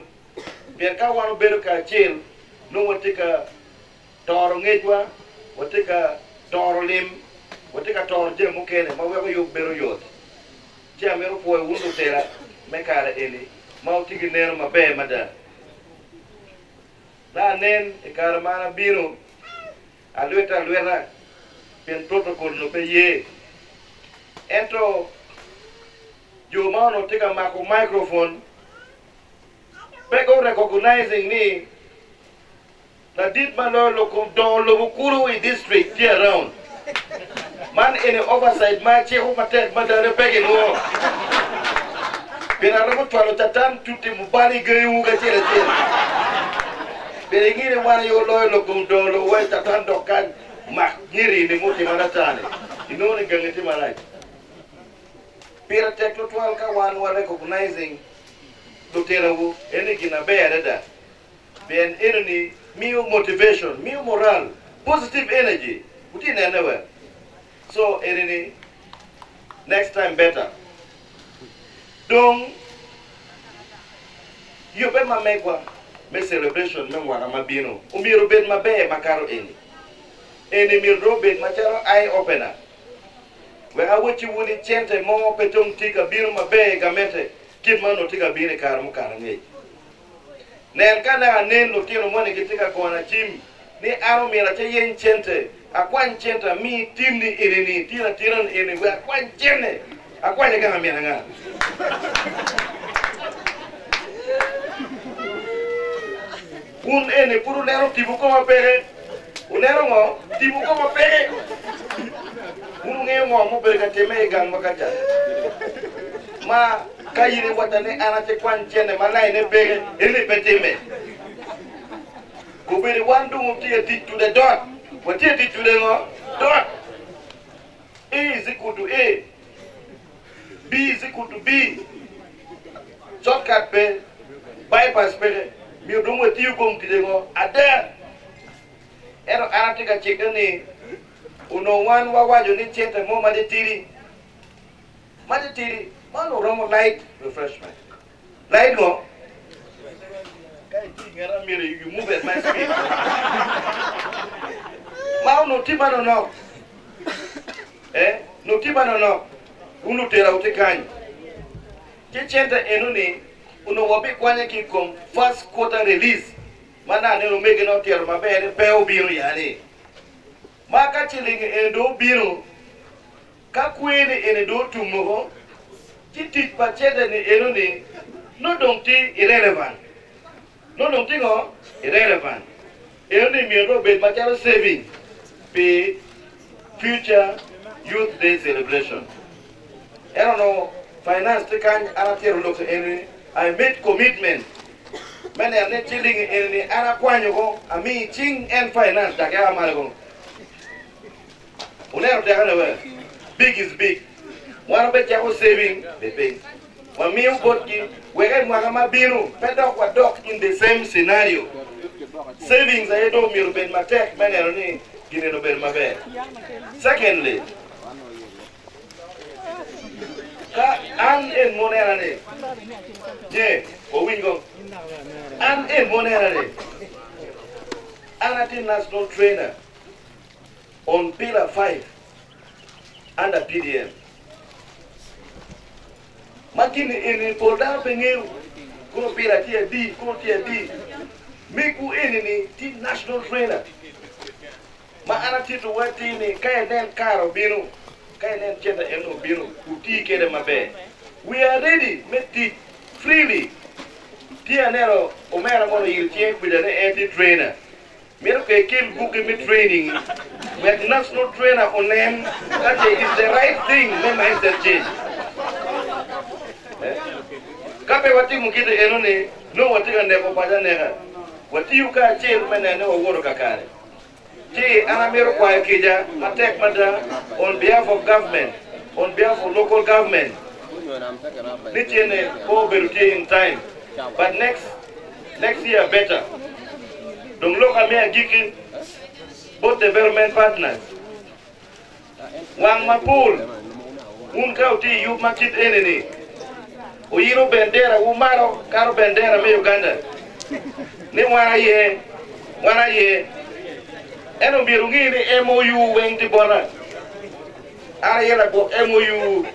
S: Pia ka wano beru ka chill no watika toro ngejwa, watika toro lim, watika toro je mo kene ma wego yo beru yot. Che amero po wundo tera mekara eli mautigi neno mabe mada na nen ikara mana biro alweta pen protocol no pe ye ento yo mano tika mako microphone pego recognizing ni la dit malo lo don lo bukuru in district here around man in the oversight ma che ho matek madare pege no Pena ramo tuano tatan tuti mubali geu ga chere chere. Pena ngire wana yo lo kumdolo wa tatan dokan mak ngiri ni muti manatane. Inone gangeti malai. Pena teklo tual ka wan wa recognizing dotera wo ene gina be da. Ben enoni miu motivation, miu moral, positive energy. Uti never. So eneni next time better. Donc, you be ma megwa me celebration me wana mabino. Umiro ben mabe makaro eni. Eni miro ben macharo eye opener. We awuchi wuni chente mo petong tika bino mabe gamete kidmano tika bine kar mo karange. Nen kana nen lo tino mo ne kitika kona chim ni aro mira che yen chente akwan chenta mi timni eni tira tiran eni we akwan chene akwan le kama mira nga. Un ene puru nero tibu ko mapere. Unero ngo tibu ko mapere. Un ngeo ngo mo bere ka teme gang makaja. Ma kayire watane anate kwan chene manai ne bere ene peteme. Go bere wandu muti to the dot. What you did to them dot. A is equal to A. B is equal to B. Shortcut pay, bypass pay. You don't want you come to them at there. And I take a chicken. Uno one wawa you need change the more maditiri. Maditiri, man or wrong light refreshment. Light go. You move at my speed. Mau no tiba no. No tiba no. Unu tera utekani. Kichenta enuni uno wabi kwanya kikom first quarter release. Mana ne no mege no tera mabere peo biru yani. Maka chilingi endo biru. Kakwene endo tumoro. Kiti pachete ni enuni no donti irrelevant. No donti go irrelevant. Enuni miro bed macharo saving. Pay future Youth Day celebration. I don't know, finance taken I made commitment. Many are not chilling in the Araquanyo, I mean, ching and finance, that I am Unever big is big. One bet you saving, they pay. One meal botki, where Magama Binu, pedok or dog in the same scenario. Savings, I don't mean, but my tech, many are secondly, an in monerane. Yeah, or we go. An in monerane. An national trainer on pillar 5 under PDM. Makin in Polda Pengil, go pillar tier B, go tier B. Make you any team national trainer. Ma anati to wati ni kaya den karo binu, kaya den chenda eno binu, uti kede mabe. We are ready, make it freely. Tia nero, omera mono yilchie kudane anti trainer. Mero ke kill book me training. We have national trainer on them. That is the right thing. Nema is the change. Kape wati mukite eno ni, no wati ka neko paja nega. Wati yuka chair mena ne oworo kakare. Anamiro kwa kija, attack mada on behalf of government, on behalf of local government. Nichene ko beruti in time, but next year better. Don't look at me giki, both development partners. Wang mapul, unkauti you makit enemy. Uiro bendera umaro karo bendera me Uganda. Ni wana ye. Eno birungi ni MOU weng tibora. Ara yela bo MOU.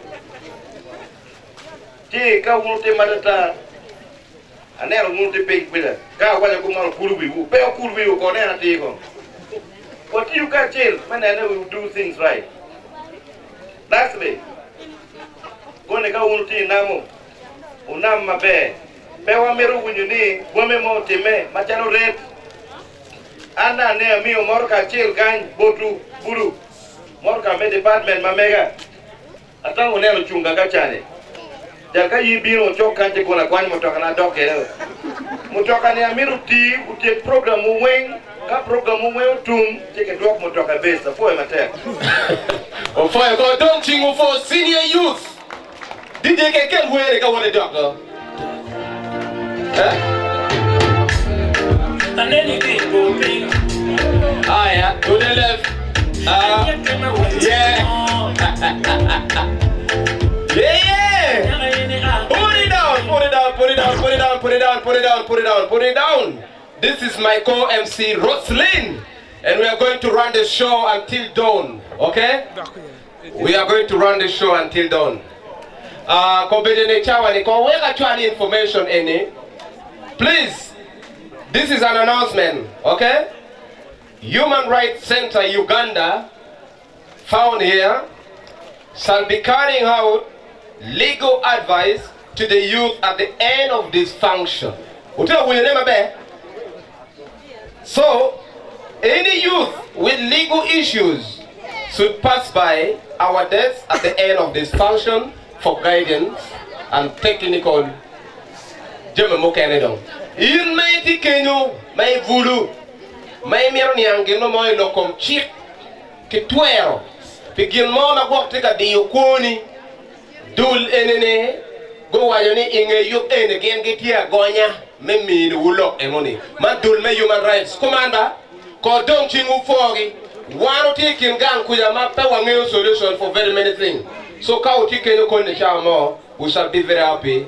S: Ti ka unute madata. Anero unute pay kwida. Ka wala ko mal kurbi u. Pe kurbi u ko na ti ko. What you can tell, man, I will do things right. Lastly, gonna go unute namo. Unam mabe. Pe wa meru wunyuni, bome mo time, machano red. Ana ne mi morka chil gan botu buru morka me department mamega atango ne chunga kachane jaka yibiro choka je kona kwani motoka na dokere motoka ne amiru ti utie program wen ka program wen tum cheke dok motoka besa for mater
L: o foi go don chingu for senior youth DJ keke were ka wona doctor
G: And then people bring.
L: Ah, yeah, to the left. Yeah. Yeah. Put it down, put it down, put it down, put it down, put it down, put it down, put it down, put it down. This is my co-MC Roslyn, and we are going to run the show until dawn. Okay? We are going to run the show until dawn. Information any. Please. This is an announcement, okay? Human Rights Center Uganda, found here, shall be carrying out legal advice to the youth at the end of this function. So, any youth with legal issues should pass by our desk at the end of this function for guidance and technical. In mighty Kenu, my voodoo, my mirror no more locum chick, Kituero, begin mona walk take a diokoni, dul enene, go wayoni in a yoke and again get here, gonya, me will lock and money. Madul me human rights, commander, call don't chingu fogi, one taking gang kuyama, power solution for very many things. So, Kao Tikeno Konde Chamo, we shall be very happy.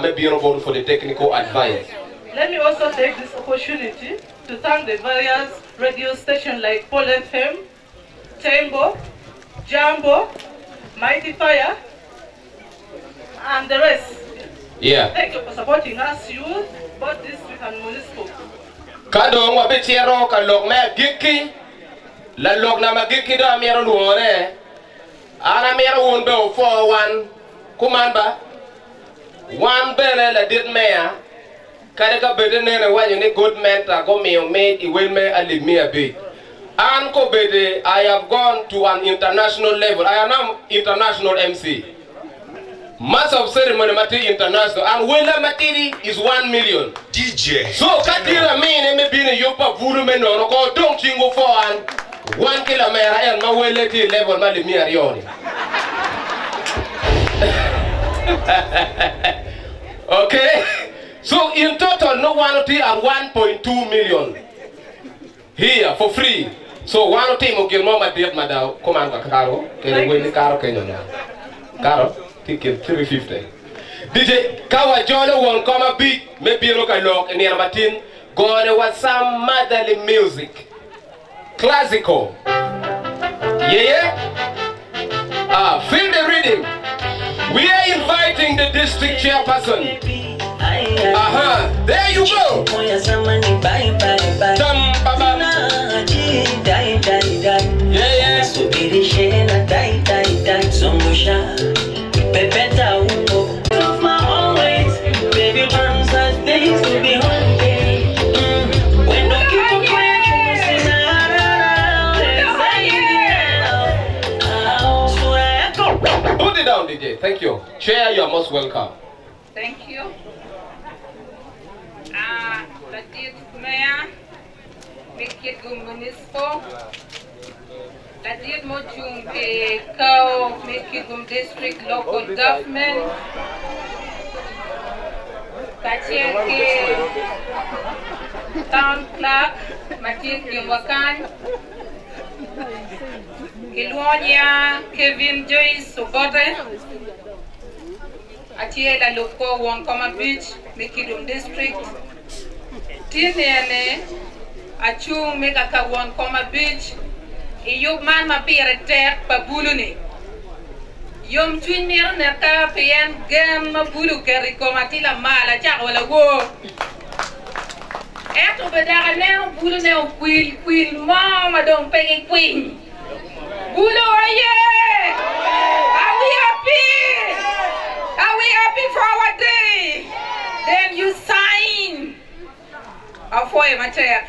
L: Maybe on board for the technical advice.
B: Let me also take this opportunity to thank the various radio stations like Paul FM, Tembo, Jambo, Mighty Fire, and the rest.
L: Yeah.
B: Thank you for supporting us, youth, both district and municipal.
L: Kadong wabitiero kalok me giki, la lok na magiki da miero luone, ana miero unbe 4-1, kumamba. One bene la did mea, Kadeka bede nene when you need good mentor, go me or made, it will me and leave me a bit. And ko bede, I have gone to an international level. I am now international MC. Mass of ceremony mati international, and Willa Matiri is 1 million. DJ. So Katira mean me being a yopa vuru meno, go don't chingo for and 1 kilometer and my way level mali me arioni. Okay, so in total, no one of are 1.2 million here for free. So one of them will give more my dear madam. Come on, Caro. Can you win the car? Can you now? Caro, ticket 350. DJ Kawa Jolo won't come a beat, maybe look a look in the Martin. Go there was some motherly music, classical. Yeah. Feel the rhythm. We are inviting the district chairperson. There you go. Put it down, DJ. Thank you. Chair, you are most welcome.
M: Thank you. Latit Mayor, Kitgum Municipal, Latit Mochum Kau, Kitgum District Local Government, Kacheke Town Clerk, Matir Kimwakan, Kiluonia Kevin Joyce Sobote, Atiela Loko Wonkoma Beach, Kitgum District. Tinene achung mega ka Wonkoma Beach iyub man ma pire tek pa buluni yom twin mir ne ka pien gem ma bulu keri komatila mala cha wala go eto bedara ne bulu ne kwil mama don pegi queen bulu oye are we happy for our day? Then you sign Afoy Matek.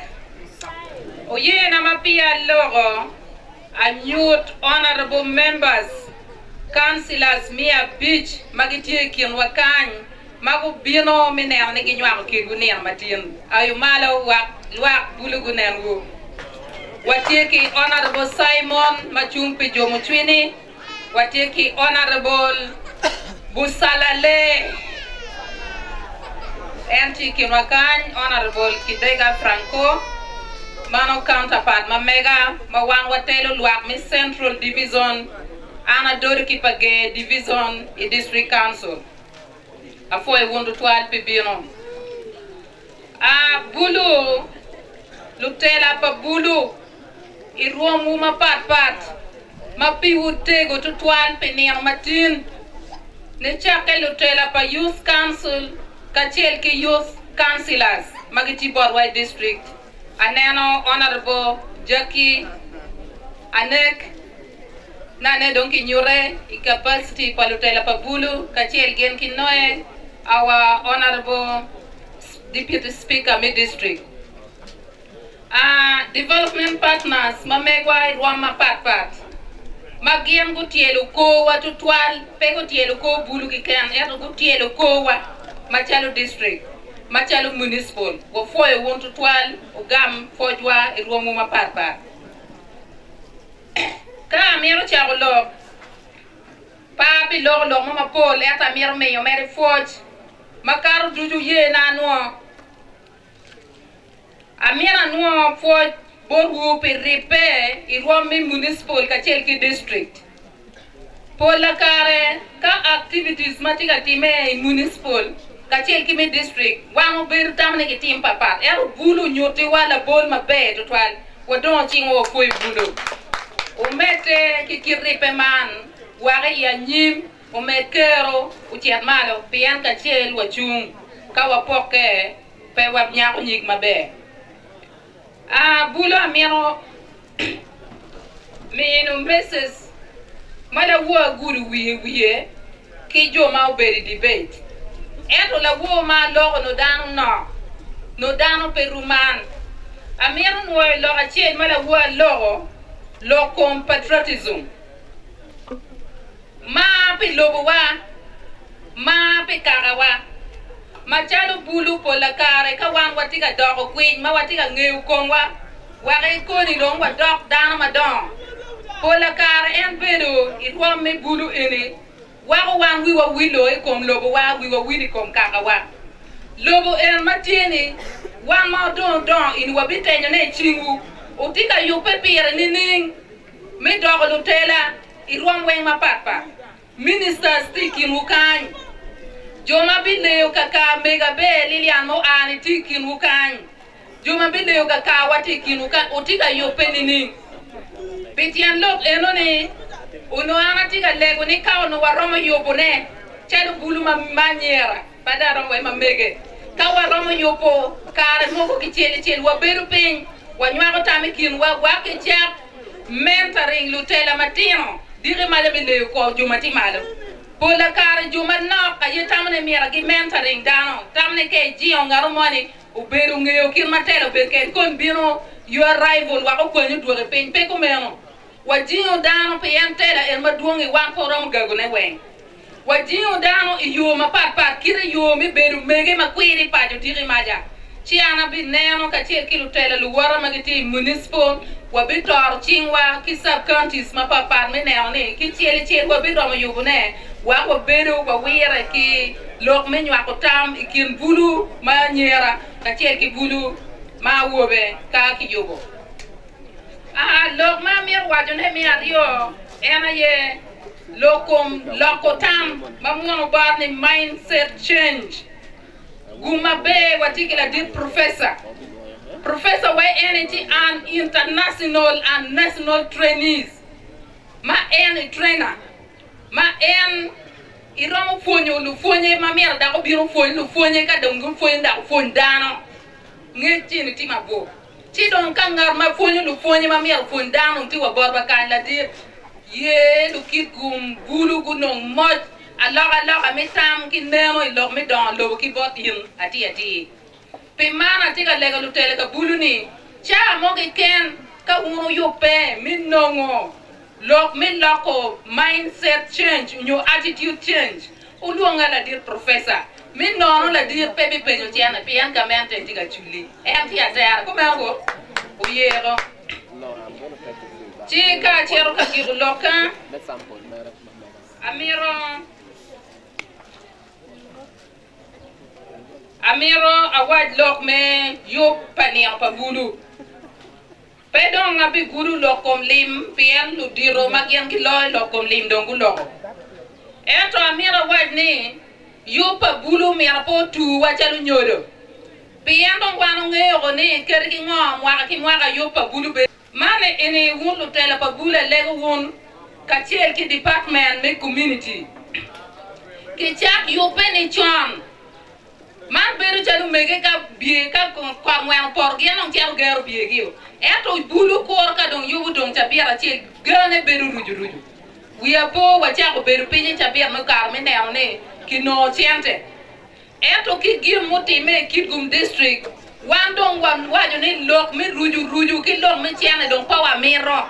M: Oye Namapia Logo and youth honorable members, councillors Mia Beach, Magiti Kinwakan, Magu Bino Miner Niginwa Kigunia Matin, Ayumalo Wak Bulugunengu. Watiki honorable Simon Machumpi Jomutwini, Watiki honorable Busalale. Anti Kinwakan, Honorable Kidega Franco, Mano counterpart, Mamega, Mawang Watelo Luak, Miss Central Division, Anna Dorikipage Division, a District Council. Afoy Wundu 12 Pibino. Bulu, Lutela pa Bulu, Iruamuma pat, Mapi would take to 12 Penian Martin, Nechake Lutela pa Youth Council. Kachelke Youth Councillors, Magiti Borwai District, Aneno Honorable Jackie Anek, Nane Donki Nyure, Capacity Palutela Pabulu, Kachel Genkinoe, our Honorable Deputy Speaker Mid District.
D: Development partners mamegwa irwama pat magiem gutielo ko watu twal pe gutielo ko bulu kikan eto gutielo ko wa machalo district machalo municipal wo foye wontu twal ugam fojwa irwomu mapat ka miro chagolo pa bi lo mama pol eta miro meyo meri foj makaru duju ye na no amira no foj borgu pe repe irwami municipal ka chelki district pola kare ka activities matika time municipal ka chelki me district wango ber tamne ke tim papa bulu nyoti wala bol mabe to twal wadon chingo foi bulu o mete ki repe man ware ya nyim o metero o tiat malo pian ka chel wachung ka wapoke pe wap nyako nyik mabe bula miro mino Mrs. Mala wo guru wiye ki jo ma oberi debate eto la wo ma logo no dano peruman amiro no lo achien mala wo logo lo compatriotism ma pe lobo wa ma pe karawa machalo bulu pola kare ka wan watika dogo queen ma watika ngeu kongwa ware koni long wa dog dana madon pola kare en bedo itwa me bulu ene wago wan wi wa wilo e kom lobo wa wi wa wili kom kakawa lobo en matini wan ma don in wa bitenyo ne chingu utika yupe pire nining me dogo lutela itwa wen mapapa minister sticky mukan Joma bile kaka mega be Lilian mo ani tikin ukan. Joma bile kaka watikin ukan otika yopeni ni. Bitian lok enoni uno ana tika lego ni ka no waroma yopone. Chalo bulu manyera padaro we mamege. Ka waroma yopo kare moko kicheli wa beru pin wa nyako tamikin wa ke chak mentoring lutela matino. Dire male bile ko joma ti malo. Pola kare juma no ka yetamne mira gi mentoring dano tamne ke jio ngaro moni uberu ngeo kirmatelo beke kon bino your rival wa ko nyu dore pen pe ko meno wa jio dano pe yantela en maduongi wa porom gago ne wen wa jio dano iyo ma pat kire yo mi beru mege makwiri pajo tiri maja chiana bi neno ka chel kilu tela lu wara magiti municipal wa bitor chingwa ki sub counties ma papa me neno ne ki chel wa biro ma yubune wa ko bedo wa wira ki lok men wa ko tam ikin bulu ma nyera ka chel ki bulu ma wobe ka ki yobo lok ma mir wa jone mi ario ena ye lokotam ma mo ba ni mindset change guma be watikila dit professor wa energy and international and national trainees ma en trainer ma en iromo fonyo lu fonye ma mer da ko biro fonyo lu fonye ka dongum fonyo da fonyo dano ngechi ni tima bo ti don kangar ma fonyo lu fonye ma mer fonyo dano ti wa borba kan la dir ye lu Kitgum bulu gunong moj alors metam ki neno ilo me don lo ki bot yin ati pe mana ti ka lega lu tele ka bulu ni cha mo ke ken ka uno yo pe min nongo lok min loko mindset change your attitude change uluonga la dir professor min nono la dir pepe penyo tiana pe an kamente ti ka chuli ti atara ko mango o yero ti ka chero ka gi loka Amiro awad lok me yo paniang pabulu pedong ngabi guru lokom lim pian lu diro magian ki loy lokom lim dongu loko eto amiro wad ni yo pabulu mirapo tu wachalu nyodo pian dong wanu ngeo ni kerki ngom waka yo pabulu be mane ene wun lu tela pabula lego wun kachel ki department me community ki chak yo peni chon man beru chalu mege ka bie ka kwa mwan por gen on tiaru gero bie gio eto bulu kor ka don yubu don tabia che gane beru ruju we apo wa cha ko beru pinye tabia no kar me ne ki no chente eto ki gir muti me Kitgum district wan dong wan wajo ni lok mi ruju ki lok mi chiane dong pa wa mi ro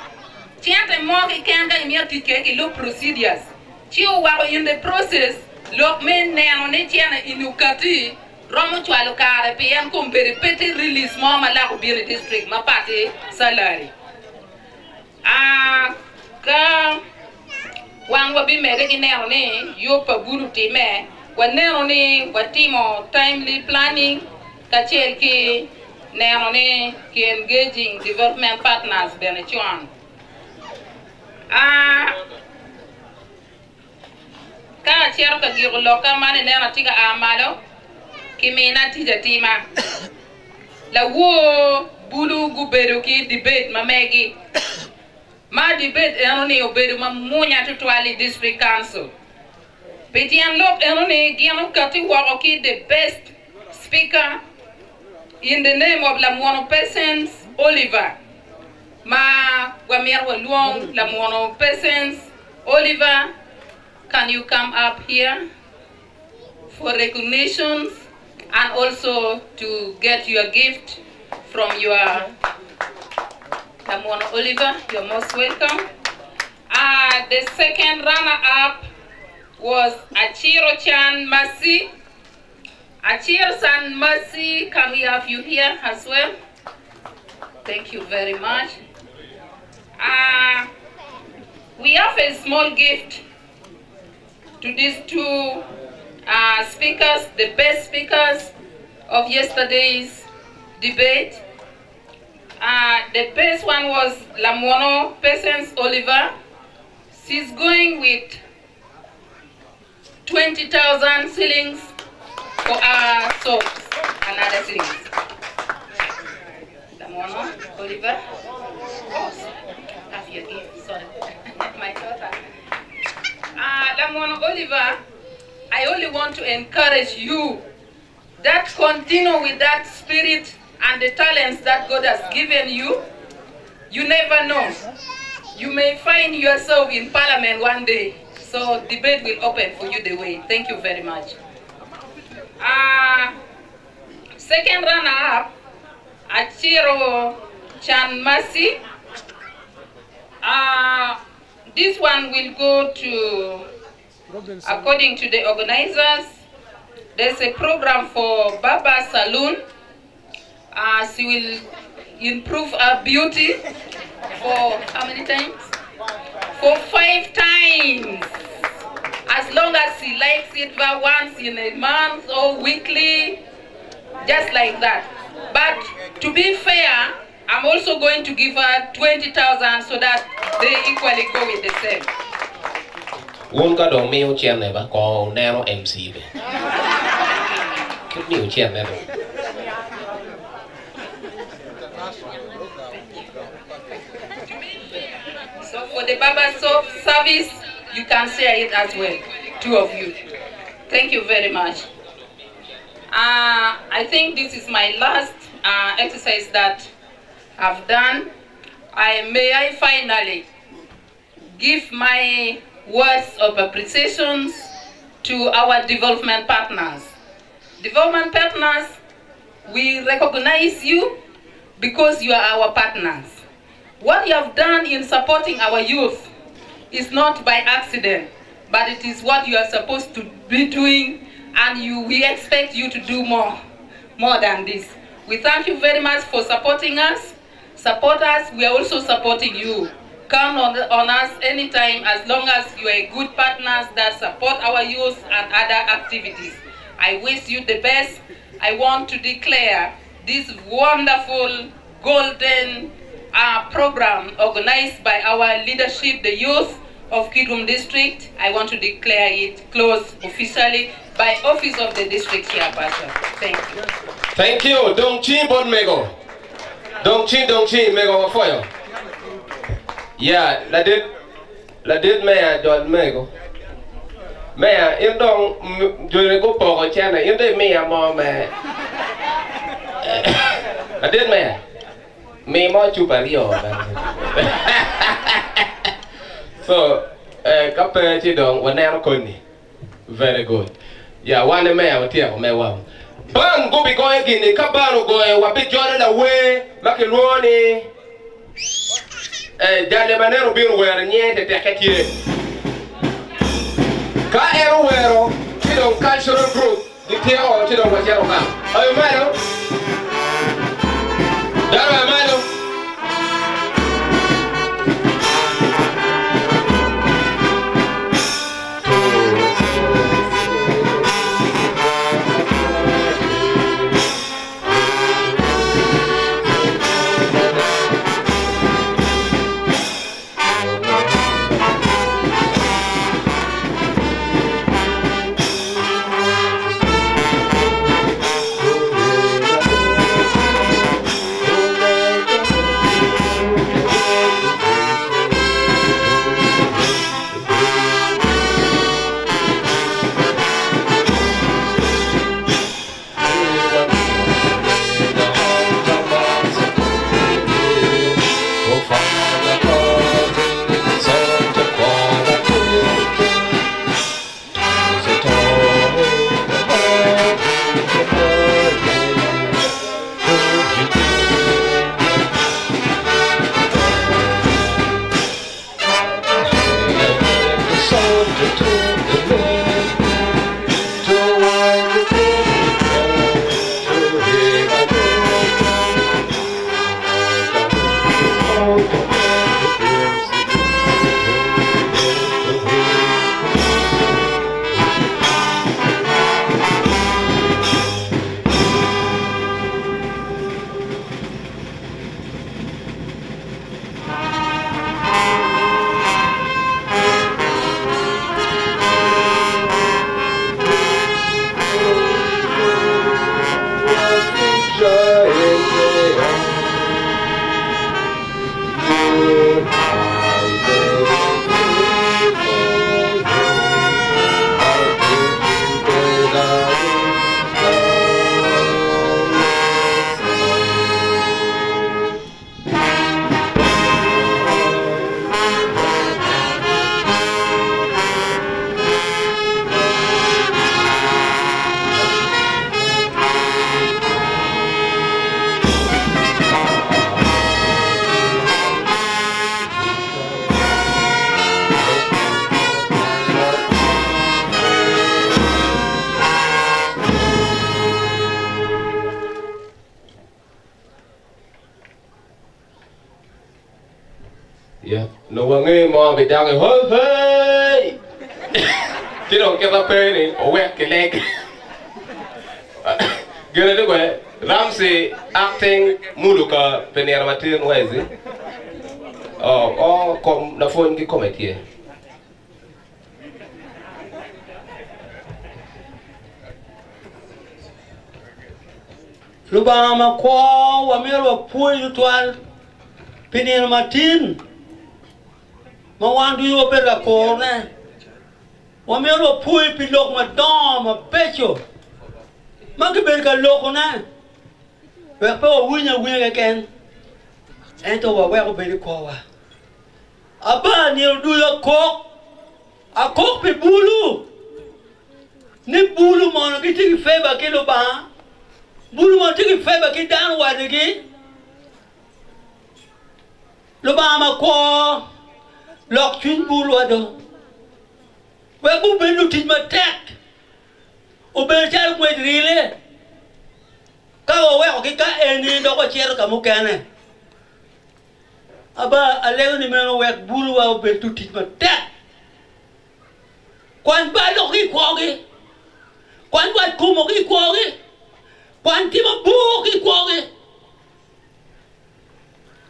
D: chiante mo ki ken ka mi atike ki lo procedures chi o wa in the process lok mi neno ni chiane inukati romo chwalo kare pien kumbere peti release mo mala ko bi district ma pati salary ka wan wabi mege ki neno ni yo pa buru time wa neno ni watimo timely planning kachel ki neno ni ki engaging development partners bene chuan ka chero ka giro loka mane neno tiga amalo kimina tija tima la wo bulu gubedo ki debate mamegi ma debate enoni obedo mamunya tutwali district council petian lop enoni giano kati wako ki the best speaker in the name of Lamuano Peasants Oliver ma wamier waluong Lamuano Peasants Oliver, can you come up here for recognitions and also to get your gift from your Lamuano Oliver? You're most welcome. The second runner-up was Achiro Chan Masi. Achiro San Masi, can we have you here as well? Thank you very much. We have a small gift to these two speakers, the best speakers of yesterday's debate. The best one was Lamuano Peasants Oliver. She's going with 20,000 shillings for our soaps and other things. Lamuano Oliver. Oh, have your gift, sorry. My daughter. Lamuano Oliver, I only want to encourage you that continue with that spirit and the talents that God has given you. You never know. You may find yourself in Parliament one day. So debate will open for you the way. Thank you very much. Second runner-up, Achiro Chan Masi. This one will go to, according to the organizers, there's a program for Baba Saloon. She will improve her beauty for how many times? For 5 times. As long as she likes it once in a month or weekly, just like that. But to be fair, I'm also going to give her 20,000 so that they equally go with the same.
L: Won't go me chair never call narrow MC. Keep new chair never.
D: So for the Baba soap service, you can share it as well, 2 of you. Thank you very much. I think this is my last exercise that I've done. May I finally give my words of appreciation to our development partners. Development partners, we recognize you because you are our partners. What you have done in supporting our youth is not by accident, but it is what you are supposed to be doing, and we expect you to do more than this. We thank you very much for supporting us. Support us, we are also supporting you. Count on us anytime as long as you are good partners that support our youth and other activities. I wish you the best. I want to declare this wonderful golden program organized by our leadership, the youth of Kitgum district. I want to declare it closed officially by office of the district chairperson. Thank you.
L: Thank you. Dongchi bon mego. Dongchi mego foyo. Yeah, la did mayor John mego. Mayor, in dong join go pogo chana. In the mayor mom. La did mayor. Me mo chupario. So, kape chidong wanero koni. Very good. Yeah, one mayor would tell me wow. ban go be going gini ka ban go wa bi jore la we makeloni jale manero bi wer nyete te katie ka ero wero kidon cultural group di te o kidon wa jero ka ayo malo dara malo no wangi mo be dang ho hey kiro ke ba pe ni o we ke leg gere de we Ramsey acting muluka penera matin wezi kom na phone ki committee
H: Lubama kwa wamero puyi twal penera matin Mawandu yo bera kone. Wamero pui pilok madama pecho. Magberga lokona. Wepo winya again. Ento wa weko beri kwa. Aba ni du yo kok. A kok pe bulu. Ni bulu mono ki tiki feba ki lo ba. Bulu mono tiki feba ki dan wa digi. Lo ba ma kwa. Lok twin bulu ado. Webu benu tij ma tek. Uben chal kwet rile. Ka wa ki ka eni do ko cher ka mukane. Aba aleo ni meno wek bulu wa uben tu tij ma tek. Kwan ba lo ki kwogi. Kwan ba kumo ki kwogi. Kwan ti ma bu ki kwogi.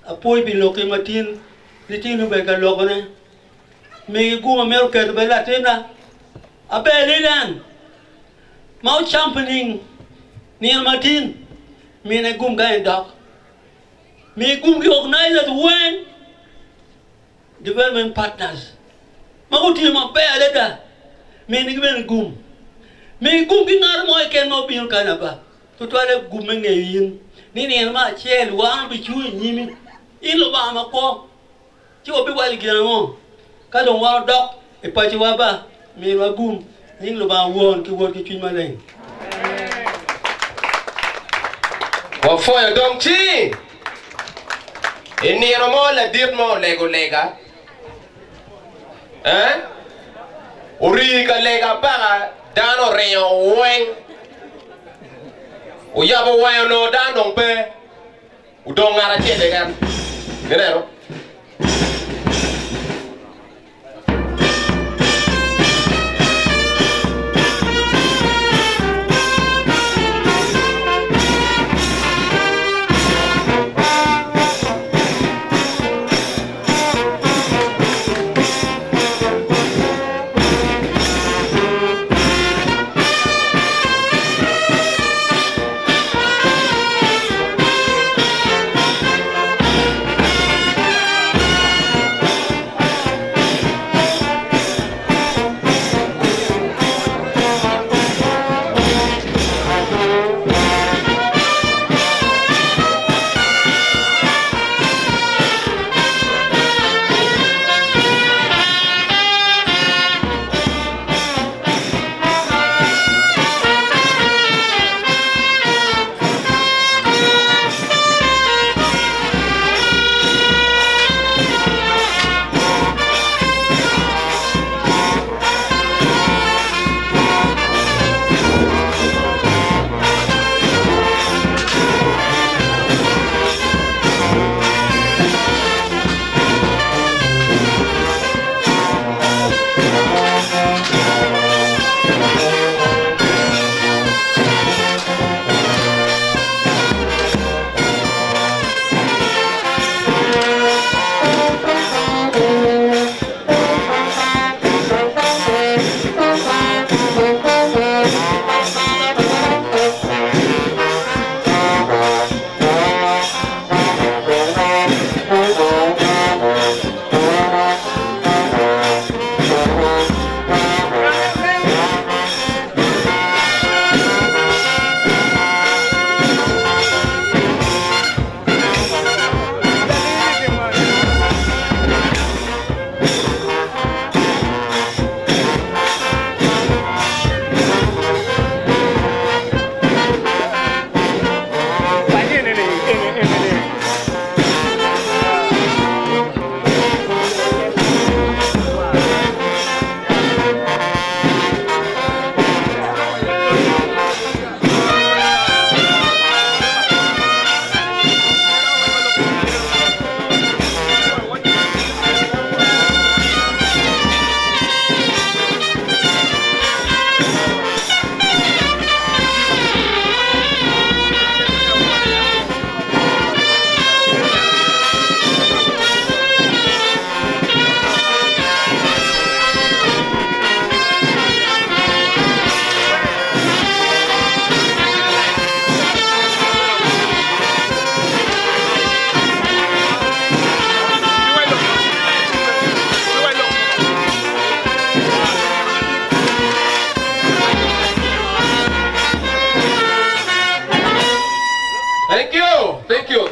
H: Apoy bi lo ki matin Litino bega logone. Me guma mero ke bela tena. Abelilan. Mau championing near Martin. Me na gum guy dog. Me gum ki organized when development partners. Mau ti ma pe aleda. Me ni ben gum. Me gum ki ngar mo ke no bin kanaba. To toale gum me yin. Ni ne ma chel wa bi chu nyimi. Ilo ba ma ko. Chiwo bi wali gina mo. Ka don wa dok e pa chi wa ba. Me wa gum. Ning lo ba won ki won ki chu ma leng.
L: Ofoyo dong chi. Ini mo la dir mo lego lega. Uri ka lega baga dano reyo weng. Uyabo wayo no dano pe. Udong ngara chede kan. Genero.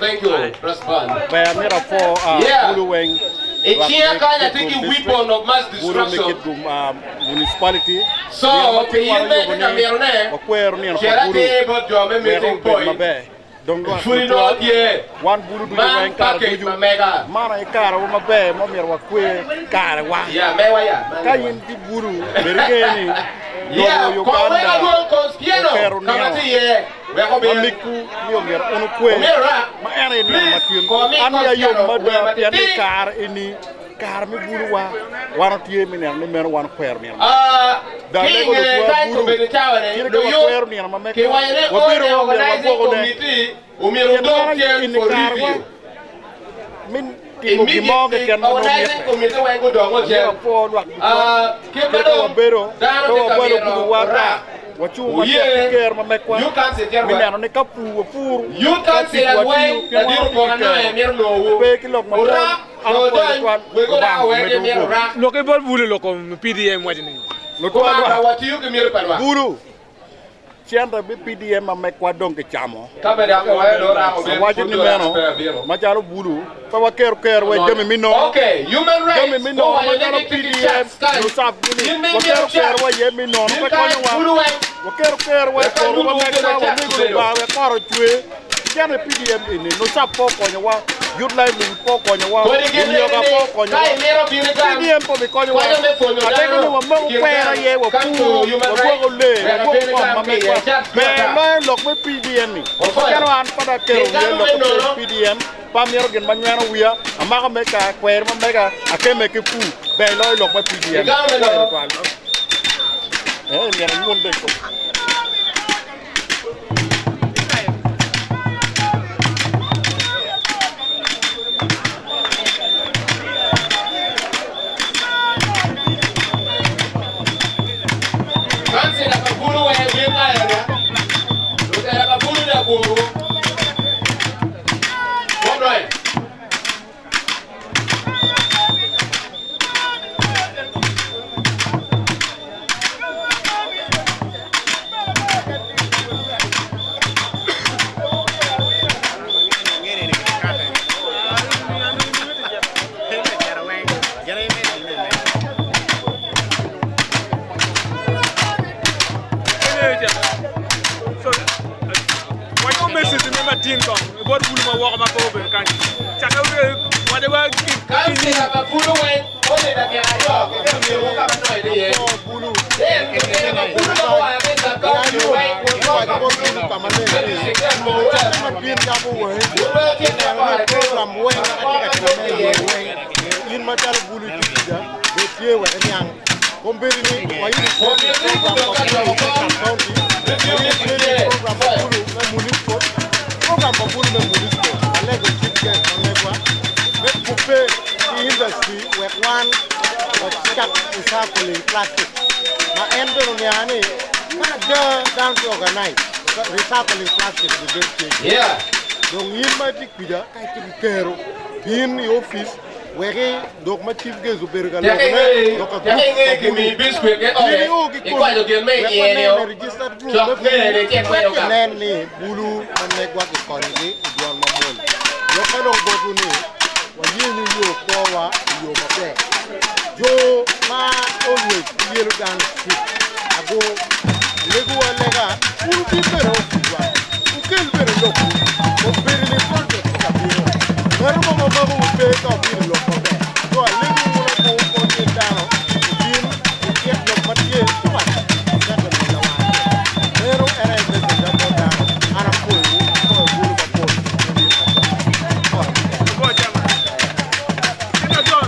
L: Thank you. Press button.
N: Yeah.
L: I think a weapon of mass destruction.
N: Municipality.
L: So,
N: one bulu do you car do you mana car o mabe mo mer wa kwe car wa
L: ya mewa ya
N: kayin di bulu berigeni yo Uganda pero ni amiku yo mer onu kwe ma ere ni ma tien an ya yo ma da pian car ini car mi bulu wa wana tie mi ne mer wan kwer mi da le ko bulu do yo kwer ni ma me ko wa biro mo ma ko ne
L: Umiro dog here for review. Immediately, organizing committee will go down with you. You can't sit here. You can't say that way. That you organize we go down where the rock.
N: Look at Bulu Locom PDM wedding.
L: Look what you can hear.
N: Buru. Sianta bi PDM ma mek wa donke chamo
L: kabe da ko do ra ko
N: wajin ni meno ma jaro bulu pa wa ker we jemi mino
L: okay human rights
N: jemi mino ma jaro PDM no saf ni wa ker we yemi no pa ko wa ker we ko ma mek wa ni ko ba we ko ro chwe jana PDM ini no sa po konyo wa youth livelihood po konyo wa yoga po konyo wa PDM po mi konyo wa ateka ni wa mo kwera ye wa pu wa go le wa ma me wa me lo lok me PDM ni jana an pada kero ye lok PDM pa mi ro gen banwana wiya amaka me ka kwer ma me ka akeme ke pu be lo lok me PDM mi ra ngon de ko recycling plastic the best. Yeah. Donc il m'a dit que ya kero in the office where donc ma chief gezu bergalo donc que mi biscuit ke o ke ko ke me ye registered group nen ni bulu man ne gwa ke ko ni don ma mon yo ka lo bodu ni wa yenu yo ko wa yo ma pe yo ma always yelu dan ago lego lega ulu ti pero ukel pero loku o pero le ponte ka biro pero mo pe ka biro lo ko be to lego mo ko ko ni dano bin ti lo patie tuwa ka ko la wa pero era de da ko da ana ko bulu ba ko ko jama ina don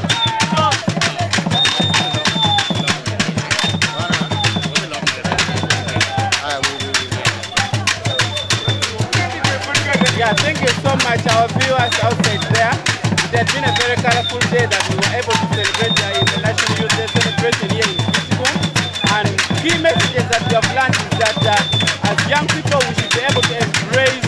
N: Yeah, thank you so much, our viewers outside there. It has been a very colorful day that we were able to celebrate the International Youth Day celebration here in Kitgum. And key messages that we have learned is that as young people, we should be able to embrace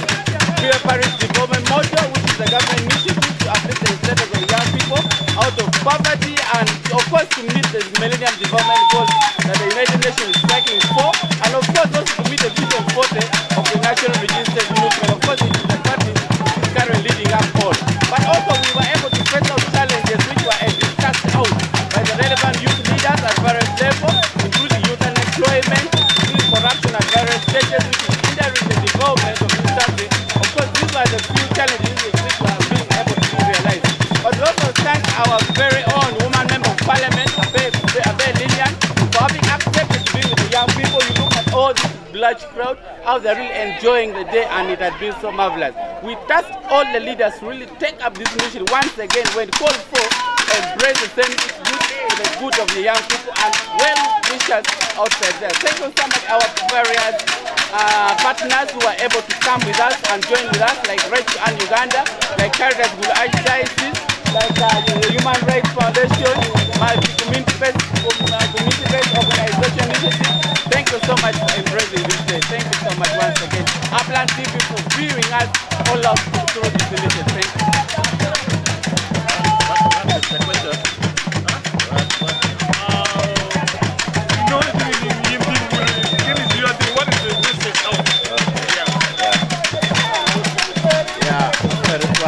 N: peer parent development model, which is a government initiative to uplift the status of young people out of poverty and, of course, to meet the Millennium Development Goals that the United Nations is striking for, and of course also to meet the Vision 40 of the National Registered Movement. Of course, it is the party currently leading up all. But also we were able to face out challenges which were discussed out by the relevant youth leaders at various levels, including youth unemployment, including corruption at various stages, which is hindering the development of this country. Of course, these are the few challenges which we are being able to realize. But we also thank our very own woman member of parliament, Abe Lillian, for having accepted to be with the young people. You look at all this large crowd, how they're really enjoying the day, and it has been so marvelous. We task all the leaders to really take up this mission once again when called for, embrace the same good for the good of the young people and well wishers outside there. Thank you so much, our various partners who are able to come with us and join with us, like Rescue and Uganda, like Caritas Gulai Diocese, like the Human Rights Foundation, my community-based organization initiative. Thank you so much for embracing this day. Thank you so much once again. Upland TV for viewing us all out through this initiative. Thank you.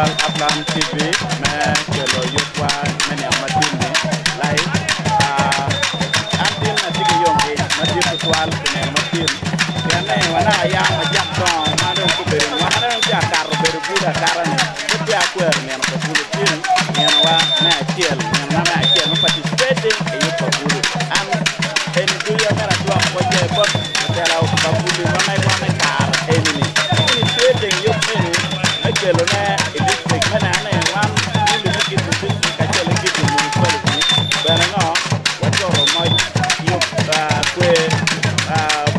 N: Upland TV, Kelo Yukwa, many of Matindi, live. Until I think a young age, Matthew to 12, and Matthew. Then when I am a young song, I don't go to
F: da karane ke akwer men ko bulu tin men wa na kiel men na kiel no participating e yo ko bulu am en du ya mara tu am ko je bot te la ko bulu ma mai wa mai kar enini participating yo ni e kelo na e district mana na wan bulu ne ki tu ka chele ki tu mu ko bana no wa to mo yo kwe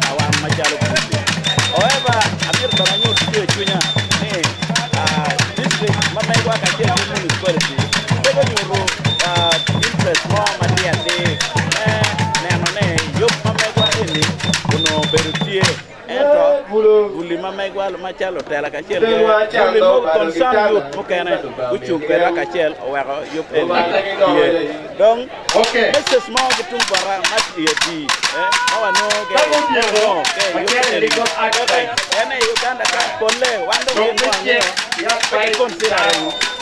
F: awan ma jalo bulu however amir bana nyu tu chunya ni district ma mai wa ka chele municipality pero ni ro interest mo ma dia de yo mamegwa ini uno berutie eto buli mamegwa machalo tela kachel buli mo concern yo mokene uchung pela kachel owero yo ele donc mrs mo gitung bara mati di awa no ke yo ene Uganda kan kolle wando ke mo ya consider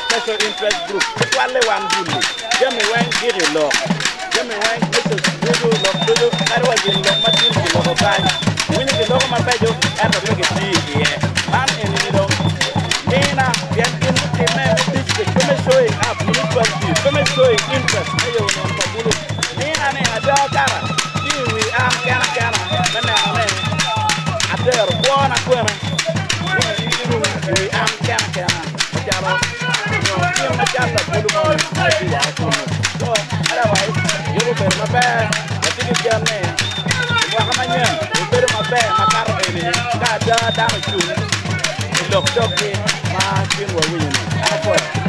F: special interest group wale wan buli jemi wen giri lo jemi wen dojo karwa gin lo matin ki lo kai wini ki lo ma pejo eto ke ti ye man en ni do mina bien kin ti me district come showing up municipality come showing interest ayo no ko bulu mina ne ada kara ti wi am kana mana ne ader bona kwena wi am kana jaro no ti ma jalla bulu mo ti wa ko so otherwise you go better my bad jamne wa kamanya ubere mabe makaro ini ka da da chu lok dok ni ma kin wa wini